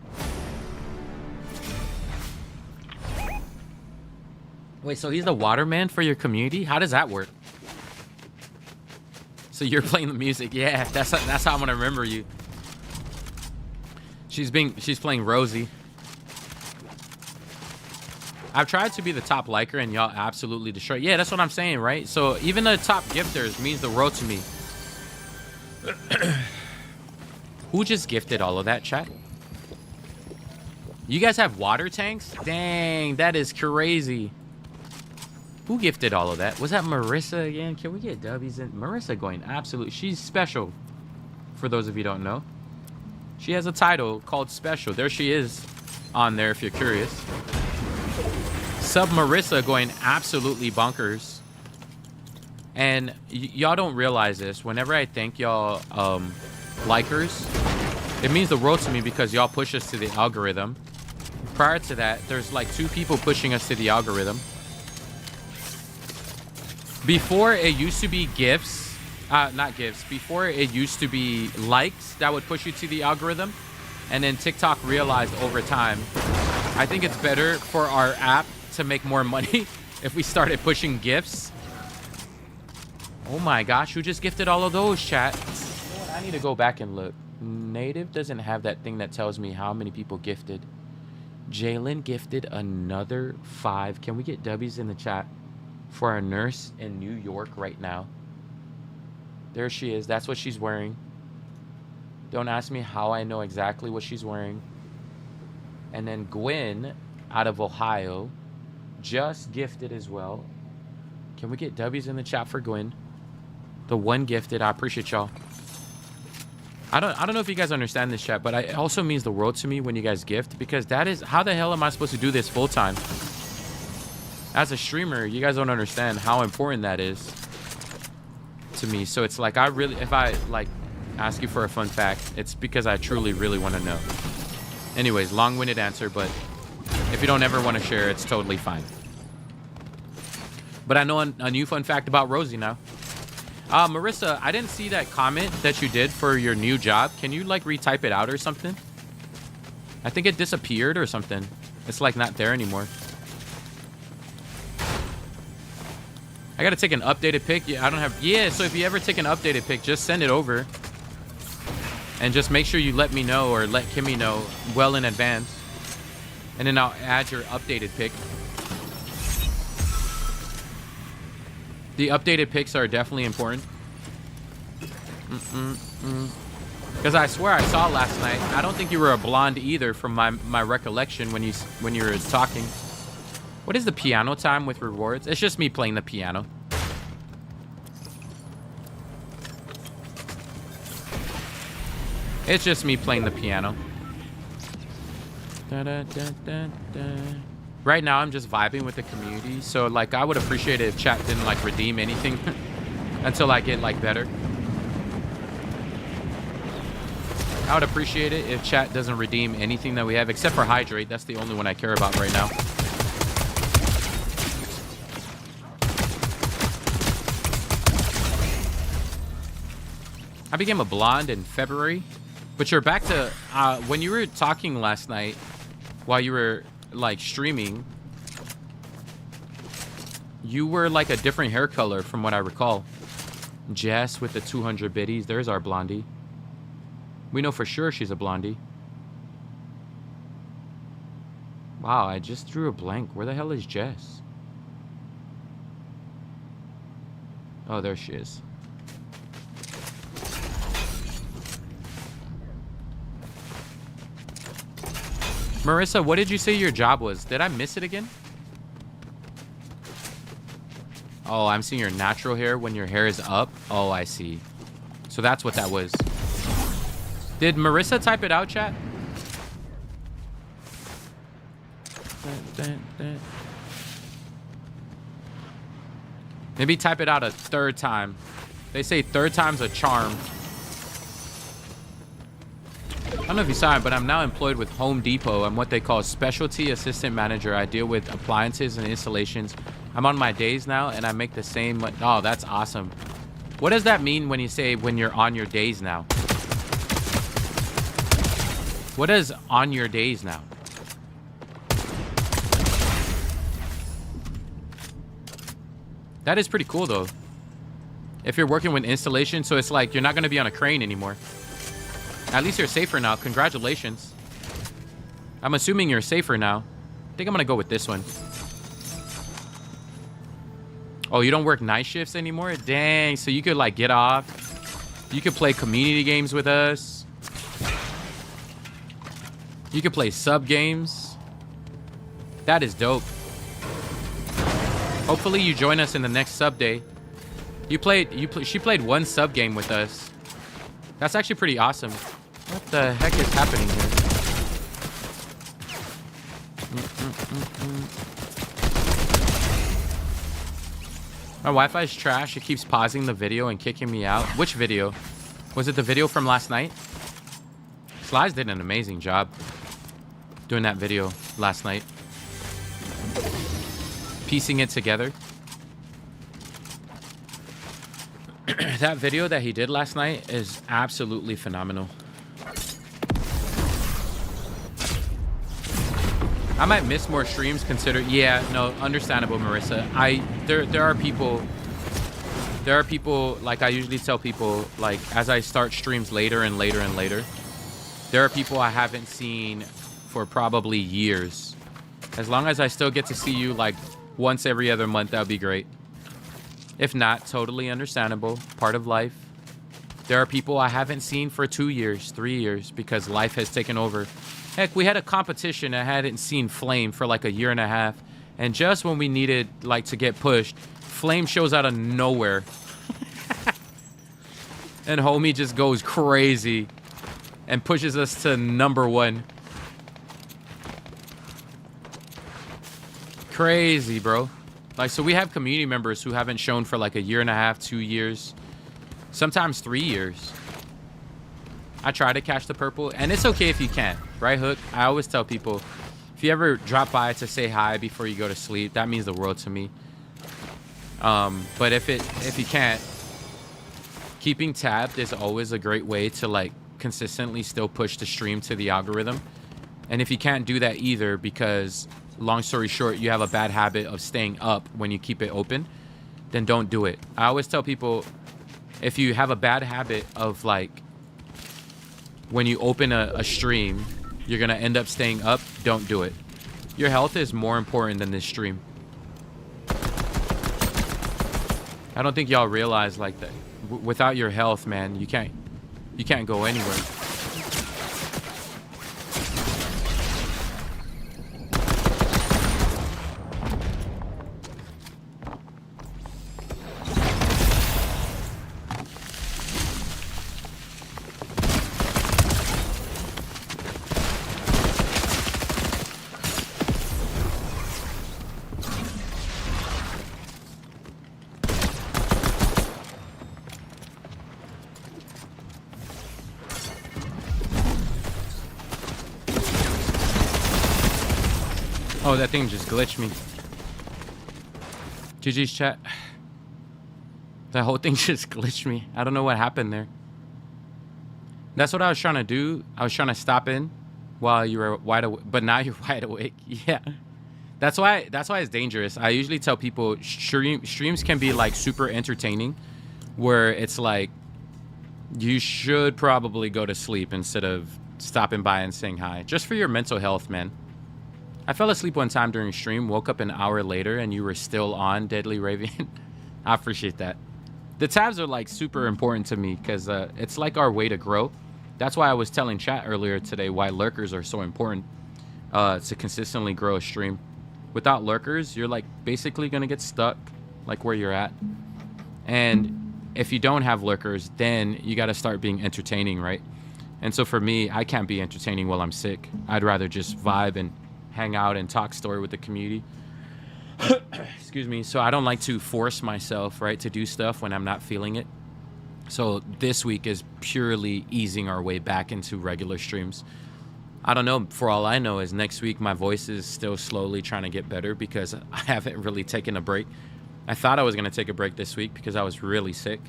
Wait, so he's the waterman for your community? How does that work? So you're playing the music. Yeah, that's how I'm gonna remember you. She's playing Rosie. I've tried to be the top liker and y'all absolutely destroy. Yeah, that's what I'm saying, right? So even the top gifters means the world to me. Who just gifted all of that, chat? You guys have water tanks? Dang, that is crazy. Who gifted all of that? Was that Marissa again? Can we get W's in? Marissa going absolute. She's special. For those of you who don't know. She has a title called Special. There she is on there if you're curious. Sub Marissa going absolutely bonkers. And y'all don't realize this. Whenever I thank y'all likers, it means the world to me because y'all push us to the algorithm. Prior to that, there's like 2 people pushing us to the algorithm. Before it used to be gifts, not gifts. Before it used to be likes that would push you to the algorithm. And then TikTok realized over time, I think it's better for our app to make more money if we started pushing gifts. Oh my gosh, who just gifted all of those, chat? You know what? I need to go back and look. Native doesn't have that thing that tells me how many people gifted. Jalen gifted another 5. Can we get W's in the chat for our nurse in New York right now? There she is. That's what she's wearing. Don't ask me how I know exactly what she's wearing. And then Gwen out of Ohio just gifted as well. Can we get W's in the chat for Gwen? The one gifted. I appreciate y'all. I don't know if you guys understand this, chat, but it also means the world to me when you guys gift, because that is, how the hell am I supposed to do this full time? As a streamer, you guys don't understand how important that is to me. So it's like, if I like ask you for a fun fact, it's because I truly, really want to know. Anyways, long-winded answer, but if you don't ever want to share, it's totally fine. But I know a new fun fact about Rosie now. Marissa, I didn't see that comment that you did for your new job. Can you like retype it out or something? I think it disappeared or something. It's like not there anymore. I gotta take an updated pic. Yeah, I don't have. Yeah, so if you ever take an updated pic, just send it over. And just make sure you let me know or let Kimmy know well in advance. And then I'll add your updated pic. The updated pics are definitely important. Because I swear I saw last night. I don't think you were a blonde either from my recollection when you were talking. What is the piano time with rewards? It's just me playing the piano. It's just me playing the piano. Right now, I'm just vibing with the community. So, like, I would appreciate it if chat didn't, like, redeem anything until I get, like, better. I would appreciate it if chat doesn't redeem anything that we have, except for Hydrate. That's the only one I care about right now. I became a blonde in February, but you're back to when you were talking last night while you were like streaming, you were like a different hair color from what I recall. Jess with the 200 biddies. There's our blondie. We know for sure she's a blondie. Wow, I just drew a blank. Where the hell is Jess? Oh, there she is. Marissa, what did you say your job was? Did I miss it again? Oh, I'm seeing your natural hair when your hair is up. Oh, I see. So that's what that was. Did Marissa type it out, chat? Maybe type it out a third time. They say third time's a charm. I don't know if you saw it, but I'm now employed with Home Depot. I'm what they call specialty assistant manager. I deal with appliances and installations. I'm on my days now, and I make the same. Oh, that's awesome. What does that mean when you say when you're on your days now? What is on your days now? That is pretty cool, though. If you're working with installation, so it's like you're not going to be on a crane anymore. At least you're safer now. Congratulations. I'm assuming you're safer now. I think I'm going to go with this one. Oh, you don't work night shifts anymore? Dang. So you could, like, get off. You could play community games with us. You could play sub games. That is dope. Hopefully you join us in the next sub day. She played one sub game with us. That's actually pretty awesome. What the heck is happening here? My Wi-Fi is trash. It keeps pausing the video and kicking me out. Which video? Was it the video from last night? Slides did an amazing job doing that video last night. Piecing it together. That video that he did last night is absolutely phenomenal. I might miss more streams yeah, no, understandable, Marissa. There are people, like I usually tell people, like as I start streams later and later and later, there are people I haven't seen for probably years. As long as I still get to see you like once every other month, that would be great. If not, totally understandable, part of life. There are people I haven't seen for 2 years, 3 years, because life has taken over. Heck, we had a competition I hadn't seen Flame for like a year and a half. And just when we needed like to get pushed, Flame shows out of nowhere. And homie just goes crazy and pushes us to #1. Crazy, bro. Like, so we have community members who haven't shown for like a year and a half, 2 years, sometimes 3 years. I try to catch the purple, and it's okay if you can't, right, Hook? I always tell people, if you ever drop by to say hi before you go to sleep, that means the world to me. But if you can't, keeping tabbed is always a great way to like consistently still push the stream to the algorithm. And if you can't do that either, because long story short, you have a bad habit of staying up when you keep it open, then don't do it. I always tell people, if you have a bad habit of like, when you open a stream, you're going to end up staying up, don't do it. Your health is more important than this stream. I don't think y'all realize like that. Without your health, man, you can't go anywhere. Oh, that thing just glitched me. GG's chat. That whole thing just glitched me. I don't know what happened there. That's what I was trying to do. I was trying to stop in while you were wide awake, but now you're wide awake. Yeah. That's why it's dangerous. I usually tell people streams can be like super entertaining, where it's like you should probably go to sleep instead of stopping by and saying hi, just for your mental health, man. I fell asleep one time during stream, woke up an hour later, and you were still on, Deadly Raven. I appreciate that. The tabs are like super important to me because it's like our way to grow. That's why I was telling chat earlier today why lurkers are so important to consistently grow a stream. Without lurkers, you're like basically gonna get stuck like where you're at. And if you don't have lurkers, then you got to start being entertaining, right? And so for me, I can't be entertaining while I'm sick. I'd rather just vibe and hang out and talk story with the community. Excuse me. So I don't like to force myself, right, to do stuff when I'm not feeling it. So this week is purely easing our way back into regular streams. I don't know. For all I know is next week my voice is still slowly trying to get better because I haven't really taken a break. I thought I was going to take a break this week because I was really sick.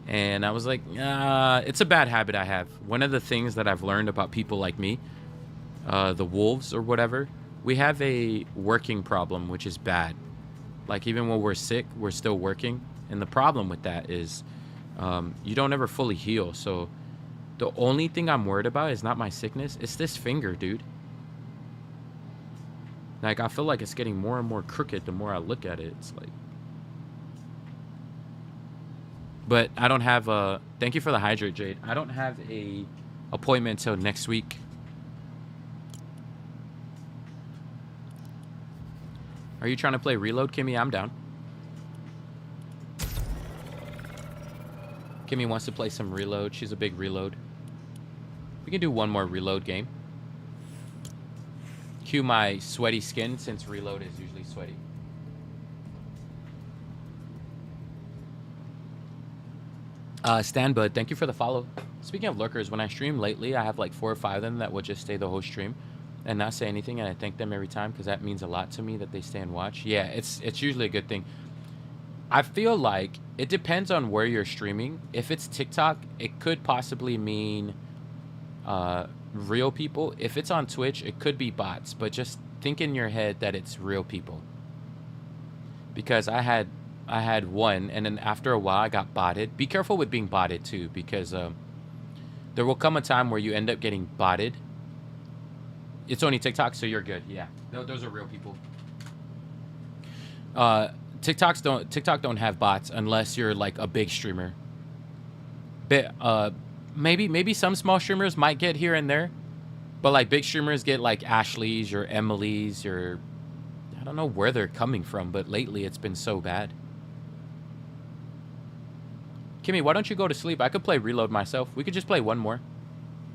And I was like, it's a bad habit I have. One of the things that I've learned about people like me, the wolves or whatever, we have a working problem, which is bad. Like even when we're sick, we're still working. And the problem with that is you don't ever fully heal. So the only thing I'm worried about is not my sickness. It's this finger, dude. Like I feel like it's getting more and more crooked the more I look at it. It's like, but I don't have a, thank you for the hydrate, Jade. I don't have a appointment until next week. Are you trying to play Reload, Kimmy? I'm down. Kimmy wants to play some Reload. She's a big Reload. We can do one more Reload game. Cue my sweaty skin since Reload is usually sweaty. Stanbud, thank you for the follow. Speaking of lurkers, when I stream lately, I have like 4 or 5 of them that will just stay the whole stream and not say anything, and I thank them every time because that means a lot to me that they stay and watch. Yeah, it's usually a good thing. I feel like it depends on where you're streaming. If it's TikTok, it could possibly mean real people. If it's on Twitch, it could be bots, but just think in your head that it's real people. Because I had one, and then after a while I got botted. Be careful with being botted too, because there will come a time where you end up getting botted. It's only TikTok, so you're good. Yeah, those are real people. TikTok don't have bots unless you're like a big streamer. Maybe some small streamers might get here and there, but like big streamers get like Ashley's or Emily's or I don't know where they're coming from, but lately it's been so bad. Kimmy, why don't you go to sleep? I could play Reload myself. We could just play one more.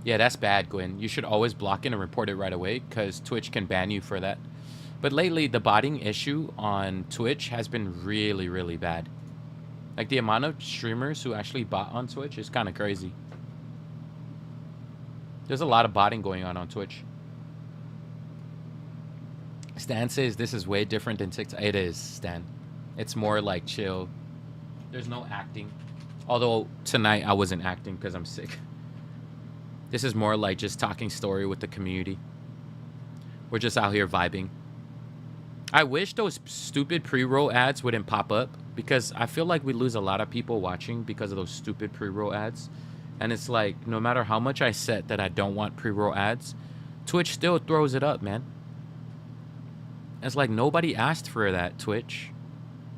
Yeah, that's bad, Gwen. You should always block it and report it right away because Twitch can ban you for that. But lately, the botting issue on Twitch has been really, really bad. Like, the amount of streamers who actually bot on Twitch is kind of crazy. There's a lot of botting going on Twitch. Stan says this is way different than TikTok. It is, Stan. It's more like chill. There's no acting. Although tonight I wasn't acting because I'm sick. This is more like just talking story with the community. We're just out here vibing. I wish those stupid pre-roll ads wouldn't pop up because I feel like we lose a lot of people watching because of those stupid pre-roll ads. And it's like, no matter how much I set that I don't want pre-roll ads, Twitch still throws it up, man. It's like nobody asked for that, Twitch.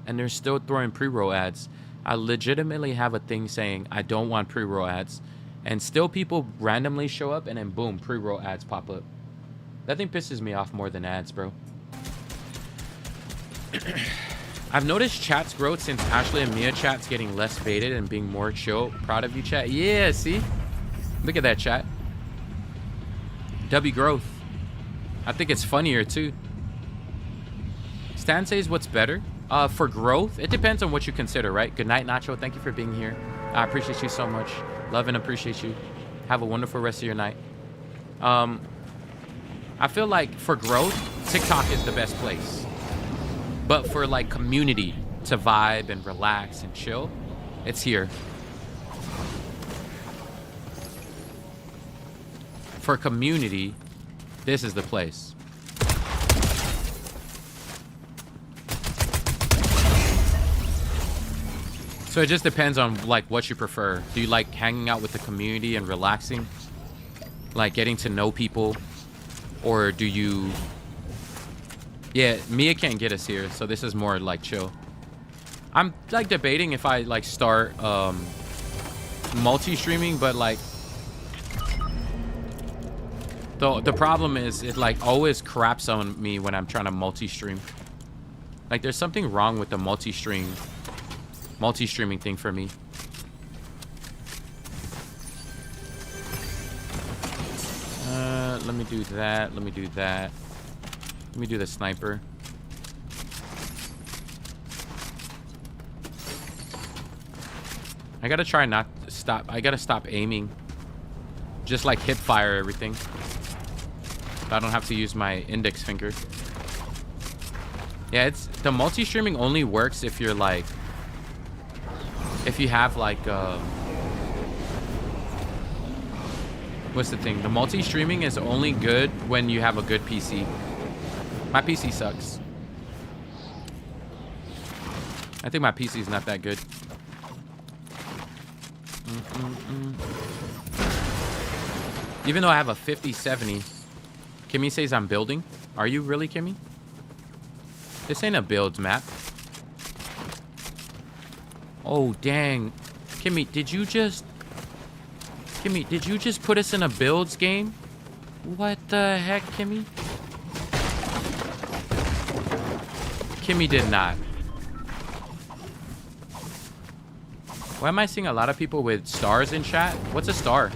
And they're still throwing pre-roll ads. I legitimately have a thing saying I don't want pre-roll ads. And still people randomly show up and then boom, pre-roll ads pop up. That thing pisses me off more than ads, bro. I've noticed chat's growth since Ashley and Mia chat's getting less baited and being more chill. Proud of you, chat. Yeah, see? Look at that, chat. W growth. I think it's funnier, too. Stan says what's better? For growth, it depends on what you consider, right? Good night, Nacho. Thank you for being here. I appreciate you so much. Love and appreciate you. Have a wonderful rest of your night. I feel like for growth, TikTok is the best place. But for like community to vibe and relax and chill, it's here. For community, this is the place. So it just depends on like what you prefer. Do you like hanging out with the community and relaxing? Like getting to know people? Or do you... Yeah, Mia can't get us here, so this is more like chill. I'm like debating if I like start multi-streaming, but like the problem is it like always craps on me when I'm trying to multi-stream. Like there's something wrong with the multi-streaming thing for me. Let me do that. Let me do that. Let me do the sniper. I gotta try not to stop. I gotta stop aiming. Just like hip fire everything. So I don't have to use my index finger. Yeah, it's the multi-streaming only works if you're like, if you have like what's the thing? The multi-streaming is only good when you have a good PC. My PC sucks. I think my PC is not that good. Even though I have a 5070, Kimmy says I'm building. Are you really, Kimmy? This ain't a builds map. Oh, dang. Kimmy, did you just put us in a builds game? What the heck, Kimmy? Kimmy did not. Why am I seeing a lot of people with stars in chat? What's a star?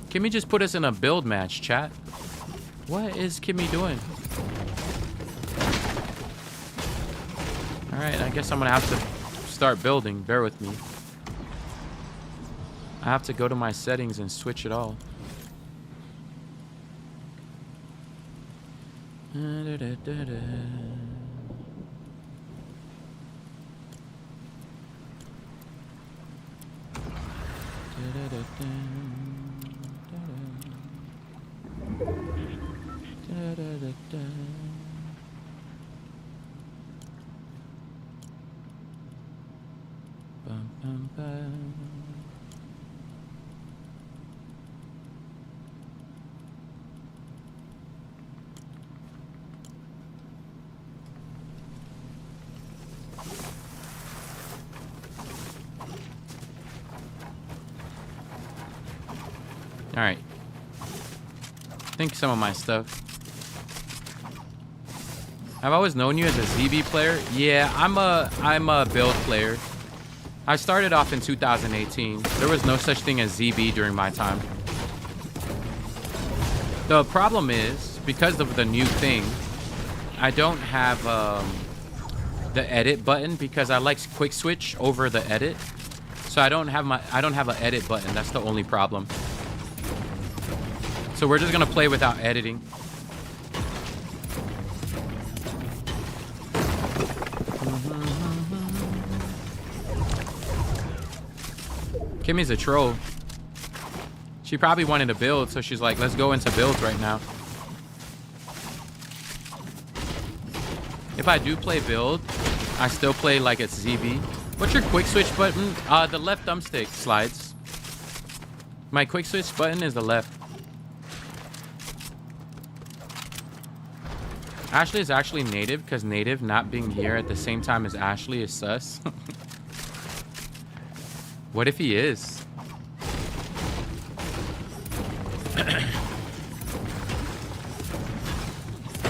Kimmy just put us in a build match, chat. What is Kimmy doing? Alright, I guess I'm gonna have to start building. Bear with me. I have to go to my settings and switch it all. All right. I think some of my stuff. I've always known you as a ZB player. Yeah, I'm a build player. I started off in 2018. There was no such thing as ZB during my time. The problem is, because of the new thing, I don't have the edit button because I like quick switch over the edit. So I don't have an edit button. That's the only problem. So we're just gonna play without editing. Kimmy's a troll. She probably wanted to build, so she's like, let's go into builds right now. If I do play build, I still play like it's ZB. What's your quick switch button? The left thumbstick slides. My quick switch button is the left. Ashley is actually native, because native not being here at the same time as Ashley is sus. What if he is?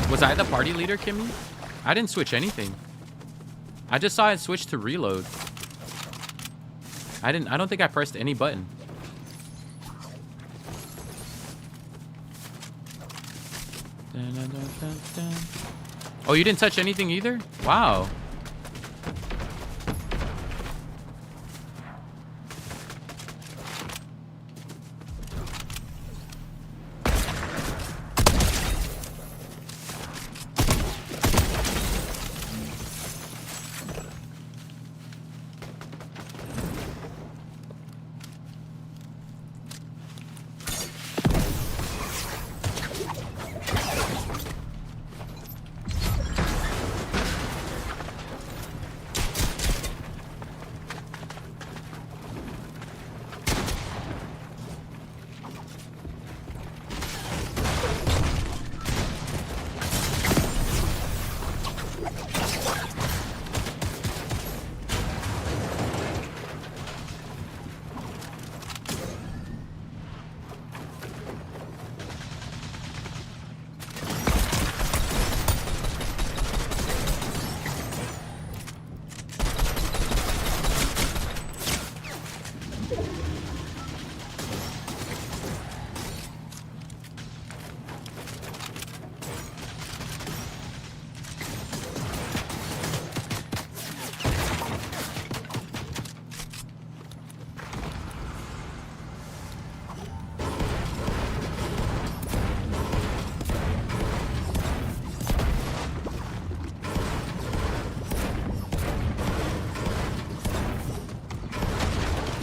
Was I the party leader, Kimmy? I didn't switch anything. I just saw it switch to reload. I don't think I pressed any button. Oh, you didn't touch anything either? Wow.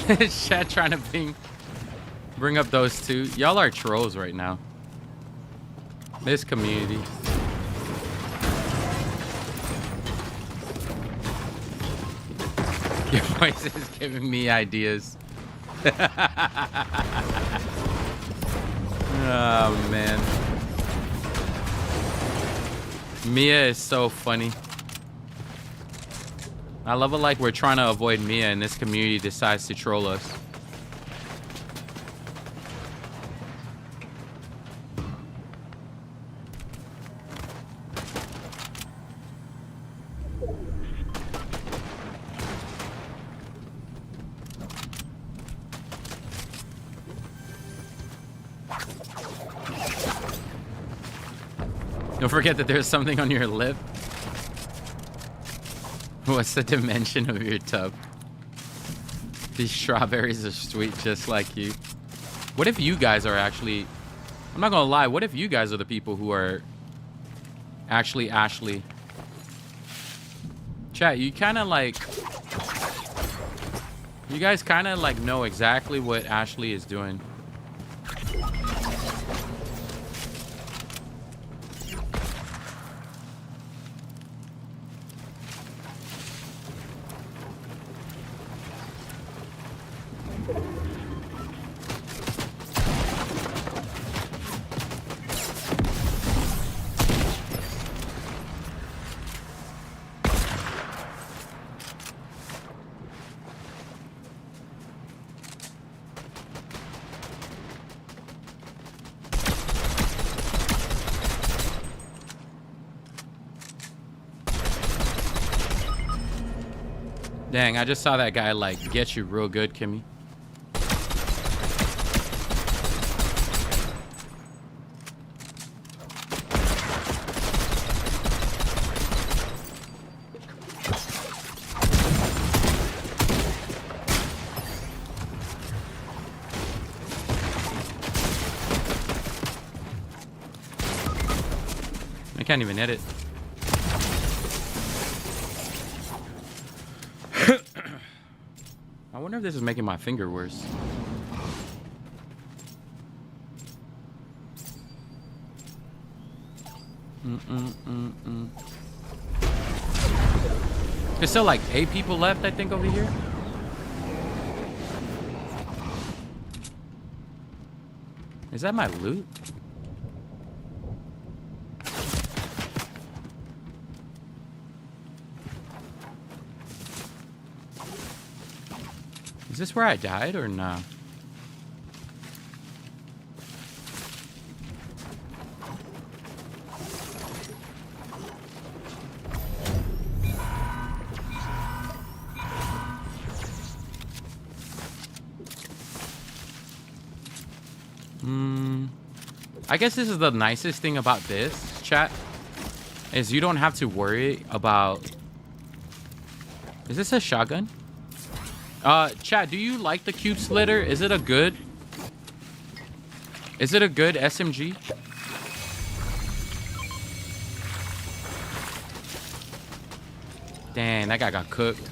Chat trying to bring up those two. Y'all are trolls right now. This community. Your voice is giving me ideas. Oh man. Mia is so funny. I love it like we're trying to avoid Mia and this community decides to troll us. Don't forget that there's something on your lip. What's the dimension of your tub? These strawberries are sweet just like you. What if you guys are actually... I'm not gonna lie. What if you guys are the people who are actually Ashley? Chat, you kind of like... You guys kind of like know exactly what Ashley is doing. Dang, I just saw that guy like get you real good, Kimmy. I can't even hit it. I wonder if this is making my finger worse. There's still like 8 people left, I think, over here. Is that my loot? Is this where I died or nah? I guess this is the nicest thing about this, chat, is you don't have to worry about... Is this a shotgun? Chat, do you like the cube slitter? Is it a good SMG? Dang, that guy got cooked.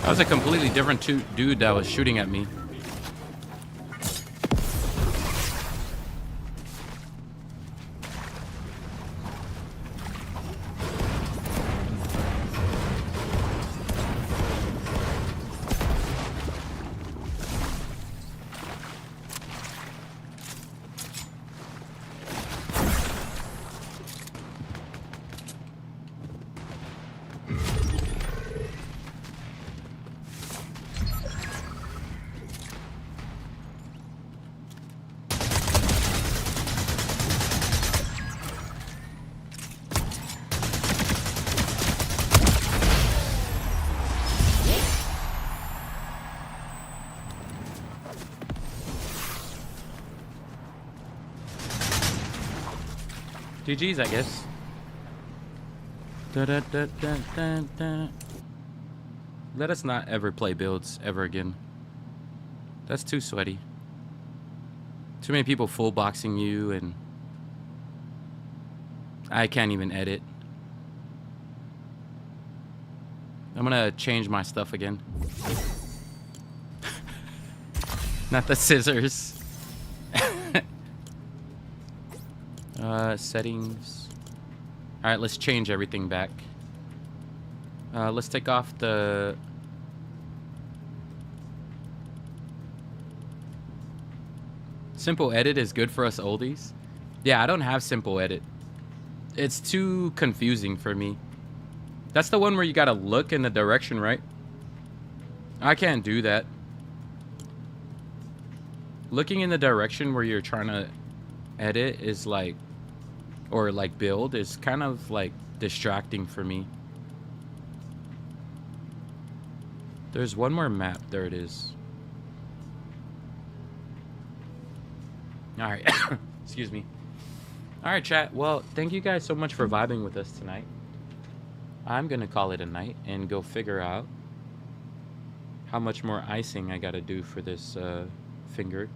That was a completely different dude that was shooting at me. GG's, I guess. Let us not ever play builds ever again. That's too sweaty. Too many people full boxing you, and I can't even edit. I'm gonna change my stuff again. Not the scissors. Settings. All right, let's change everything back. Let's take off the... Simple edit is good for us oldies. Yeah, I don't have simple edit. It's too confusing for me. That's the one where you gotta look in the direction, right? I can't do that. Looking in the direction where you're trying to edit is like, or like build, is kind of like distracting for me. There's one more map. There it is. All right. Excuse me. All right, chat. Well, thank you guys so much for vibing with us tonight. I'm gonna call it a night and go figure out how much more icing I gotta do for this finger.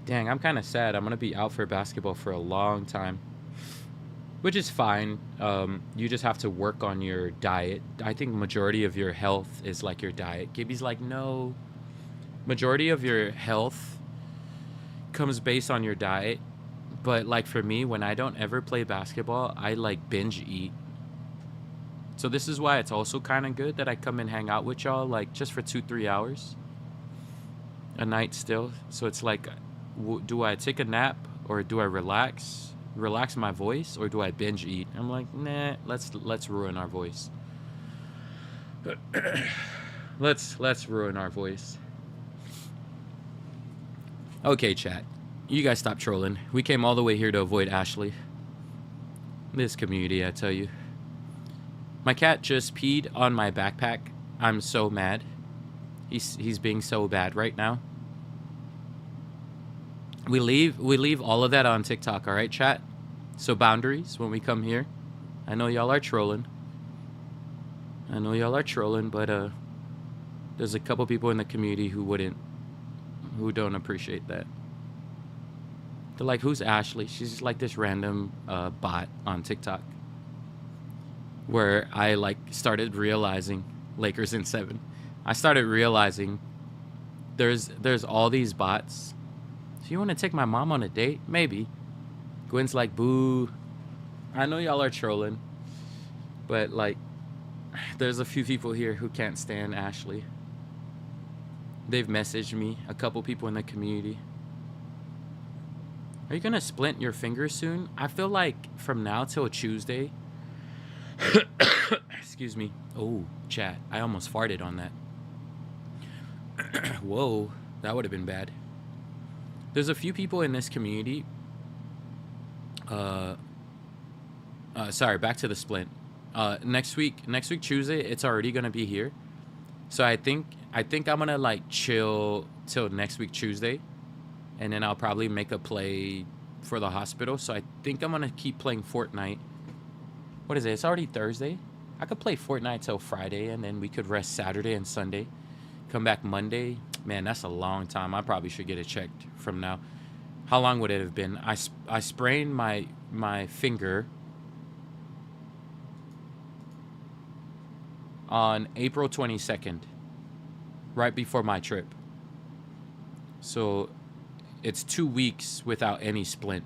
Dang, I'm kind of sad. I'm gonna be out for basketball for a long time, which is fine. You just have to work on your diet. I think majority of your health is like your diet. Gibby's like, no. Majority of your health comes based on your diet. But like for me, when I don't ever play basketball, I like binge eat. So this is why it's also kind of good that I come and hang out with y'all like just for 2-3 hours a night still. So it's like, do I take a nap or do I relax my voice, or do I binge eat? I'm like, nah, let's ruin our voice. let's ruin our voice. Okay, chat. You guys stop trolling. We came all the way here to avoid Ashley. This community, I tell you. My cat just peed on my backpack. I'm so mad. He's being so bad right now. We leave all of that on TikTok, all right, chat? So boundaries when we come here. I know y'all are trolling. But there's a couple people in the community who don't appreciate that. They're like, who's Ashley? She's just like this random bot on TikTok. Where I like started realizing Lakers in 7. I started realizing there's all these bots. So you want to take my mom on a date? Maybe. Gwen's like, boo. I know y'all are trolling. But like, there's a few people here who can't stand Ashley. They've messaged me, a couple people in the community. Are you gonna splint your finger soon? I feel like from now till Tuesday. Excuse me. Oh, chat. I almost farted on that. Whoa, that would have been bad. There's a few people in this community. Sorry, back to the splint. Next week Tuesday, it's already gonna be here. So I think I'm gonna like chill till next week Tuesday, and then I'll probably make a play for the hospital. So I think I'm gonna keep playing Fortnite. What is it? It's already Thursday. I could play Fortnite till Friday, and then we could rest Saturday and Sunday. Come back Monday. Man, that's a long time. I probably should get it checked from now. How long would it have been? I sprained my finger on April 22nd. right before my trip. So it's 2 weeks without any splint.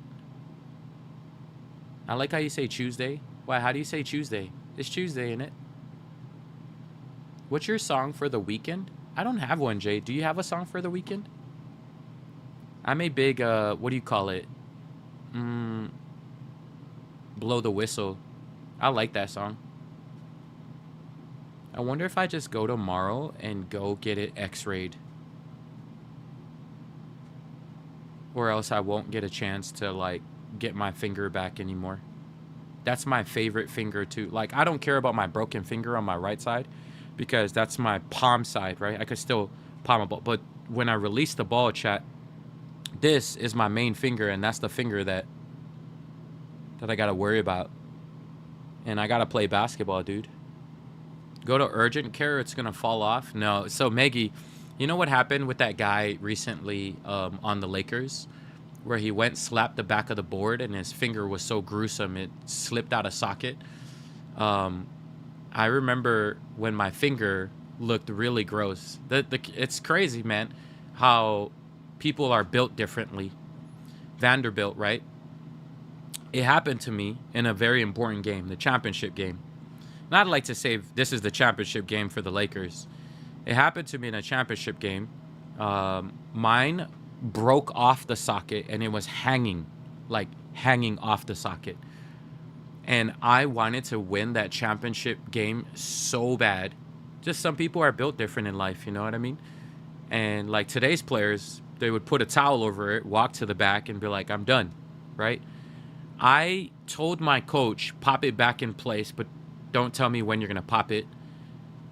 I like how you say Tuesday. Why, how do you say Tuesday? It's Tuesday, isn't it? What's your song for the weekend? I don't have one, Jay. Do you have a song for the weekend? I'm a big, what do you call it? Blow the Whistle. I like that song. I wonder if I just go tomorrow and go get it x-rayed. Or else I won't get a chance to, like, get my finger back anymore. That's my favorite finger, too. Like, I don't care about my broken finger on my right side because that's my palm side, right? I could still palm a ball. But when I release the ball, chat, this is my main finger, and that's the finger that I got to worry about. And I got to play basketball, dude. Go to urgent care, it's going to fall off. No. So, Maggie, you know what happened with that guy recently on the Lakers? Where he went, slapped the back of the board, and his finger was so gruesome, it slipped out of socket. I remember when my finger looked really gross. It's crazy, man, how people are built differently. Vanderbilt, right? It happened to me in a very important game, the championship game. And I'd like to say this is the championship game for the Lakers. It happened to me in a championship game. Mine broke off the socket, and it was hanging off the socket. And I wanted to win that championship game so bad. Just some people are built different in life, you know what I mean? And like today's players, they would put a towel over it, walk to the back, and be like, I'm done, right? I told my coach, pop it back in place, but don't tell me when you're going to pop it.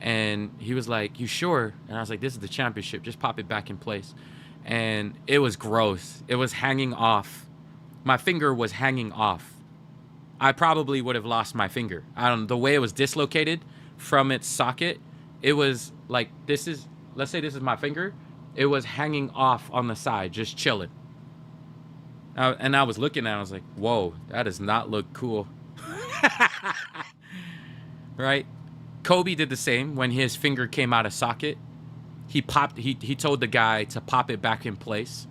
And he was like, you sure? And I was like, this is the championship. Just pop it back in place. And it was gross. It was hanging off. My finger was hanging off. I probably would have lost my finger. I don't know. The way it was dislocated from its socket, it was like, let's say this is my finger. It was hanging off on the side, just chilling. And I was looking at it, I was like, whoa, that does not look cool. Right? Kobe did the same when his finger came out of socket. He told the guy to pop it back in place.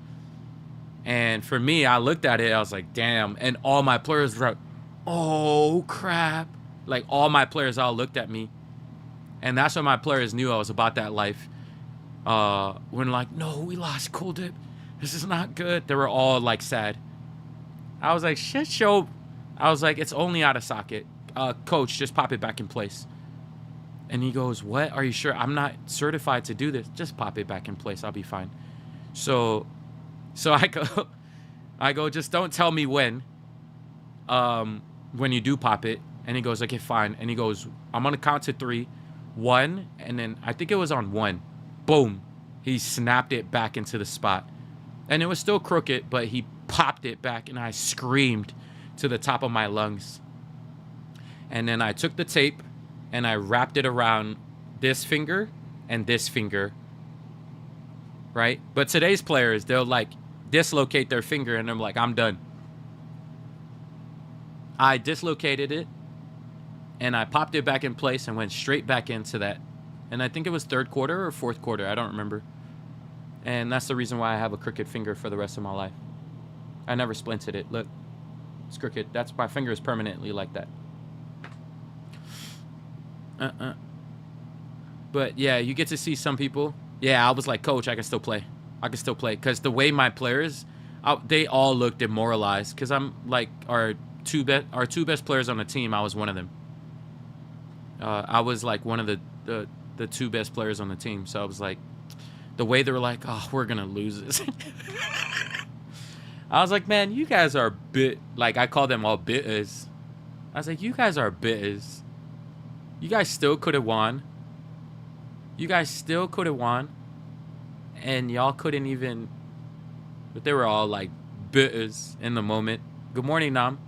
And for me, I looked at it, I was like, damn. And all my players were like, oh, crap. Like, all my players all looked at me. And that's when my players knew I was about that life. When like, no, we lost Cool Dip. This is not good. They were all like sad. I was like, shit, show. I was like, it's only out of socket. Coach, just pop it back in place. And he goes, what? Are you sure? I'm not certified to do this. Just pop it back in place. I'll be fine. So I go, just don't tell me when you do pop it. And he goes, okay, fine. And he goes, I'm going to count to 3. 1. And then I think it was on 1. Boom. He snapped it back into the spot. And it was still crooked, but he popped it back, and I screamed to the top of my lungs. And then I took the tape, and I wrapped it around this finger and this finger, right? But today's players, they'll, like, dislocate their finger, and I'm like, I'm done. I dislocated it, and I popped it back in place and went straight back into that. And I think it was 3rd quarter or 4th quarter. I don't remember. And that's the reason why I have a crooked finger for the rest of my life. I never splinted it. Look, it's crooked. That's my finger is permanently like that. But yeah, you get to see some people. Yeah, I was like, coach, I can still play. I can still play. Because the way my players, they all look demoralized. Because I'm like, our two best players on the team, I was one of them. I was like one of the 2 best players on the team. So I was like, the way they were like, oh, we're going to lose this. I was like, man, you guys are like, I call them all bitters. I was like, you guys are bitters. You guys still could have won. You guys still could have won. And y'all couldn't even, but they were all like bitters in the moment. Good morning, Nam.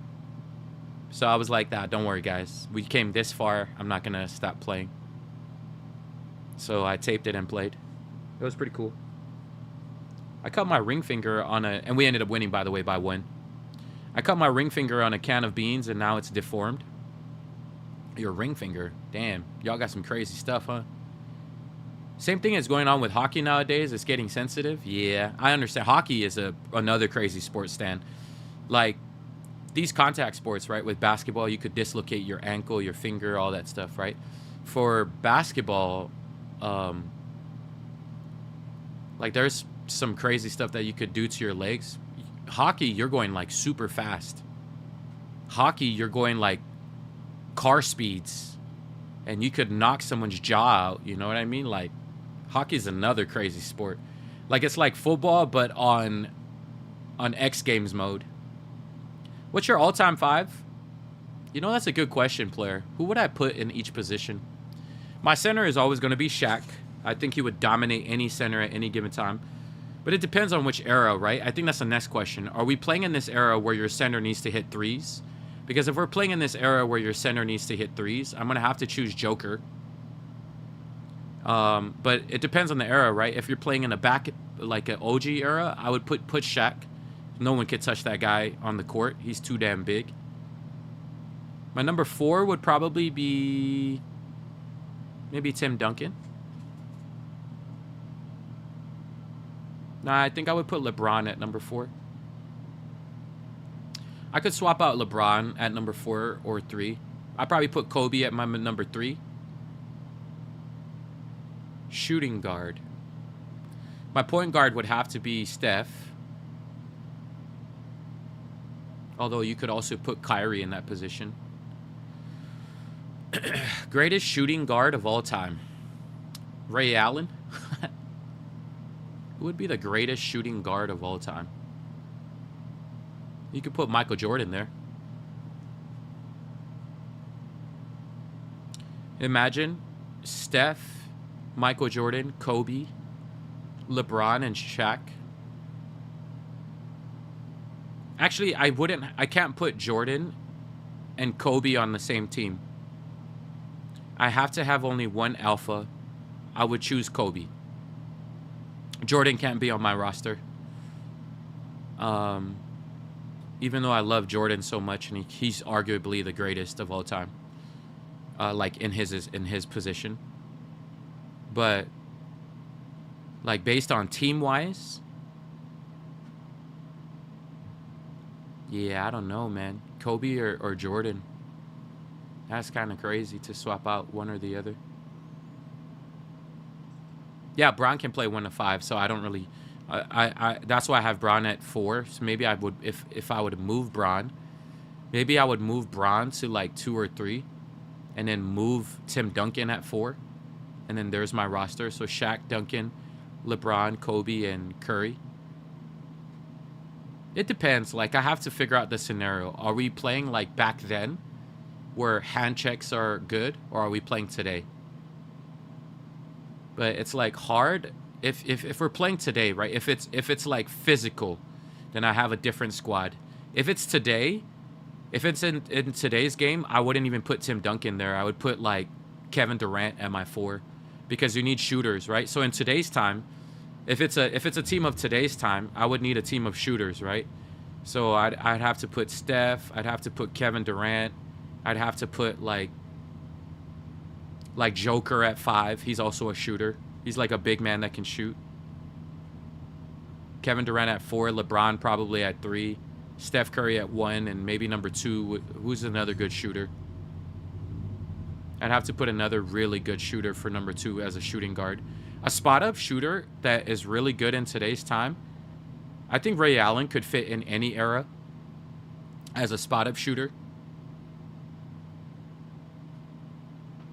So I was like, nah, don't worry, guys. We came this far. I'm not going to stop playing. So I taped it and played. It was pretty cool. I cut my ring finger on and we ended up winning, by the way, by 1. I cut my ring finger on a can of beans, and now it's deformed. Your ring finger? Damn. Y'all got some crazy stuff, huh? Same thing is going on with hockey nowadays. It's getting sensitive. Yeah, I understand. Hockey is another crazy sport, Stan. Like, these contact sports, right? With basketball, you could dislocate your ankle, your finger, all that stuff, right? For basketball, like, there's some crazy stuff that you could do to your legs. Hockey, you're going, like, super fast. Hockey, you're going, like, car speeds. And you could knock someone's jaw out, you know what I mean? Like, hockey's another crazy sport. Like, it's like football, but on X Games mode. What's your all-time 5? You know, that's a good question, player. Who would I put in each position? My center is always going to be Shaq. I think he would dominate any center at any given time. But it depends on which era, right? I think that's the next question. Are we playing in this era where your center needs to hit threes? Because if we're playing in this era where your center needs to hit threes, I'm going to have to choose Joker. But it depends on the era, right? If you're playing in a like an OG era, I would put Shaq. No one could touch that guy on the court. He's too damn big. My number 4 would probably be maybe Tim Duncan. Nah, I think I would put LeBron at number 4. I could swap out LeBron at number 4 or 3. I'd probably put Kobe at my number 3. Shooting guard. My point guard would have to be Steph. Although you could also put Kyrie in that position. Greatest shooting guard of all time. Ray Allen. Who would be the greatest shooting guard of all time? You could put Michael Jordan there. Imagine Steph, Michael Jordan, Kobe, LeBron, and Shaq. Actually, I can't put Jordan and Kobe on the same team. I have to have only one alpha. I would choose Kobe. Jordan can't be on my roster. Even though I love Jordan so much, and he's arguably the greatest of all time. Like in his position. But like based on team wise, yeah, I don't know, man. Kobe or Jordan. That's kind of crazy to swap out one or the other. Yeah, Bron can play 1 to 5, so I don't really. I that's why I have Bron at 4. So maybe I would, if I would move Bron, maybe I would move Bron to like 2 or 3, and then move Tim Duncan at 4, and then there's my roster. So Shaq, Duncan, LeBron, Kobe, and Curry. It depends. Like, I have to figure out the scenario. Are we playing like back then, where hand checks are good, or are we playing today? But it's like hard if we're playing today, right? If it's like physical, then I have a different squad. If it's today, if it's in today's game, I wouldn't even put Tim Duncan there. I would put like Kevin Durant at my 4, because you need shooters, right? So in today's time, if it's a team of today's time, I would need a team of shooters, right? So I'd have to put Steph. I'd have to put Kevin Durant. I'd have to put like Joker at 5. He's also a shooter. He's like a big man that can shoot. Kevin Durant at 4. LeBron probably at 3. Steph Curry at 1, and maybe number 2. Who's another good shooter? I'd have to put another really good shooter for number 2 as a shooting guard. A spot-up shooter that is really good in today's time. I think Ray Allen could fit in any era as a spot-up shooter.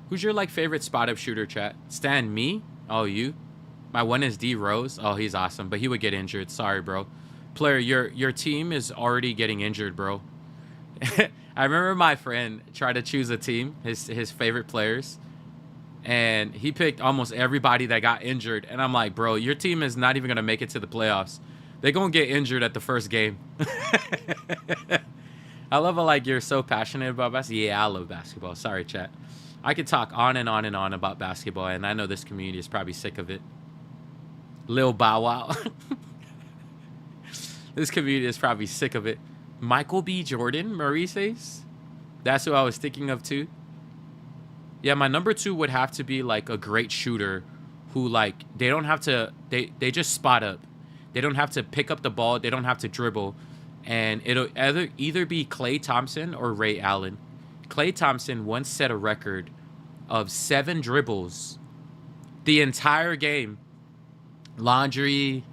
Who's your like favorite spot-up shooter, chat? Stan, me? Oh, you? My 1 is D Rose. Oh, he's awesome, but he would get injured. Sorry, bro. Player, your team is already getting injured, bro. I remember my friend tried to choose a team, his favorite players, and he picked almost everybody that got injured. And I'm like, bro, your team is not even gonna make it to the playoffs. They're gonna get injured at the first game. I love how like you're so passionate about basketball. Yeah, I love basketball. Sorry, chat. I could talk on and on and on about basketball, and I know this community is probably sick of it. Lil Bow Wow. This community is probably sick of it. Michael B. Jordan, Marie says. That's who I was thinking of too. Yeah, my number 2 would have to be like a great shooter who like they don't have to they just spot up. They don't have to pick up the ball, they don't have to dribble, and it'll either be Klay Thompson or Ray Allen. Klay Thompson once set a record of 7 dribbles the entire game. Laundry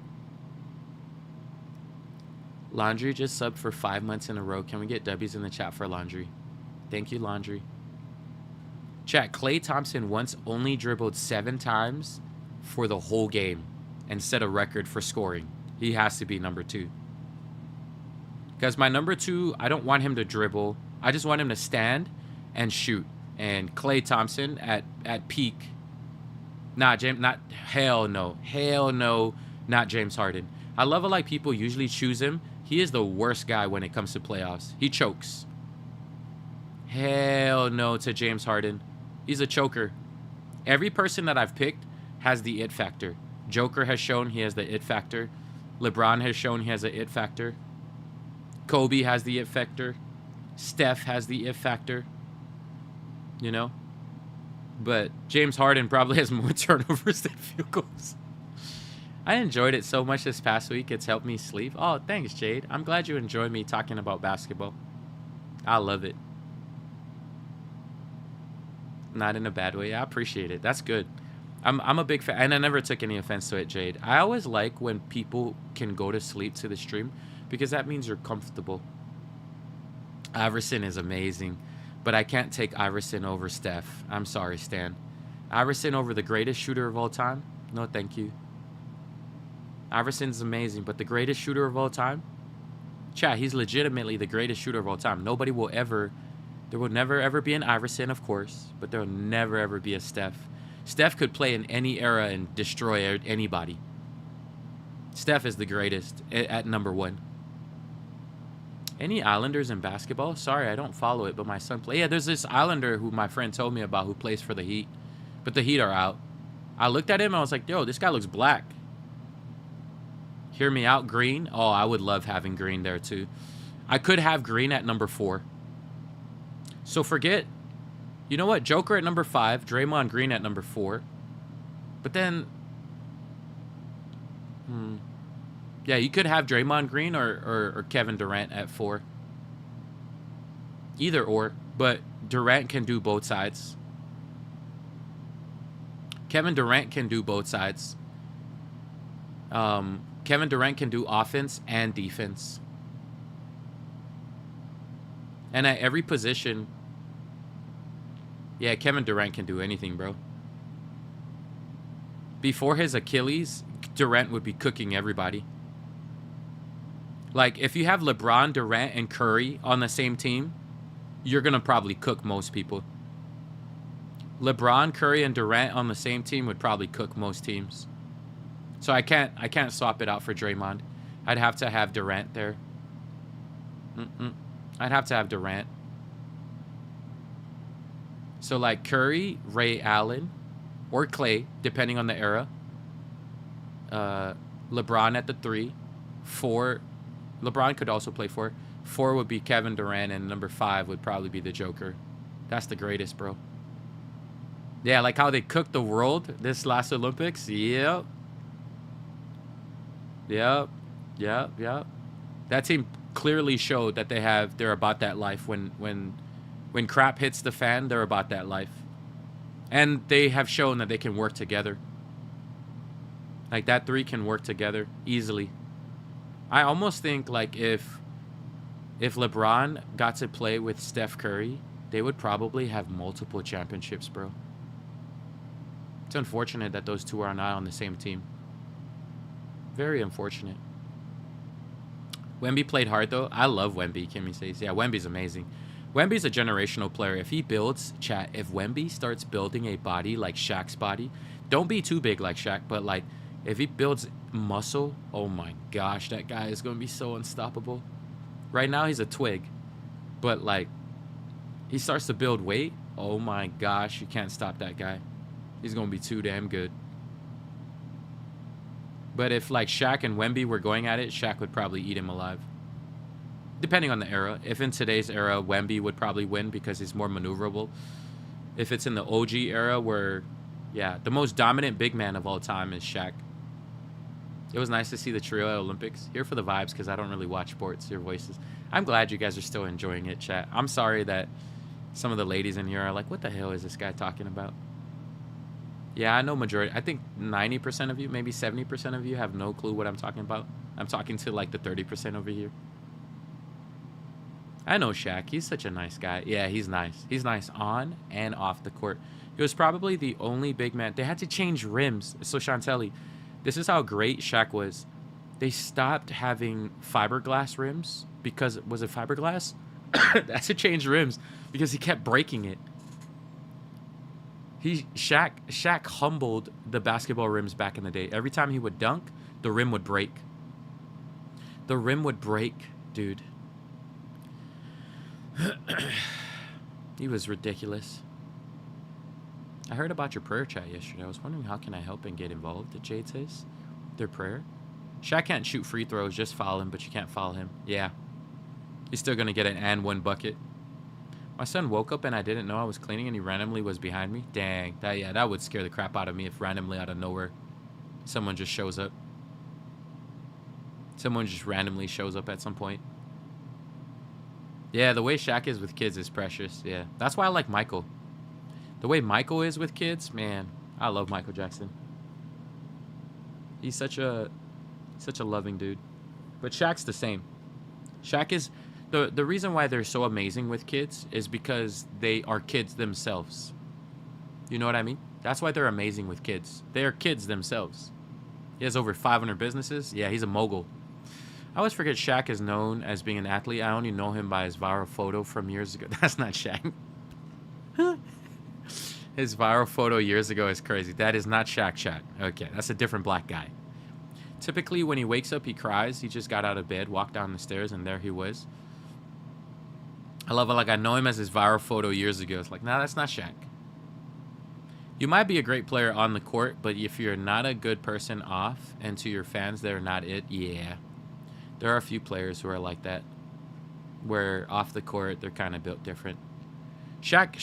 just subbed for 5 months in a row. Can we get W's in the chat for Laundry? Thank you, Laundry. Chat, Klay Thompson once only dribbled 7 times for the whole game and set a record for scoring. He has to be number 2. Because my number 2, I don't want him to dribble. I just want him to stand and shoot. And Klay Thompson at peak. Hell no, not James Harden. I love it like people usually choose him. He is the worst guy when it comes to playoffs. He chokes. Hell no to James Harden. He's a choker. Every person that I've picked has the it factor. Joker has shown he has the it factor. LeBron has shown he has the it factor. Kobe has the it factor. Steph has the it factor. You know? But James Harden probably has more turnovers than field goals. I enjoyed it so much this past week. It's helped me sleep. Oh, thanks, Jade. I'm glad you enjoyed me talking about basketball. I love it. Not in a bad way. I appreciate it. That's good. I'm a big fan, and I never took any offense to it, Jade. I always like when people can go to sleep to the stream because that means you're comfortable. Iverson is amazing, but I can't take Iverson over Steph. I'm sorry, Stan. Iverson over the greatest shooter of all time? No, thank you. Iverson's amazing, but the greatest shooter of all time? Chat, he's legitimately the greatest shooter of all time. Nobody will ever... There will never, ever be an Iverson, of course, but there will never, ever be a Steph. Steph could play in any era and destroy anybody. Steph is the greatest at number 1. Any Islanders in basketball? Sorry, I don't follow it, but my son plays. Yeah, there's this Islander who my friend told me about who plays for the Heat, but the Heat are out. I looked at him and I was like, yo, this guy looks black. Hear me out, Green. Oh, I would love having Green there too. I could have Green at number 4. So forget, you know what? Joker at number 5, Draymond Green at number 4. But then, yeah, you could have Draymond Green or Kevin Durant at 4. Either or, but Durant can do both sides. Kevin Durant can do both sides. Kevin Durant can do offense and defense. And at every position, yeah, Kevin Durant can do anything, bro. Before his Achilles, Durant would be cooking everybody. Like, if you have LeBron, Durant, and Curry on the same team, you're going to probably cook most people. LeBron, Curry, and Durant on the same team would probably cook most teams. So I can't swap it out for Draymond. I'd have to have Durant there. I'd have to have Durant. So like Curry, Ray Allen, or Klay, depending on the era. LeBron at the 3. 4. LeBron could also play 4. 4 would be Kevin Durant, and number 5 would probably be the Joker. That's the greatest, bro. Yeah, like how they cooked the world this last Olympics. Yep. That team clearly showed that they're about that life. When crap hits the fan, they're about that life. And they have shown that they can work together. Like that 3 can work together easily. I almost think like if LeBron got to play with Steph Curry, they would probably have multiple championships, bro. It's unfortunate that those 2 are not on the same team. Very unfortunate. Wemby played hard, though. I love Wemby, Kimmy says. Yeah, Wemby's amazing. Wemby's a generational player. If he builds, chat, if Wemby starts building a body like Shaq's body, don't be too big like Shaq, but like, if he builds muscle, oh my gosh, that guy is going to be so unstoppable. Right now, he's a twig. But like, he starts to build weight, oh my gosh, you can't stop that guy. He's going to be too damn good. But if like Shaq and Wemby were going at it, Shaq would probably eat him alive. Depending on the era. If in today's era, Wemby would probably win because he's more maneuverable. If it's in the OG era where Yeah, the most dominant big man of all time is Shaq. It was nice to see the trio at Olympics. Here for the vibes because I don't really watch sports. Your voices. I'm glad you guys are still enjoying it, chat. I'm sorry that some of the ladies in here are like, what the hell is this guy talking about? Yeah, I know majority. I think 90% of you, maybe 70% of you have no clue what I'm talking about. I'm talking to like the 30% over here. I know Shaq. He's such a nice guy. Yeah, he's nice. He's nice on and off the court. He was probably the only big man. They had to change rims. So Chantelli, this is how great Shaq was. They stopped having fiberglass rims because, was it fiberglass? They had to change rims because he kept breaking it. Shaq humbled the basketball rims back in the day. Every time he would dunk, the rim would break. The rim would break, dude. He was ridiculous. I heard about your prayer chat yesterday. I was wondering how can I help and get involved, the Jade says. Their prayer. Shaq can't shoot free throws, just foul him, but you can't foul him. Yeah. He's still going to get an and one bucket. My son woke up and I didn't know I was cleaning and he randomly was behind me. Dang. That would scare the crap out of me if randomly out of nowhere someone just shows up. Someone just randomly shows up at some point. Yeah, the way Shaq is with kids is precious. Yeah. That's why I like Michael. The way Michael is with kids, man, I love Michael Jackson. He's such a loving dude. But Shaq's the same. Shaq is the reason why they're so amazing with kids is because they are kids themselves. You know what I mean? That's why they're amazing with kids. They are kids themselves. He has over 500 businesses. Yeah, he's a mogul. I always forget Shaq is known as being an athlete. I only know him by his viral photo from years ago. That's not Shaq. His viral photo years ago is crazy. That is not Shaq chat. Okay, that's a different black guy. Typically, when he wakes up, he cries. He just got out of bed, walked down the stairs, and there he was. I love it. Like, I know him as his viral photo years ago. It's like, nah, that's not Shaq. You might be a great player on the court, but if you're not a good person off, and to your fans, they're not it, yeah. There are a few players who are like that, where off the court, they're kind of built different. Shaq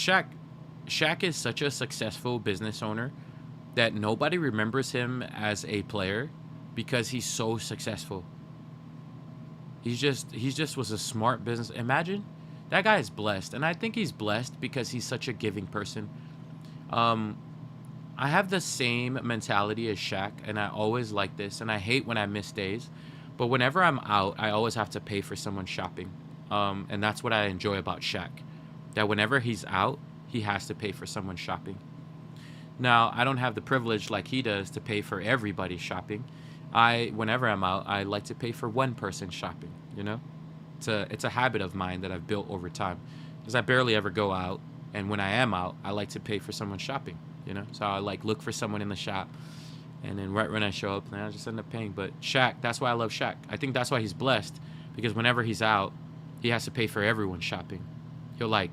is such a successful business owner that nobody remembers him as a player because he's so successful. He's just was a smart business. Imagine that guy is blessed, and I think he's blessed because he's such a giving person. I have the same mentality as Shaq, and I always like this, and I hate when I miss days. But whenever I'm out, I always have to pay for someone shopping. And that's what I enjoy about Shaq. That whenever he's out, he has to pay for someone shopping. Now, I don't have the privilege like he does to pay for everybody shopping. Whenever I'm out, I like to pay for one person shopping, you know? It's a habit of mine that I've built over time. Because I barely ever go out. And when I am out, I like to pay for someone shopping, you know? So I like look for someone in the shop. And then right when I show up, then I just end up paying. But Shaq, that's why I love Shaq. I think that's why he's blessed. Because whenever he's out, he has to pay for everyone shopping. He'll like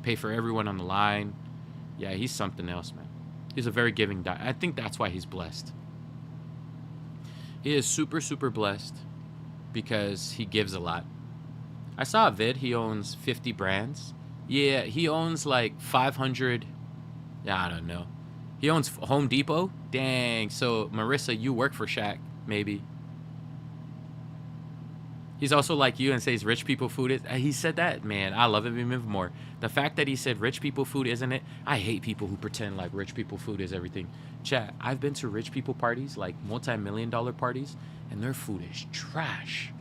pay for everyone on the line. Yeah, he's something else, man. He's a very giving guy. I think that's why he's blessed. He is super, super blessed because he gives a lot. I saw a vid. He owns 50 brands. Yeah, he owns like 500. Yeah, I don't know. He owns Home Depot? Dang. So, Marissa, you work for Shaq, maybe. He's also like you and says rich people food is. He said that, man. I love him even more. The fact that he said rich people food isn't it. I hate people who pretend like rich people food is everything. Chat, I've been to rich people parties, like multi-million-dollar parties, and their food is trash.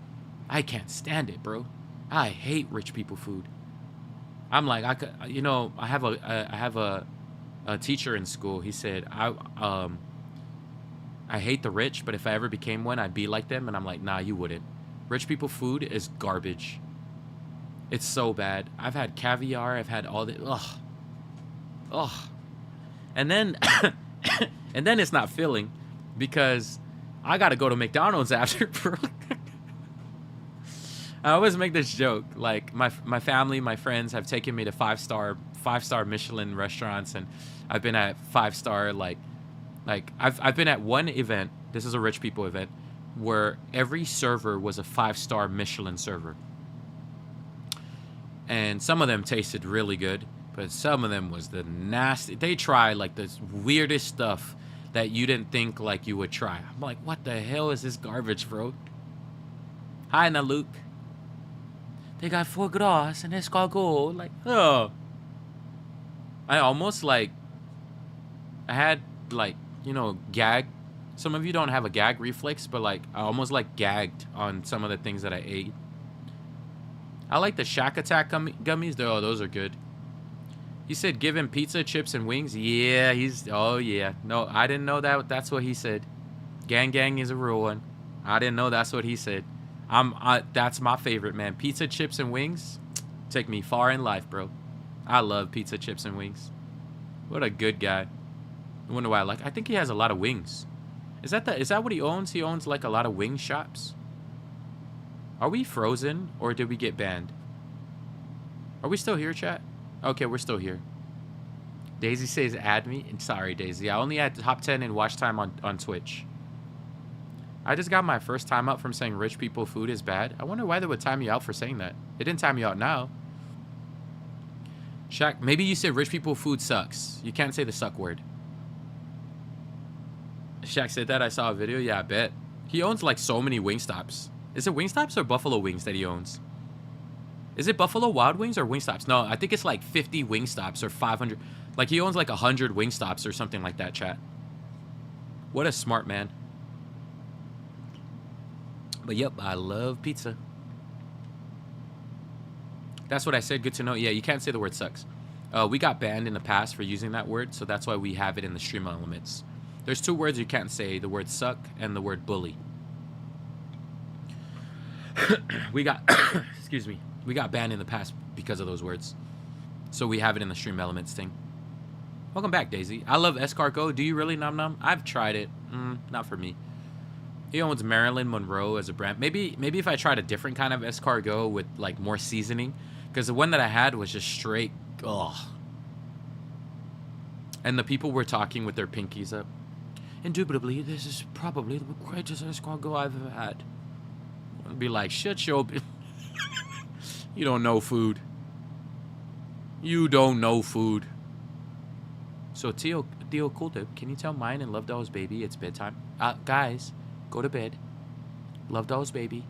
I can't stand it, bro. I hate rich people food. I'm like, I have a teacher in school. He said, I hate the rich, but if I ever became one, I'd be like them. And I'm like, nah, you wouldn't. Rich people food is garbage. It's so bad. I've had caviar. I've had all the ugh. And then and then it's not filling because I gotta go to McDonald's after, bro. I always make this joke. Like my family, my friends have taken me to five-star Michelin restaurants, and I've been at 5-star like I've been at one event. This is a rich people event where every server was a 5-star Michelin server, and some of them tasted really good. But some of them was the nasty. They try like the weirdest stuff that you didn't think like you would try. I'm like, what the hell is this garbage, bro? Hi, now Luke. They got foie gras and escargot. Like, oh. I almost like, I had like, you know, gag. Some of you don't have a gag reflex, but like, I almost like gagged on some of the things that I ate. I like the Shack Attack gummies. Oh, those are good. He said, give him pizza, chips, and wings. Yeah, oh yeah. No, I didn't know that. That's what he said. Gang is a real one. I didn't know that's what he said. That's my favorite, man. Pizza, chips, and wings take me far in life, bro. I love pizza, chips, and wings. What a good guy. I wonder why I think he has a lot of wings. Is that what he owns? He owns like a lot of wing shops. Are we frozen or did we get banned? Are we still here, chat? Okay, we're still here. Daisy says add me. Sorry, Daisy. I only had top 10 in watch time on Twitch. I just got my first time out from saying rich people food is bad. I wonder why they would time you out for saying that. They didn't time you out now. Shaq, maybe you said rich people food sucks. You can't say the suck word. Shaq said that. I saw a video. Yeah, I bet. He owns like so many Wingstops. Is it Wingstops or Buffalo Wings that he owns? Is it Buffalo Wild Wings or Wingstops? No, I think it's like 50 Wingstops or 500. Like he owns like 100 Wingstops or something like that, chat. What a smart man. But yep, I love pizza. That's what I said. Good to know. Yeah, you can't say the word sucks. We got banned in the past for using that word, so that's why we have it in the stream elements. There's two words you can't say, the word suck and the word bully. We got, excuse me, we got banned in the past because of those words. So we have it in the stream elements thing. Welcome back, Daisy. I love escargot. Do you really, Nom Nom? I've tried it. Not for me. He owns Marilyn Monroe as a brand. Maybe if I tried a different kind of escargot with like more seasoning, because the one that I had was just straight, ugh. And the people were talking with their pinkies up. Indubitably, this is probably the greatest escargot I've ever had. I'd be like, shut your... You don't know food. You don't know food. So, Theo Cooltip, can you tell mine and Love Doll's baby it's bedtime? Guys, go to bed. Love Doll's baby.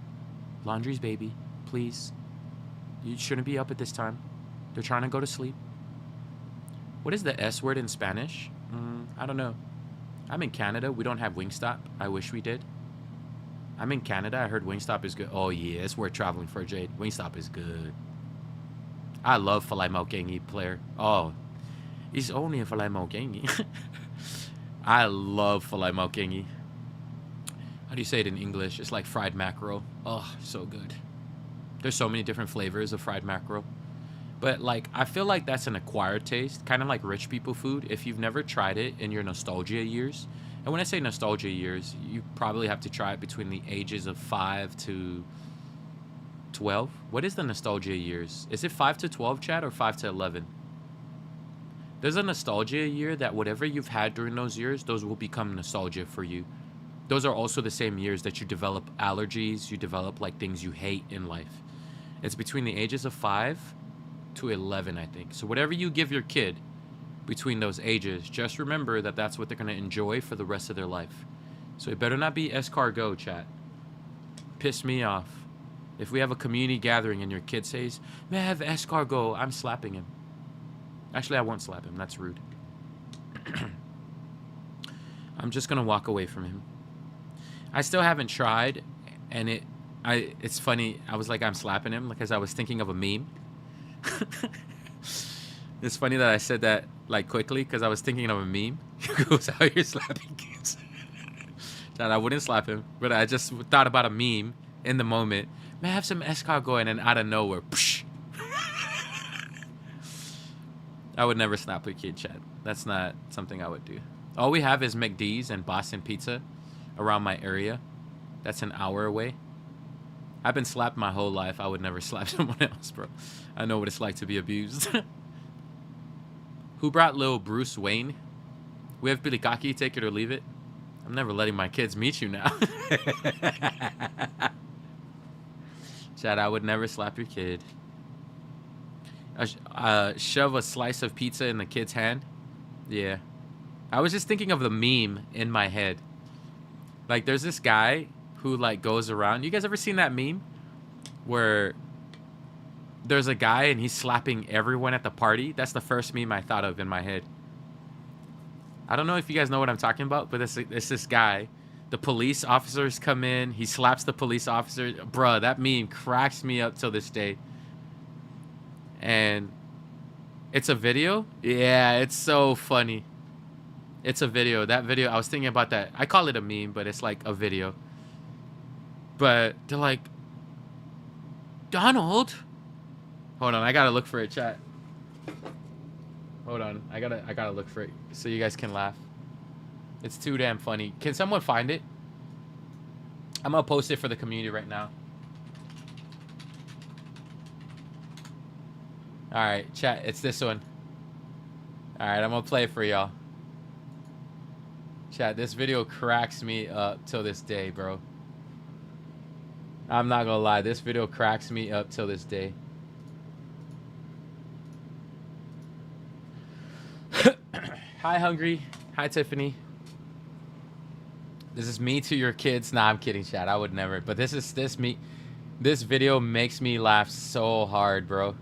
Laundry's baby. Please. You shouldn't be up at this time. They're trying to go to sleep. What is the S word in Spanish? I don't know. I'm in Canada. We don't have Wingstop. I wish we did. I'm in Canada. I heard Wingstop is good. Oh, yeah. It's worth traveling for, Jade. Wingstop is good. I love Filet Mokengi player. Oh, it's only a Filet Mokengi. I love Filet Mokengi. How do you say it in English? It's like fried mackerel. Oh, so good. There's so many different flavors of fried mackerel. But, like, I feel like that's an acquired taste. Kind of like rich people food. If you've never tried it in your nostalgia years. And when I say nostalgia years, you probably have to try it between the ages of 5 to 12. What is the nostalgia years? Is it 5 to 12, chat, or 5 to 11? There's a nostalgia year that whatever you've had during those years, those will become nostalgia for you. Those are also the same years that you develop allergies, you develop like things you hate in life. It's between the ages of 5 to 11, I think. So whatever you give your kid between those ages, just remember that that's what they're going to enjoy for the rest of their life. So it better not be escargot, chat. Piss me off. If we have a community gathering and your kid says, "May I have escargot?" I'm slapping him. Actually, I won't slap him. That's rude. I'm just going to walk away from him. I still haven't tried, and it's funny. I was like, I'm slapping him because I was thinking of a meme. It's funny that I said that like quickly because I was thinking of a meme. He goes out here slapping kids. That I wouldn't slap him, but I just thought about a meme in the moment. May I have some escargot? And then out of nowhere, psh. I would never slap a kid, chat. That's not something I would do. All we have is McD's and Boston Pizza around my area. That's an hour away. I've been slapped my whole life. I would never slap someone else, bro. I know what it's like to be abused. Who brought little Bruce Wayne? We have Pilikaki, take it or leave it. I'm never letting my kids meet you now. Chad, I would never slap your kid. Shove a slice of pizza in the kid's hand. Yeah. I was just thinking of the meme in my head. Like, there's this guy who, like, goes around. You guys ever seen that meme? Where there's a guy and he's slapping everyone at the party? That's the first meme I thought of in my head. I don't know if you guys know what I'm talking about, but it's this guy. The police officers come in. He slaps the police officer. Bruh, that meme cracks me up till this day. And it's a video? Yeah, it's so funny. It's a video. That video, I was thinking about that. I call it a meme, but it's like a video. But they're like, Donald? Hold on, I gotta look for it, chat. Hold on, I gotta look for it so you guys can laugh. It's too damn funny. Can someone find it? I'm gonna post it for the community right now. Alright, chat, it's this one. Alright, I'm gonna play it for y'all. Chat, this video cracks me up till this day, bro. I'm not gonna lie, this video cracks me up till this day. Hi, Hungry. Hi, Tiffany. This is me to your kids. Nah, I'm kidding, chat. I would never. But this video makes me laugh so hard, bro.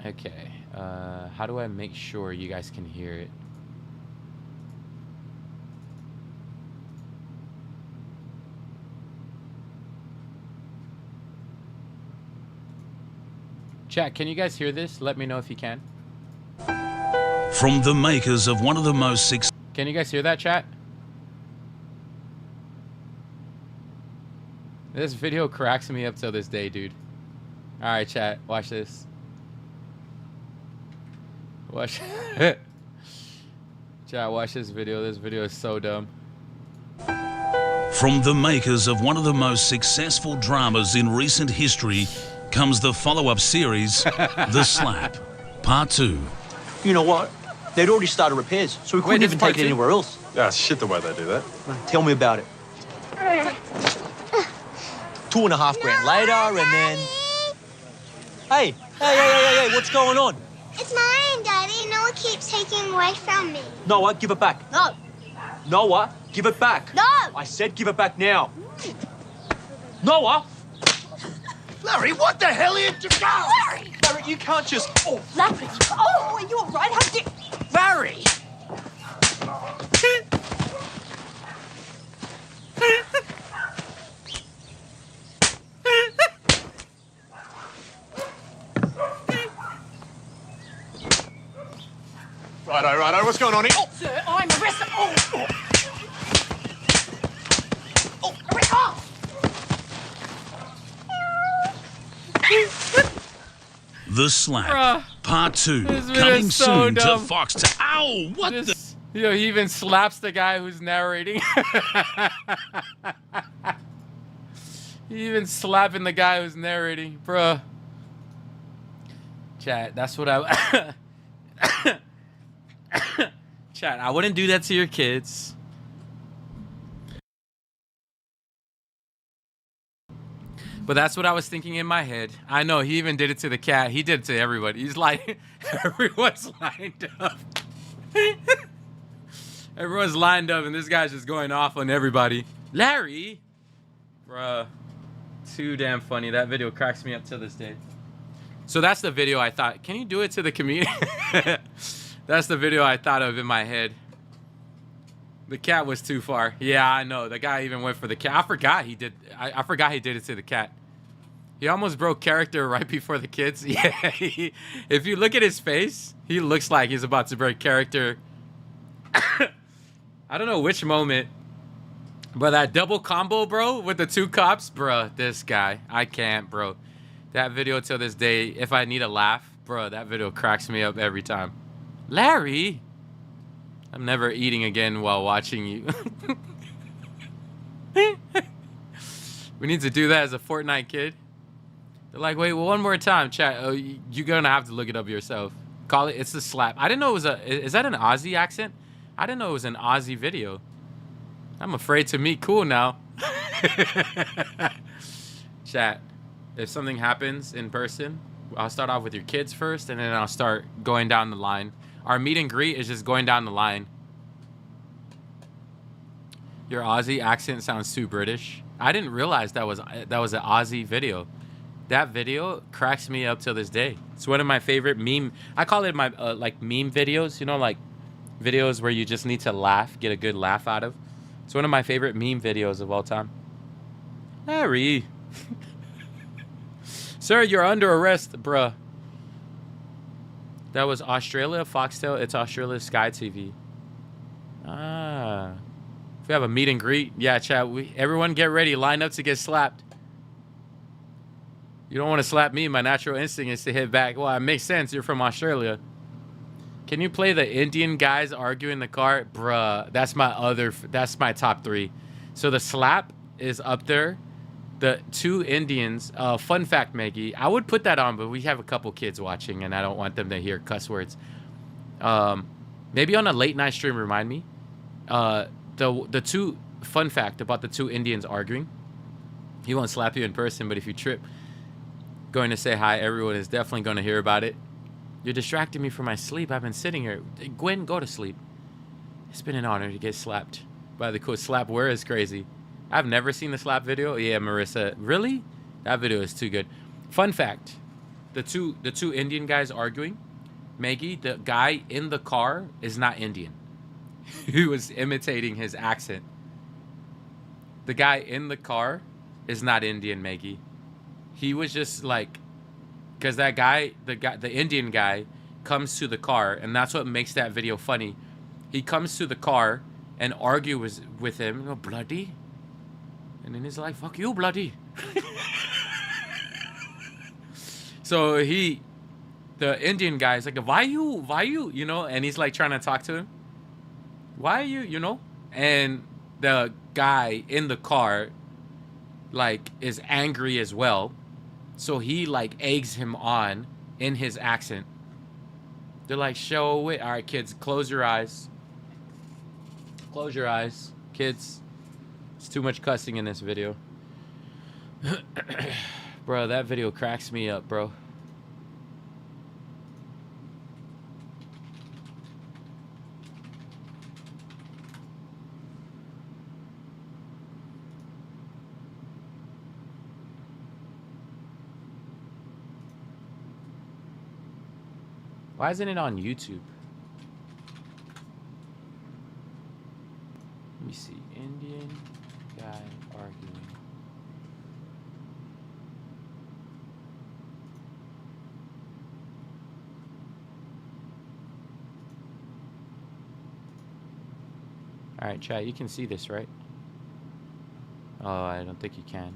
Okay. How do I make sure you guys can hear it? Chat, can you guys hear this? Let me know if you can. From the makers of one of the most Can you guys hear that, chat? This video cracks me up till this day, dude. Alright, chat, watch this. Watch. Chat, watch this video. This video is so dumb. From the makers of one of the most successful dramas in recent history comes the follow-up series, The Slap, Part 2. You know what? They'd already started repairs, so we couldn't even take it anywhere else. Yeah, shit the way they do that. Tell me about it. 2.5 grand later, and then... Hey, what's going on? It's mine, Daddy. Noah keeps taking away from me. Noah, give it back. No. Noah, give it back. No. I said give it back now. Noah! Larry, what the hell are you doing? Larry! Larry, you can't just... Oh, Larry! Oh, are you all right? How did... Larry! Righto, what's going on here? Oh, Sir, I'm arrested. Oh! Oh, arrest! Oh! The Slap, Bruh. Part 2, This video coming is so soon dumb. to Fox. Ow! What the? Yo, he even slaps the guy who's narrating. He even slapping the guy who's narrating, bruh. Chat, that's what I... Chat, I wouldn't do that to your kids. But that's what I was thinking in my head. I know, he even did it to the cat. He did it to everybody. He's like, everyone's lined up. Everyone's lined up, and this guy's just going off on everybody. Larry! Bruh. Too damn funny. That video cracks me up to this day. So that's the video I thought. Can you do it to the community? That's the video I thought of in my head. The cat was too far. Yeah, I know. The guy even went for the cat. I forgot he did. I forgot he did it to the cat. He almost broke character right before the kids. Yeah. If you look at his face, he looks like he's about to break character. I don't know which moment. But that double combo, bro, with the two cops, bro, this guy. I can't, bro. That video till this day, if I need a laugh, bro, that video cracks me up every time. Larry! I'm never eating again while watching you. We need to do that as a Fortnite kid. They're like, wait, well, one more time, chat. Oh, you're gonna have to look it up yourself. Call it, it's The Slap. I didn't know it was a, is that an Aussie accent? I didn't know it was an Aussie video. I'm afraid to meet cool now. Chat. If something happens in person, I'll start off with your kids first, and then I'll start going down the line. Our meet and greet is just going down the line. Your Aussie accent sounds too British. I didn't realize that was an Aussie video. That video cracks me up till this day. It's one of my favorite meme. I call it my like meme videos. You know, like videos where you just need to laugh, get a good laugh out of. It's one of my favorite meme videos of all time. Harry. Sir, you're under arrest, bruh. That was Australia, Foxtel. It's Australia Sky TV. Ah. If we have a meet and greet, yeah, chat. Everyone get ready. Line up to get slapped. You don't want to slap me. My natural instinct is to hit back. Well, it makes sense. You're from Australia. Can you play the Indian guys arguing in the car? Bruh, that's my top 3. So the slap is up there. The 2 Indians, fun fact, Maggie, I would put that on, but we have a couple kids watching, and I don't want them to hear cuss words. Maybe on a late night stream, remind me. The 2, fun fact about the 2 Indians arguing. He won't slap you in person, but if you trip, going to say hi, everyone is definitely going to hear about it. You're distracting me from my sleep. I've been sitting here. Gwen, go to sleep. It's been an honor to get slapped by the cool slap. Where is crazy? I've never seen the slap video. Yeah, Marissa. Really? That video is too good. Fun fact. The two Indian guys arguing. Maggie, the guy in the car is not Indian. He was imitating his accent. The guy in the car is not Indian, Maggie. He was just like, because that guy, the Indian guy, comes to the car, and that's what makes that video funny. He comes to the car and argues with him, oh, bloody. And then he's like, fuck you, bloody. So the Indian guy is like, why you, you know, and he's like trying to talk to him. Why are you know? And the guy in the car, like, is angry as well. So he, like, eggs him on in his accent. They're like, show it. All right, kids, close your eyes. Close your eyes. Kids, it's too much cussing in this video. Bro, that video cracks me up, bro. Why isn't it on YouTube? Let me see. Indian guy arguing. Alright, chat, you can see this, right? Oh, I don't think you can.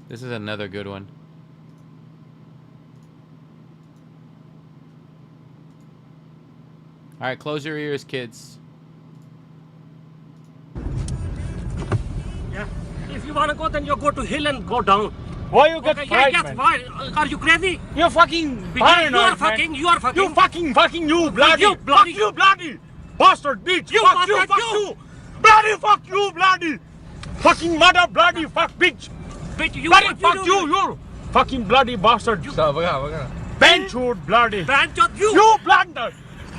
This is another good one. All right, close your ears, kids. Yeah. If you want to go, then you go to hill and go down. Why you get fried, yes, man? why? Are you crazy? You're fucking Because paranoid, you are man. fucking, you are fucking. You fucking, you bloody. You bloody. Fuck you, bloody. Bastard, bitch. You fuck you, bastard, fuck you. you. Bloody, fuck you, bloody. Fucking mother, bloody, fuck, bitch. Bitch, you Bloody, what fuck do? you fucking bloody bastard. Benchwood, bloody. Banchot, you. You blunder.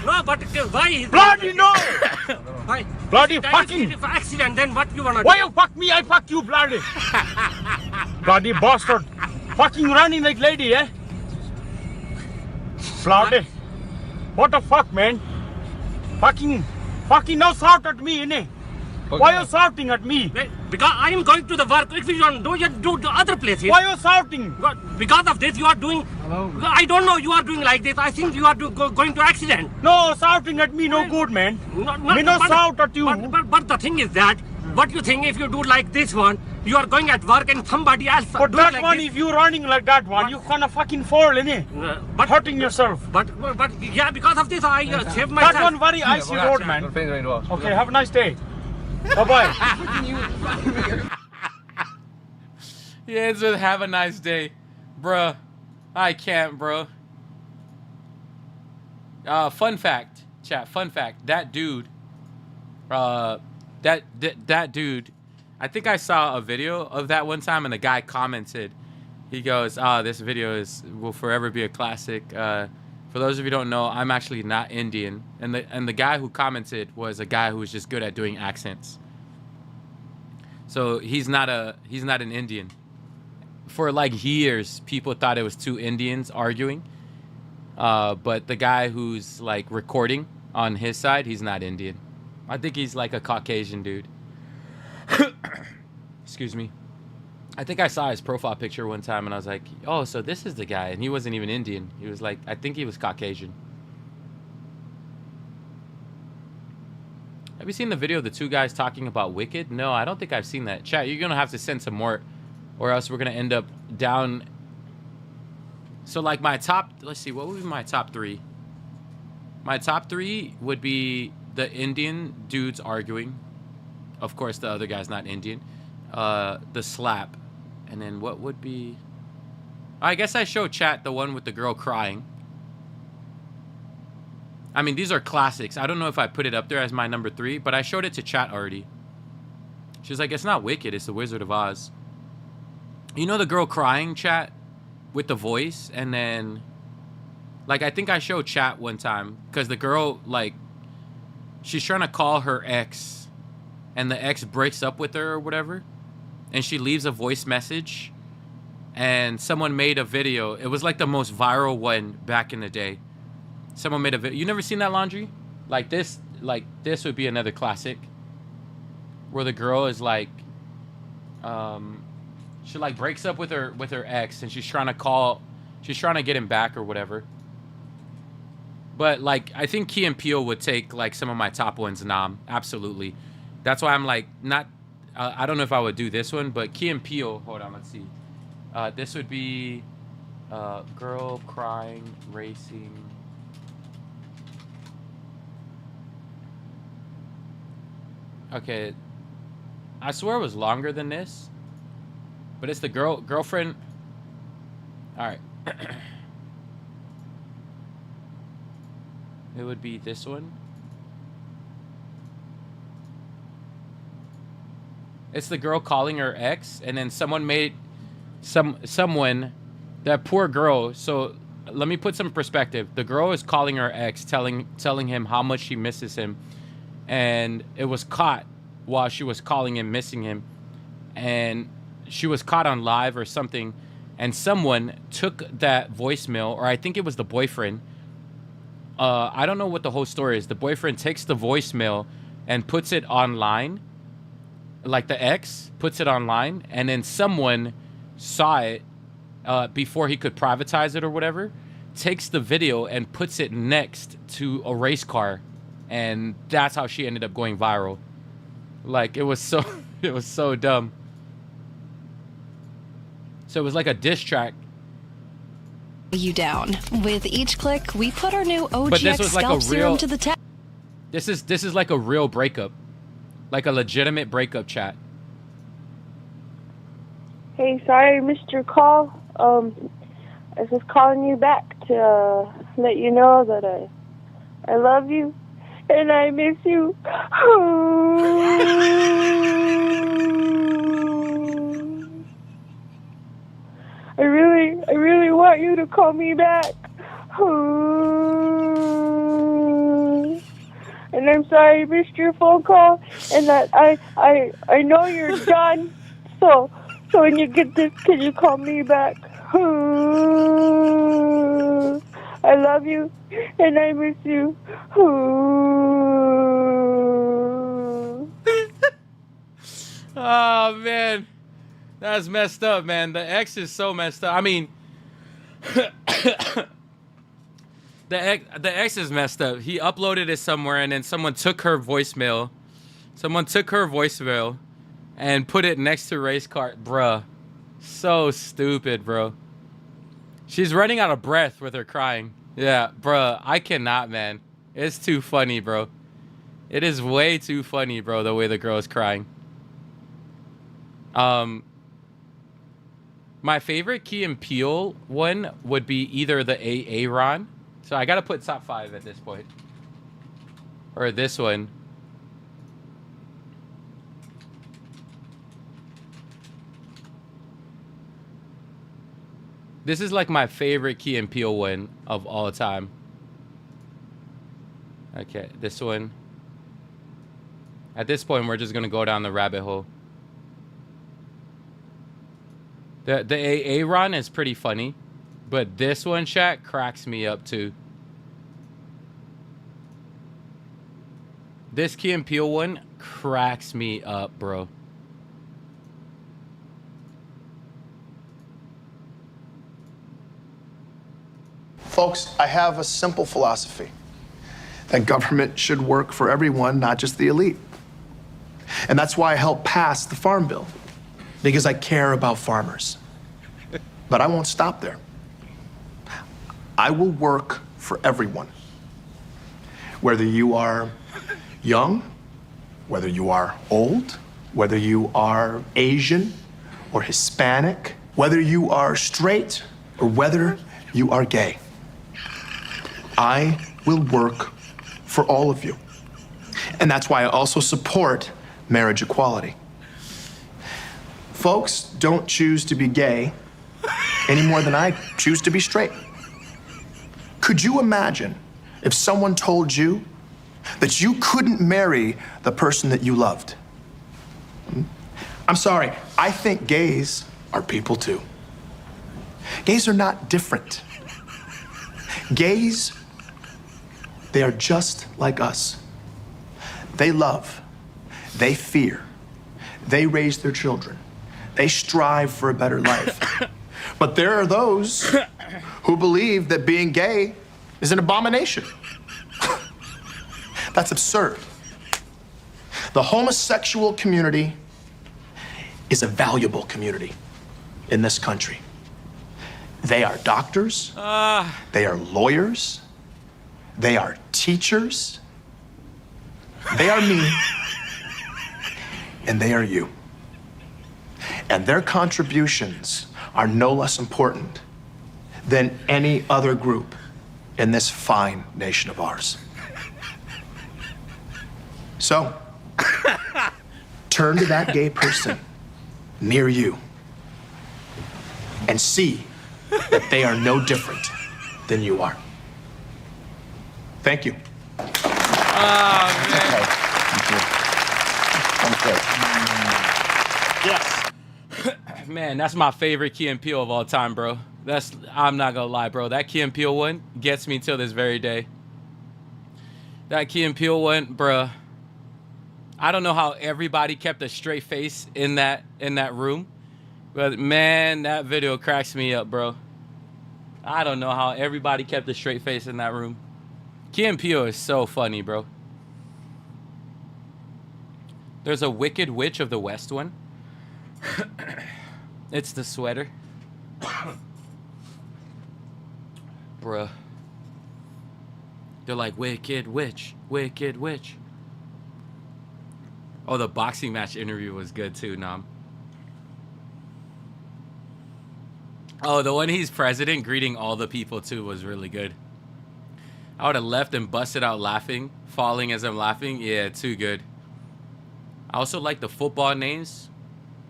No, but why? Bloody no. Why? Bloody That fucking. is accident, then what you want to do? Why you fuck me? I fuck you, bloody. Bloody bastard. Fucking running like lady, eh? Bloody. What the fuck, man? Fucking now shout at me, innit? Why you shouting at me? Because I am going to the work. If you don't do, you do the other places. Why you shouting? Because of this, you are doing. Hello. I don't know. You are doing like this. I think you are going to accident. No, shouting at me no good, man. Me no shout at you. But the thing is that, what you think if you do like this one, you are going at work and somebody else. But do that like one, this. if you running like that one, you gonna fucking fall, innit? But Hurting yourself. But yeah, because of this, I save myself. That one very icy road, man. Okay, have a nice day. Bye-bye. Yeah, it's with have a nice day. Bruh. I can't, bro. Fun fact, chat. Fun fact. That dude. That dude. I think I saw a video of that one time, and the guy commented. He goes, this video will forever be a classic. For those of you who don't know, I'm actually not Indian, and the guy who commented was a guy who was just good at doing accents. So he's not an Indian. For like years, people thought it was two Indians arguing, but the guy who's like recording on his side, he's not Indian. I think he's like a Caucasian dude. Excuse me. I think I saw his profile picture one time and I was like, oh, so this is the guy. And he wasn't even Indian. He was like, I think he was Caucasian. Have you seen the video of the two guys talking about Wicked? No, I don't think I've seen that. Chat, you're going to have to send some more or else we're going to end up down. So like my top, let's see, what would be my top three? My top three would be the Indian dudes arguing. Of course, the other guy's not Indian. The slap. And then what would be... I guess I showed chat the one with the girl crying. I mean, these are classics. I don't know if I put it up there as my number 3, but I showed it to chat already. She's like, it's not Wicked, it's the Wizard of Oz. You know the girl crying, chat? With the voice, and then... Like, I think I showed chat one time, because the girl, like... She's trying to call her ex, and the ex breaks up with her or whatever. And she leaves a voice message. And someone made a video. It was like the most viral one back in the day. Someone made a video. You never seen that, Laundry? Like this would be another classic. Where the girl is like, she like breaks up with her ex, and she's trying to get him back or whatever. But like, I think Key and Peele would take like some of my top ones. Absolutely. That's why I'm like not. I don't know if I would do this one, but Key and Peele. Hold on, let's see. This would be girl crying racing. Okay, I swear it was longer than this, but it's the girlfriend. All right, it would be this one. It's the girl calling her ex, and then someone made someone, that poor girl. So let me put some perspective. The girl is calling her ex, telling him how much she misses him. And it was caught while she was calling him, missing him. And she was caught on live or something. And someone took that voicemail, or I think it was the boyfriend. I don't know what the whole story is. The boyfriend takes the voicemail and puts it online. Like the ex puts it online. And then someone saw it before he could privatize it or whatever. Takes the video and puts it next to a race car. And that's how she ended up going viral. Like, it was so dumb. So it was like a diss track. You down. With each click, we put our new But this OGX was like scalp a serum real, to the test. This is like a real breakup. Like a legitimate breakup, chat. Hey, sorry I missed your call. I was just calling you back to let you know that I love you and I miss you. I really want you to call me back. And I'm sorry I missed your phone call, and that I know you're done. So when you get this, can you call me back? I love you, and I miss you. Oh man, that's messed up, man. The ex is so messed up. I mean, the ex is messed up. He uploaded it somewhere, and then someone took her voicemail. And put it next to race car. Bruh. So stupid, bro. She's running out of breath with her crying. Yeah, bruh. I cannot, man. It's too funny, bro. It is way too funny, bro, the way the girl is crying. My favorite Key and Peele one would be either the Aaron So I gotta put top 5 at this point. Or this one. This is like my favorite Key and Peele one of all time. Okay, this one. At this point, we're just gonna go down the rabbit hole. The AA run is pretty funny, but this one, chat, cracks me up too. This Key and Peele one cracks me up, bro. Folks, I have a simple philosophy. That government should work for everyone, not just the elite. And that's why I helped pass the Farm Bill, because I care about farmers. But I won't stop there. I will work for everyone. Whether you are young, whether you are old, whether you are Asian or Hispanic, whether you are straight or whether you are gay. I will work for all of you. And that's why I also support marriage equality. Folks don't choose to be gay any more than I choose to be straight. Could you imagine if someone told you that you couldn't marry the person that you loved? I'm sorry, I think gays are people too. Gays are not different. Gays, they are just like us. They love, they fear, they raise their children, they strive for a better life. But there are those who believe that being gay is an abomination. That's absurd. The homosexual community is a valuable community in this country. They are doctors, they are lawyers, they are teachers, they are me, and they are you. And their contributions are no less important than any other group in this fine nation of ours. So, turn to that gay person near you and see that they are no different than you are. Thank you. Oh, man. Yes. Man, that's my favorite Key and Peele of all time, bro. I'm not gonna lie, bro. That Key and Peele one gets me till this very day. That Key and Peele one, bro. I don't know how everybody kept a straight face in that room, but man, that video cracks me up, bro. I don't know how everybody kept a straight face in that room. Key and Peele is so funny, bro. There's a Wicked Witch of the West one. It's the sweater. Bruh. They're like, Wicked Witch, Wicked Witch. Oh, the boxing match interview was good too, Nam. Oh, the one he's president greeting all the people too was really good. I would have left and busted out laughing, falling as I'm laughing. Yeah, too good. I also like the football names.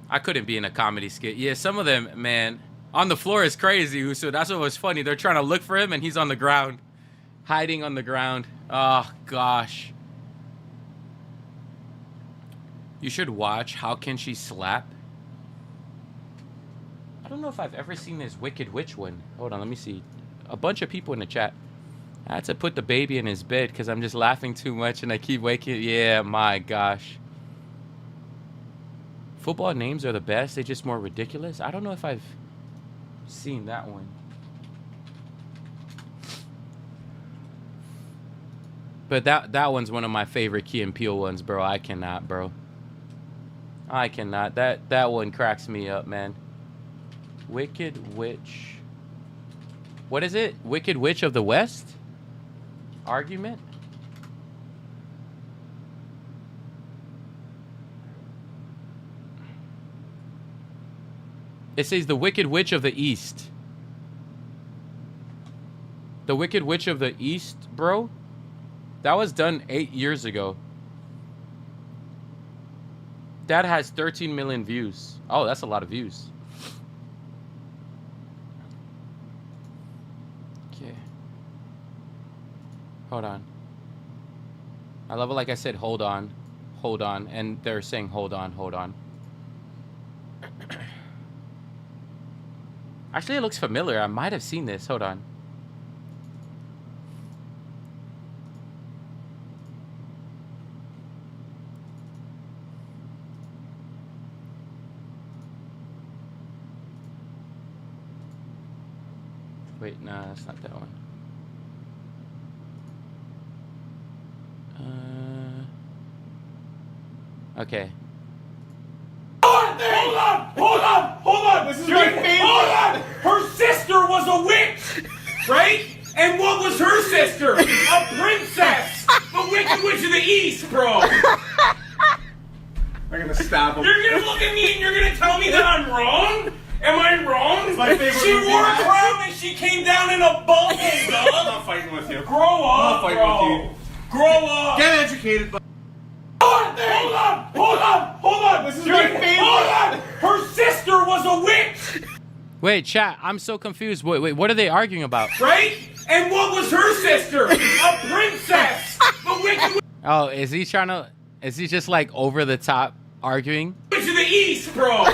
I couldn't be in a comedy skit. Yeah, some of them, man. On the floor is crazy, so that's what was funny. They're trying to look for him and he's on the ground. Hiding on the ground. Oh, gosh. You should watch How Can She Slap? I don't know if I've ever seen this Wicked Witch one. Hold on, let me see. A bunch of people in the chat. I had to put the baby in his bed because I'm just laughing too much and I keep waking. Yeah, my gosh. Football names are the best. They're just more ridiculous. I don't know if I've seen that one. But that one's one of my favorite Key and Peele ones, bro. I cannot, bro. I cannot. That one cracks me up, man. Wicked Witch. What is it? Wicked Witch of the West? Argument? It says the Wicked Witch of the East. The Wicked Witch of the East, bro. That was done 8 years ago. That has 13 million views. Oh, that's a lot of views. Okay. Hold on. I love it like I said, hold on. Hold on. And they're saying, hold on, hold on. Actually, it looks familiar. I might have seen this. Hold on. Wait, no, that's not that one. Okay. Hold on! This is my favorite. Hold on! Her sister was a witch, right? And what was her sister? A princess! The Wicked Witch of the East, bro! I'm gonna stab him. You're gonna look at me and you're gonna tell me that I'm wrong? Am I wrong? It's my favorite she wore a crown and she came down in a bubble, dog! I'm not fighting with you. Grow up, I'm not fighting with you. Grow up! Get educated, bud. Hold on! This is my favorite. Hold on! Her sister was a witch! Wait, chat, I'm so confused. Wait, what are they arguing about? Right? And what was her sister? A princess! The Wicked Oh, is he just like over the top arguing? Witch of the East, bro!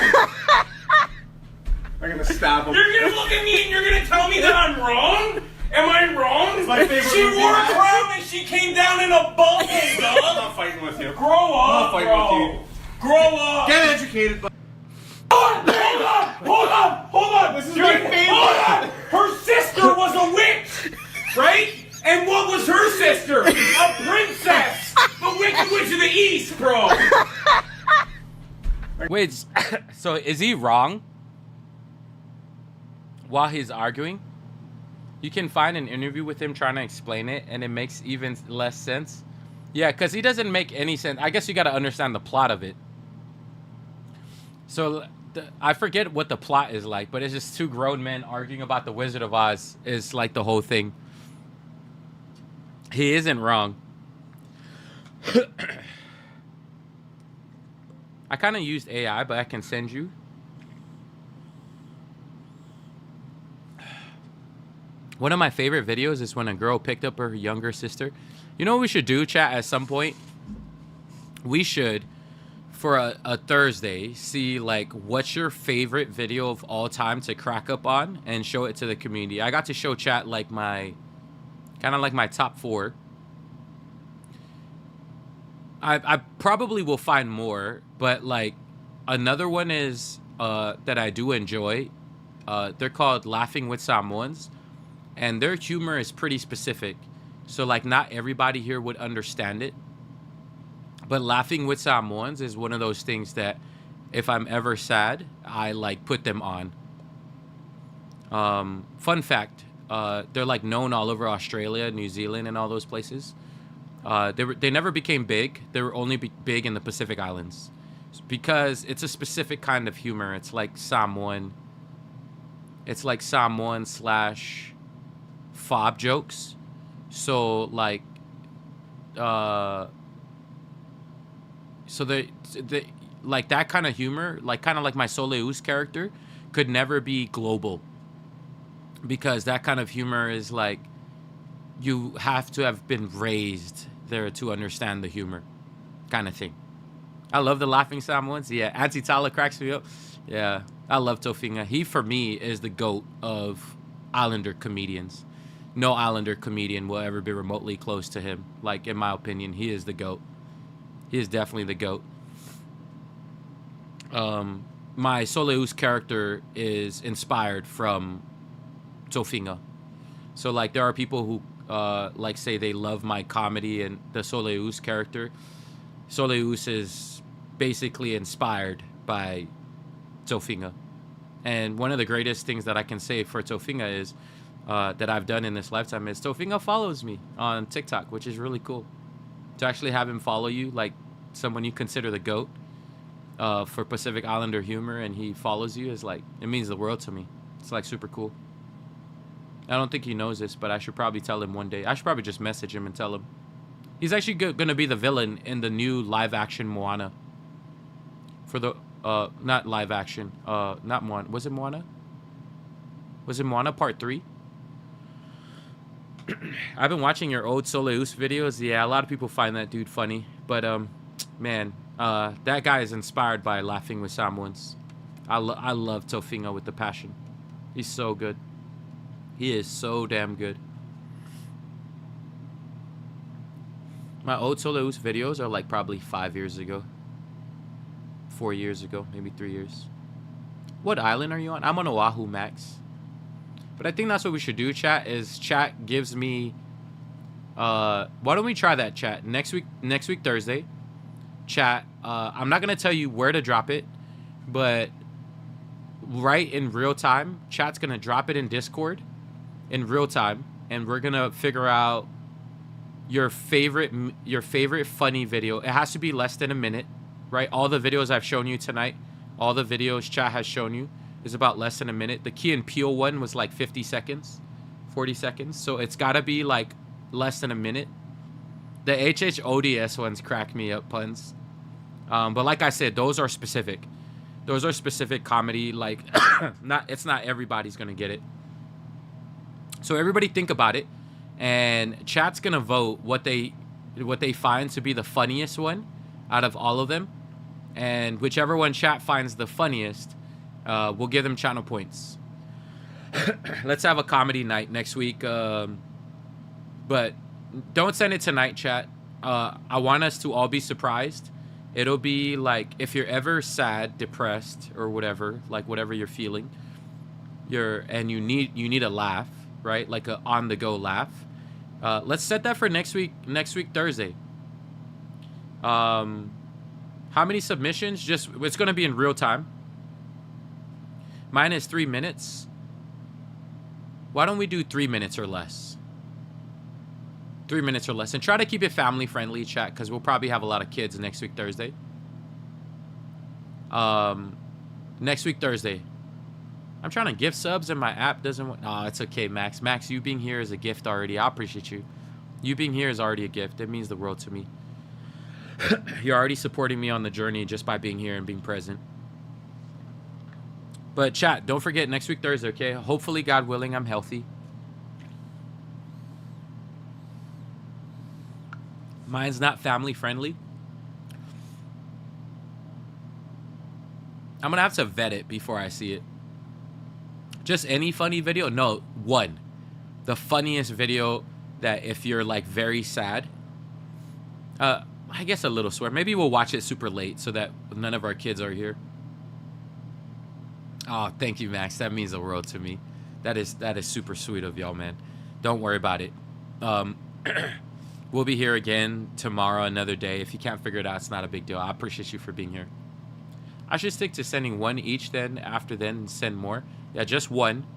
I'm gonna stab him. You're gonna look at me and you're gonna tell me that I'm wrong? Am I wrong? It's my favorite she wore a crown and she came down in a bubble, dog! I'm not fighting with you. Grow up, I'm not fighting with you. Grow up! Get educated, bud. Hold on! This is my favorite. Hold on! Her sister was a witch, right? And what was her sister? A princess! The Wicked Witch of the East, bro! Wait, so is he wrong while he's arguing? You can find an interview with him trying to explain it, and it makes even less sense. Yeah, because he doesn't make any sense. I guess you got to understand the plot of it. So I forget what the plot is like, but it's just two grown men arguing about the Wizard of Oz is like the whole thing. He isn't wrong. I kind of used AI, but I can send you. One of my favorite videos is when a girl picked up her younger sister. You know what we should do, chat, at some point? We should, for a Thursday, see, like, what's your favorite video of all time to crack up on and show it to the community. I got to show chat, like, my, kind of like my top 4. I probably will find more, but, like, another one is, that I do enjoy. They're called Laughing with Samoans. And their humor is pretty specific. So, like, not everybody here would understand it. But Laughing with Samoans is one of those things that if I'm ever sad, I, like, put them on. Fun fact, they're, like, known all over Australia, New Zealand, and all those places. They never became big. They were only big in the Pacific Islands. Because it's a specific kind of humor. It's like Samoan. It's like Samoan / fob jokes. So like so they like that kind of humor, like kind of like my Soleus character, could never be global, because that kind of humor is like you have to have been raised there to understand the humor kind of thing. I love the Laughing Samoans. Yeah, Auntie Tala cracks me up. Yeah, I love Tofinga. He for me is the GOAT of Islander comedians. No Islander comedian will ever be remotely close to him. Like, in my opinion, he is the GOAT. He is definitely the GOAT. My Soleus character is inspired from Tofinga. So, like, there are people who, like, say they love my comedy and the Soleus character. Soleus is basically inspired by Tofinga. And one of the greatest things that I can say for Tofinga is, that I've done in this lifetime is Tofinga follows me on TikTok, which is really cool. To actually have him follow you, like someone you consider the GOAT for Pacific Islander humor, and he follows you, is like, it means the world to me. It's like super cool. I don't think he knows this, but I should probably tell him one day. I should probably just message him and tell him. He's actually gonna be the villain in the new live-action Moana. For the, not live-action, not Moana. Was it Moana? Was it Moana Part 3? I've been watching your old Soleus videos. Yeah, a lot of people find that dude funny. But, man, that guy is inspired by Laughing with Samoans. I love Tofinga with the passion. He's so good. He is so damn good. My old Soleus videos are like probably 5 years ago. 4 years ago, maybe 3 years. What island are you on? I'm on Oahu, Max. But I think that's what we should do, chat, is chat gives me... why don't we try that, chat? Next week Thursday. Chat, I'm not going to tell you where to drop it, but right in real time, chat's going to drop it in Discord in real time, and we're going to figure out your favorite funny video. It has to be less than a minute, right? All the videos I've shown you tonight, all the videos chat has shown you is about less than a minute. The Key and Peele one was like 50 seconds, 40 seconds. So it's got to be like less than a minute. The HHODS ones crack me up, puns. But like I said, those are specific. Those are specific comedy. Like, it's not everybody's going to get it. So everybody think about it. And chat's going to vote what they find to be the funniest one out of all of them. And whichever one chat finds the funniest, we'll give them channel points. Let's have a comedy night next week. But don't send it tonight, chat. I want us to all be surprised. It'll be like, if you're ever sad, depressed, or whatever, like whatever you're feeling, and you need a laugh, right? Like a on-the-go laugh. Let's set that for next week Thursday. How many submissions? Just, it's going to be in real time. Mine is 3 minutes. Why don't we do 3 minutes or less? 3 minutes or less. And try to keep it family friendly, chat, because we'll probably have a lot of kids next week Thursday. Next week Thursday. I'm trying to gift subs and my app doesn't want... Oh, it's okay, Max. Max, you being here is a gift already. I appreciate you. You being here is already a gift. It means the world to me. You're already supporting me on the journey just by being here and being present. But chat, don't forget next week Thursday, okay? Hopefully, God willing, I'm healthy. Mine's not family friendly. I'm gonna have to vet it before I see it. Just any funny video? No, one. The funniest video that if you're like very sad, I guess a little swear. Maybe we'll watch it super late so that none of our kids are here. Oh, thank you, Max. That means the world to me. That is super sweet of y'all, man. Don't worry about it. We'll be here again tomorrow, another day. If you can't figure it out, it's not a big deal. I appreciate you for being here. I should stick to sending one each then, after then send more. Yeah, just one.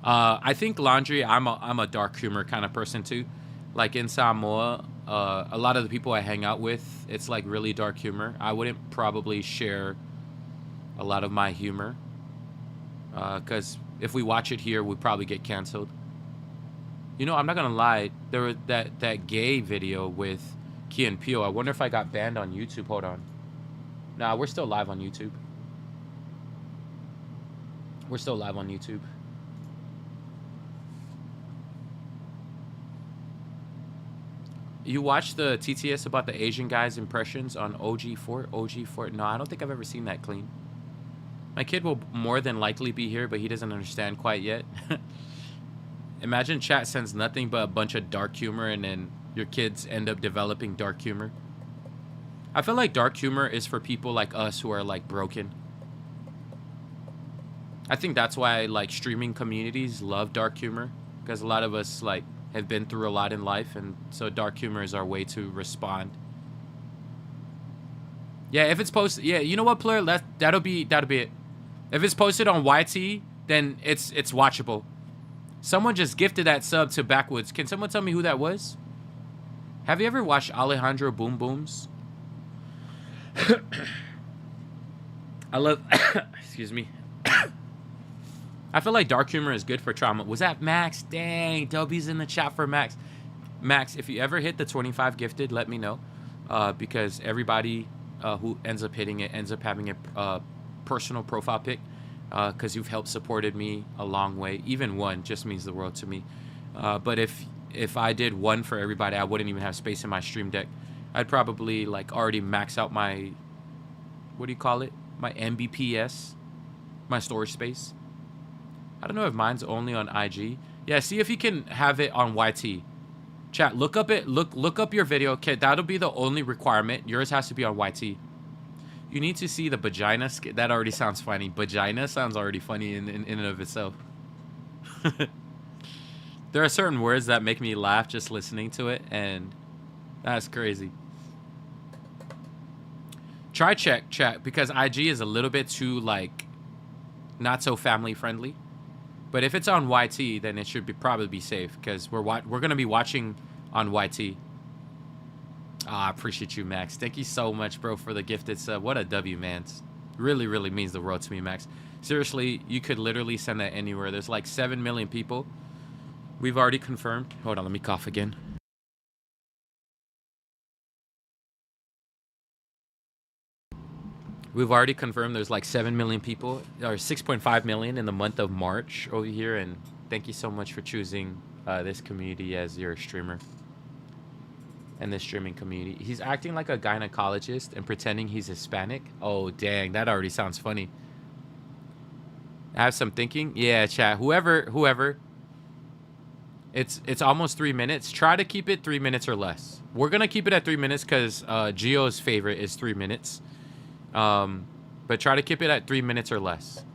I think laundry, I'm a dark humor kind of person too. Like in Samoa, a lot of the people I hang out with, it's like really dark humor. I wouldn't probably share a lot of my humor. Because if we watch it here, we'd probably get canceled. You know, I'm not going to lie. There was that gay video with Key and Peele. I wonder if I got banned on YouTube. Hold on. Nah, we're still live on YouTube. We're still live on YouTube. You watched the TTS about the Asian guy's impressions on OG4? No, I don't think I've ever seen that clean. My kid will more than likely be here, but he doesn't understand quite yet. Imagine chat sends nothing but a bunch of dark humor and then your kids end up developing dark humor. I feel like dark humor is for people like us who are like broken. I think that's why like streaming communities love dark humor, because a lot of us like have been through a lot in life, and so dark humor is our way to respond. Yeah, if it's posted, yeah, you know what, Plur? That'll be it. If it's posted on YT, then it's watchable. Someone just gifted that sub to Backwoods. Can someone tell me who that was? Have you ever watched Alejandro Boom Booms? I love... excuse me. I feel like dark humor is good for trauma. Was that Max? Dang, W's in the chat for Max. Max, if you ever hit the 25 gifted, let me know. Because everybody who ends up hitting it ends up having a personal profile pic. Because you've helped supported me a long way. Even one just means the world to me. But if I did one for everybody, I wouldn't even have space in my stream deck. I'd probably like already max out my, what do you call it? My Mbps, my storage space. I don't know if mine's only on IG. Yeah, see if you can have it on YT. Chat, look up your video. Okay, that'll be the only requirement. Yours has to be on YT. You need to see the vagina skit. That already sounds funny. Vagina sounds already funny in and of itself. There are certain words that make me laugh just listening to it, and that's crazy. Try check, chat, because IG is a little bit too, like, not so family friendly. But if it's on YT, then it should probably be safe, because we're going to be watching on YT. I appreciate you, Max. Thank you so much, bro, for the gifted sub. What a W, man. Really, really means the world to me, Max. Seriously, you could literally send that anywhere. There's like 7 million people. We've already confirmed. Hold on, let me cough again. We've already confirmed there's like 7 million people, or 6.5 million in the month of March over here. And thank you so much for choosing this community as your streamer. And this streaming community. He's acting like a gynecologist and pretending he's Hispanic. Oh, dang. That already sounds funny. I have some thinking. Yeah, chat. Whoever. It's almost 3 minutes. Try to keep it 3 minutes or less. We're going to keep it at 3 minutes because Gio's favorite is 3 minutes. But try to keep it at 3 minutes or less.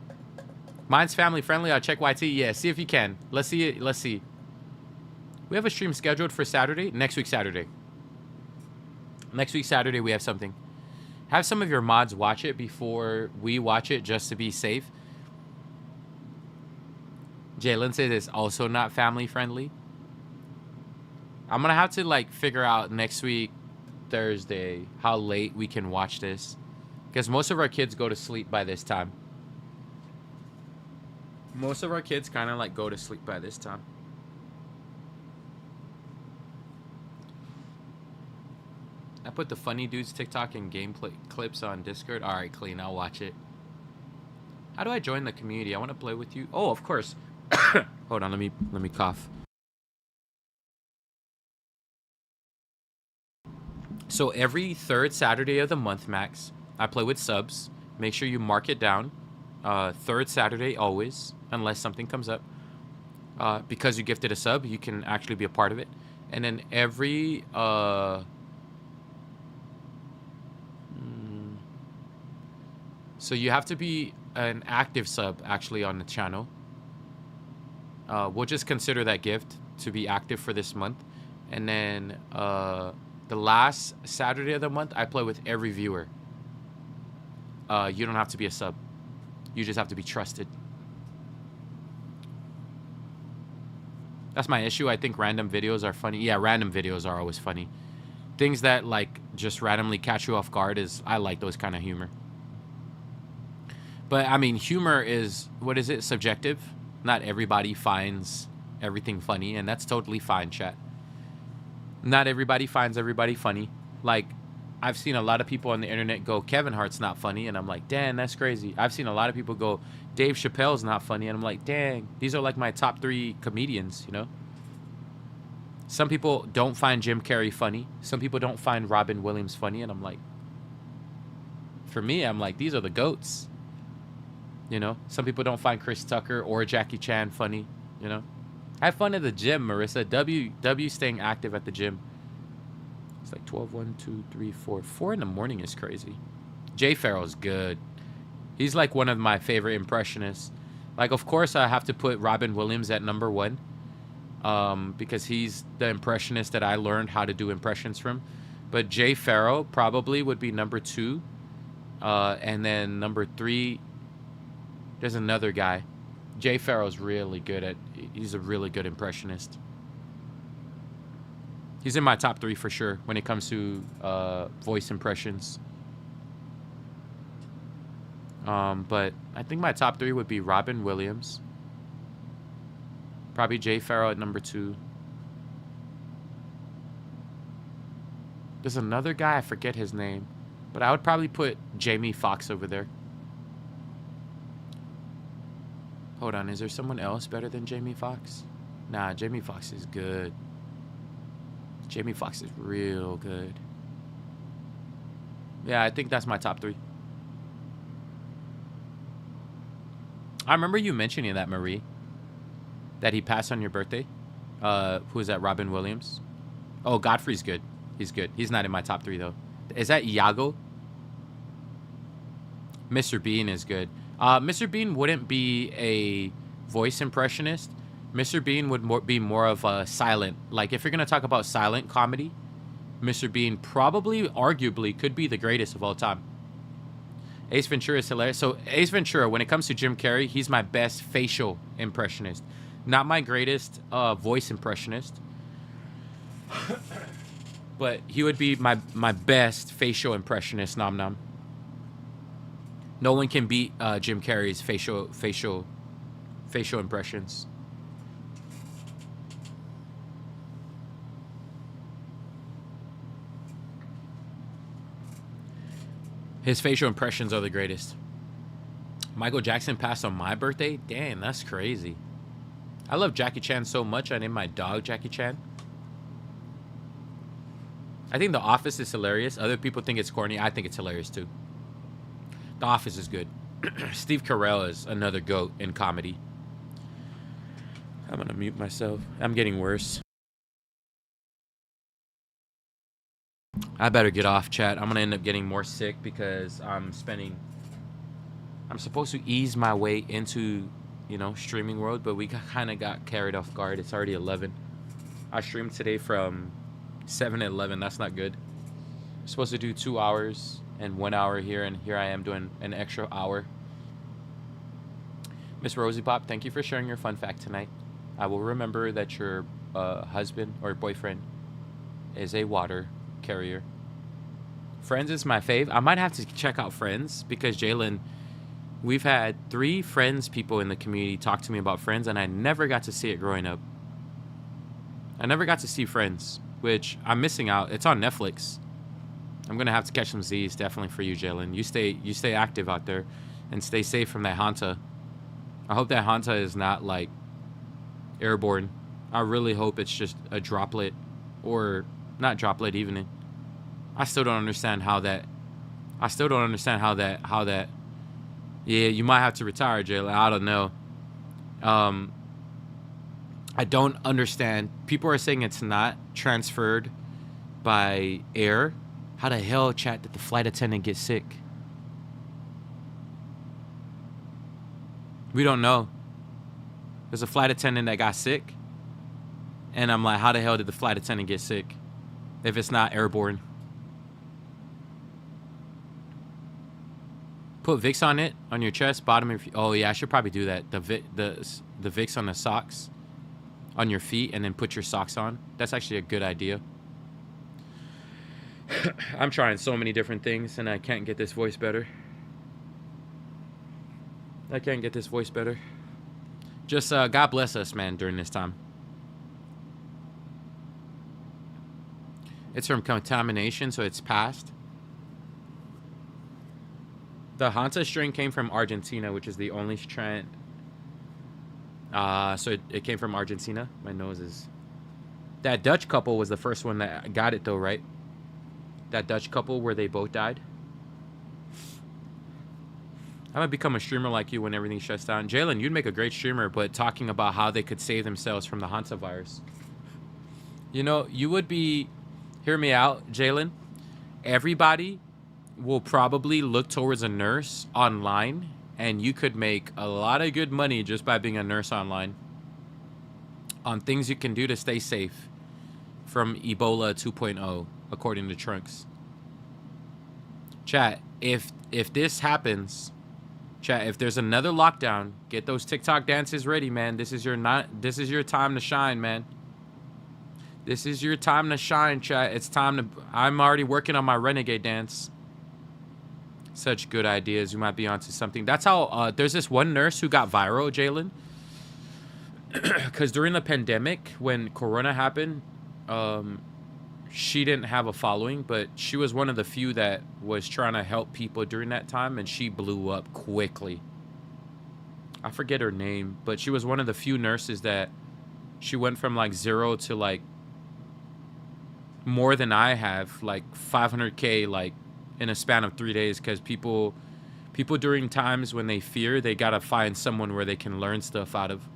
Mine's family friendly. I'll check YT. Yeah, see if you can. Let's see it. Let's see. We have a stream scheduled for Saturday. Next week, Saturday. Next week, Saturday, we have something. Have some of your mods watch it before we watch it just to be safe. Jalen says it's also not family friendly. I'm going to have to like figure out next week, Thursday, how late we can watch this. Because most of our kids go to sleep by this time. Most of our kids kind of like go to sleep by this time. I put the funny dudes TikTok and gameplay clips on Discord. All right, clean. I'll watch it. How do I join the community? I want to play with you. Oh, of course. Hold on. Let me cough. So every third Saturday of the month, Max, I play with subs. Make sure you mark it down. Third Saturday always, unless something comes up. Because you gifted a sub, you can actually be a part of it. And then every so you have to be an active sub actually on the channel. We'll just consider that gift to be active for this month. And then the last Saturday of the month, I play with every viewer. You don't have to be a sub. You just have to be trusted. That's my issue. I think random videos are funny. Yeah, random videos are always funny. Things that like just randomly catch you off guard I like those kind of humor. But I mean, humor is, what is it? Subjective. Not everybody finds everything funny, and that's totally fine, chat. Not everybody finds everybody funny. Like, I've seen a lot of people on the internet go, Kevin Hart's not funny, and I'm like, dang, that's crazy. I've seen a lot of people go, Dave Chappelle's not funny, and I'm like, dang, these are like my top 3 comedians, you know? Some people don't find Jim Carrey funny. Some people don't find Robin Williams funny, and I'm like, for me, I'm like, these are the GOATs. You know, some people don't find Chris Tucker or Jackie Chan funny, you know. Have fun at the gym, Marissa. W staying active at the gym. It's like 12, 1, 2, 3, 4. 4 in the morning is crazy. Jay Farrell's good. He's like one of my favorite impressionists. Like, of course, I have to put Robin Williams at number 1. Because he's the impressionist that I learned how to do impressions from. But Jay Farrell probably would be number 2. And then number 3... There's another guy. Jay Farrell's really good at... He's a really good impressionist. He's in my top 3 for sure when it comes to voice impressions. But I think my top 3 would be Robin Williams, Probably Jay Farrell at number 2. There's another guy, I forget his name, but I would probably put Jamie Foxx over there. Hold on, is there someone else better than Jamie Foxx? Nah, Jamie Foxx is good. Jamie Foxx is real good. Yeah, I think that's my top 3. I remember you mentioning that, Marie. That he passed on your birthday. Who is that? Robin Williams? Oh, Godfrey's good. He's good. He's not in my top 3, though. Is that Iago? Mr. Bean is good. Mr. Bean wouldn't be a voice impressionist. Mr. Bean would be more of a silent. Like, if you're going to talk about silent comedy, Mr. Bean probably, arguably, could be the greatest of all time. Ace Ventura is hilarious. So, Ace Ventura, when it comes to Jim Carrey, he's my best facial impressionist. Not my greatest voice impressionist. But he would be my best facial impressionist, nom nom. No one can beat Jim Carrey's facial impressions. His facial impressions are the greatest. Michael Jackson passed on my birthday? Damn, that's crazy. I love Jackie Chan so much, I named my dog Jackie Chan. I think The Office is hilarious. Other people think it's corny. I think it's hilarious too. The Office is good. Steve Carell is another GOAT in comedy. I'm gonna mute myself. I'm getting worse. I better get off, chat. I'm gonna end up getting more sick because I'm supposed to ease my way into, streaming world, but we kind of got carried off guard. It's already 11. I streamed today from 7 to 11. That's not good. I'm supposed to do 2 hours and 1 hour here, and here I am doing an extra hour. Miss Rosie Pop, thank you for sharing your fun fact tonight. I will remember that your husband or boyfriend is a water carrier. Friends is my fave. I might have to check out Friends because Jalen, we've had 3 Friends people in the community talk to me about Friends, and I never got to see it growing up. I never got to see Friends, which I'm missing out. It's on Netflix. I'm gonna have to catch some Z's definitely for you, Jalen. You stay active out there, and stay safe from that Hanta. I hope that Hanta is not like airborne. I really hope it's just a droplet, or not droplet even. I still don't understand how that. Yeah, you might have to retire, Jalen. I don't know. I don't understand. People are saying it's not transferred by air. How the hell, chat, did the flight attendant get sick? We don't know. There's a flight attendant that got sick. And I'm like, how the hell did the flight attendant get sick if it's not airborne? Put Vicks on it, on your chest, bottom of your... Oh, yeah, I should probably do that. The Vicks on the socks, on your feet, and then put your socks on. That's actually a good idea. I'm trying so many different things, and I can't get this voice better. Just God bless us, man, during this time. It's from contamination, so it's past. The Hanta strain came from Argentina, which is the only strain. So it came from Argentina. My nose is... That Dutch couple was the first one that got it, though, right? That Dutch couple where they both died. I'm going to become a streamer like you when everything shuts down. Jalen, you'd make a great streamer, but talking about how they could save themselves from the Hanta virus. You know, you would be... Hear me out, Jalen. Everybody will probably look towards a nurse online, and you could make a lot of good money just by being a nurse online on things you can do to stay safe from Ebola 2.0, according to Trunks. Chat, if this happens, chat, if there's another lockdown, get those TikTok dances ready, man. This is your time to shine, man. This is your time to shine, chat. It's time to... I'm already working on my Renegade dance. Such good ideas. You might be onto something. That's how... there's this one nurse who got viral, Jalen. because during the pandemic, when Corona happened, she didn't have a following, but she was one of the few that was trying to help people during that time, and she blew up quickly. I forget her name, but she was one of the few nurses that she went from like 0 to like more than I have, like 500K, like in a span of 3 days, because people during times when they fear, they gotta find someone where they can learn stuff out of.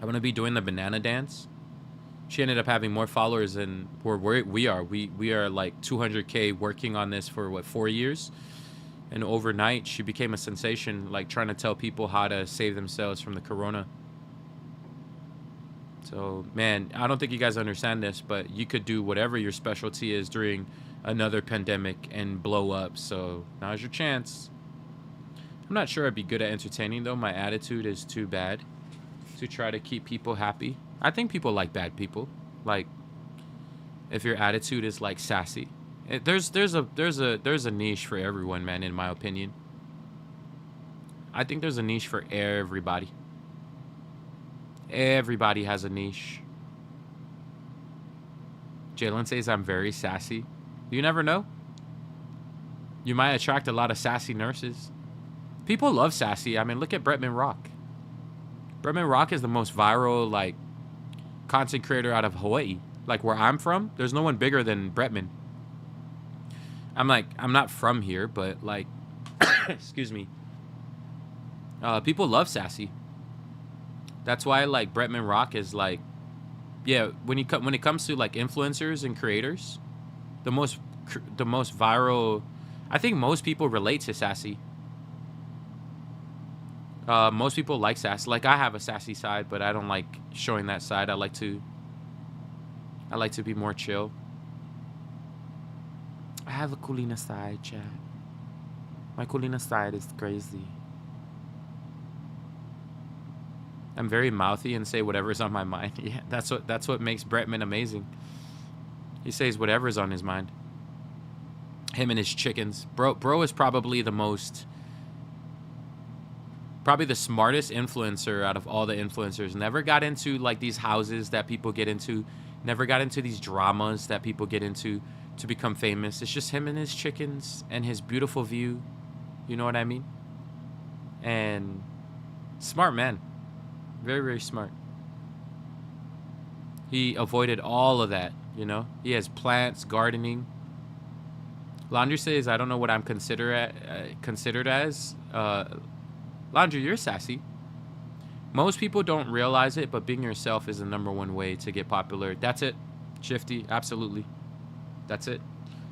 I'm gonna be doing the banana dance. She ended up having more followers than we are. We are like 200K working on this for what, 4 years, and overnight she became a sensation, like trying to tell people how to save themselves from the corona. So man, I don't think you guys understand this, but you could do whatever your specialty is during another pandemic and blow up. So now's your chance. I'm not sure I'd be good at entertaining though. My attitude is too bad to try to keep people happy. I think people like bad people. Like if your attitude is like sassy. There's a niche for everyone, man, in my opinion. I think there's a niche for everybody. Everybody has a niche. Jalen says I'm very sassy. You never know. You might attract a lot of sassy nurses. People love sassy. I mean, look at Bretman Rock. Bretman Rock is the most viral, like, content creator out of Hawaii. Like, where I'm from, there's no one bigger than Bretman. I'm not from here, but, like, excuse me. People love sassy. That's why, like, Bretman Rock is, like, yeah, when it comes to, like, influencers and creators, the most viral, I think most people relate to sassy. Most people like sassy. Like, I have a sassy side, but I don't like showing that side. I like to be more chill. I have a Kulina side, chat. My Kulina side is crazy. I'm very mouthy and say whatever's on my mind. Yeah, that's what makes Bretman amazing. He says whatever's on his mind. Him and his chickens. Bro is probably the smartest influencer out of all the influencers. Never got into like these houses that people get into. Never got into these dramas that people get into to become famous. It's just him and his chickens and his beautiful view. You know what I mean? And smart man. Very, very smart. He avoided all of that, you know? He has plants, gardening. Laundry says, I don't know what I'm considered as. Laundry, you're sassy. Most people don't realize it, but being yourself is the #1 way to get popular. That's it. Shifty, absolutely. That's it.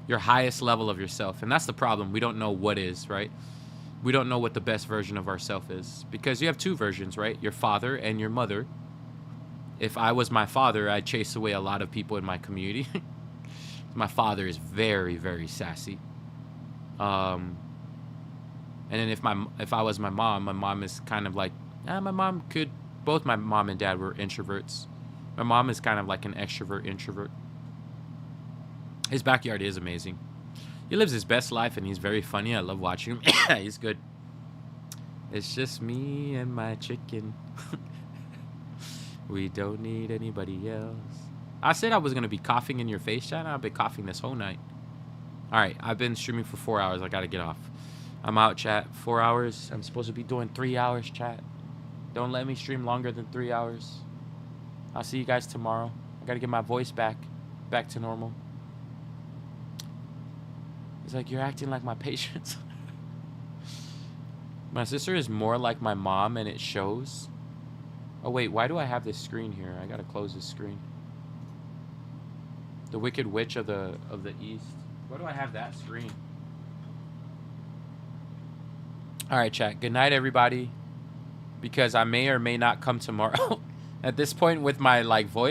Your highest level of yourself. And that's the problem. We don't know what is, right? We don't know what the best version of ourselves is. Because you have two versions, right? Your father and your mother. If I was my father, I'd chase away a lot of people in my community. My father is very, very sassy. And then if I was my mom is kind of like, both my mom and dad were introverts. My mom is kind of like an extrovert introvert. His backyard is amazing. He lives his best life and he's very funny. I love watching him. He's good. It's just me and my chicken. We don't need anybody else. I said I was going to be coughing in your face, chat. I've been coughing this whole night. All right, I've been streaming for 4 hours. I got to get off. I'm out, chat. 4 hours. I'm supposed to be doing 3 hours, chat. Don't let me stream longer than 3 hours. I'll see you guys tomorrow. I got to get my voice back to normal. It's like, you're acting like my patients. My sister is more like my mom, and it shows. Oh, wait, why do I have this screen here? I got to close this screen. The Wicked Witch of the East. Why do I have that screen? All right, chat. Good night, everybody. Because I may or may not come tomorrow. At this point with my, like, voice.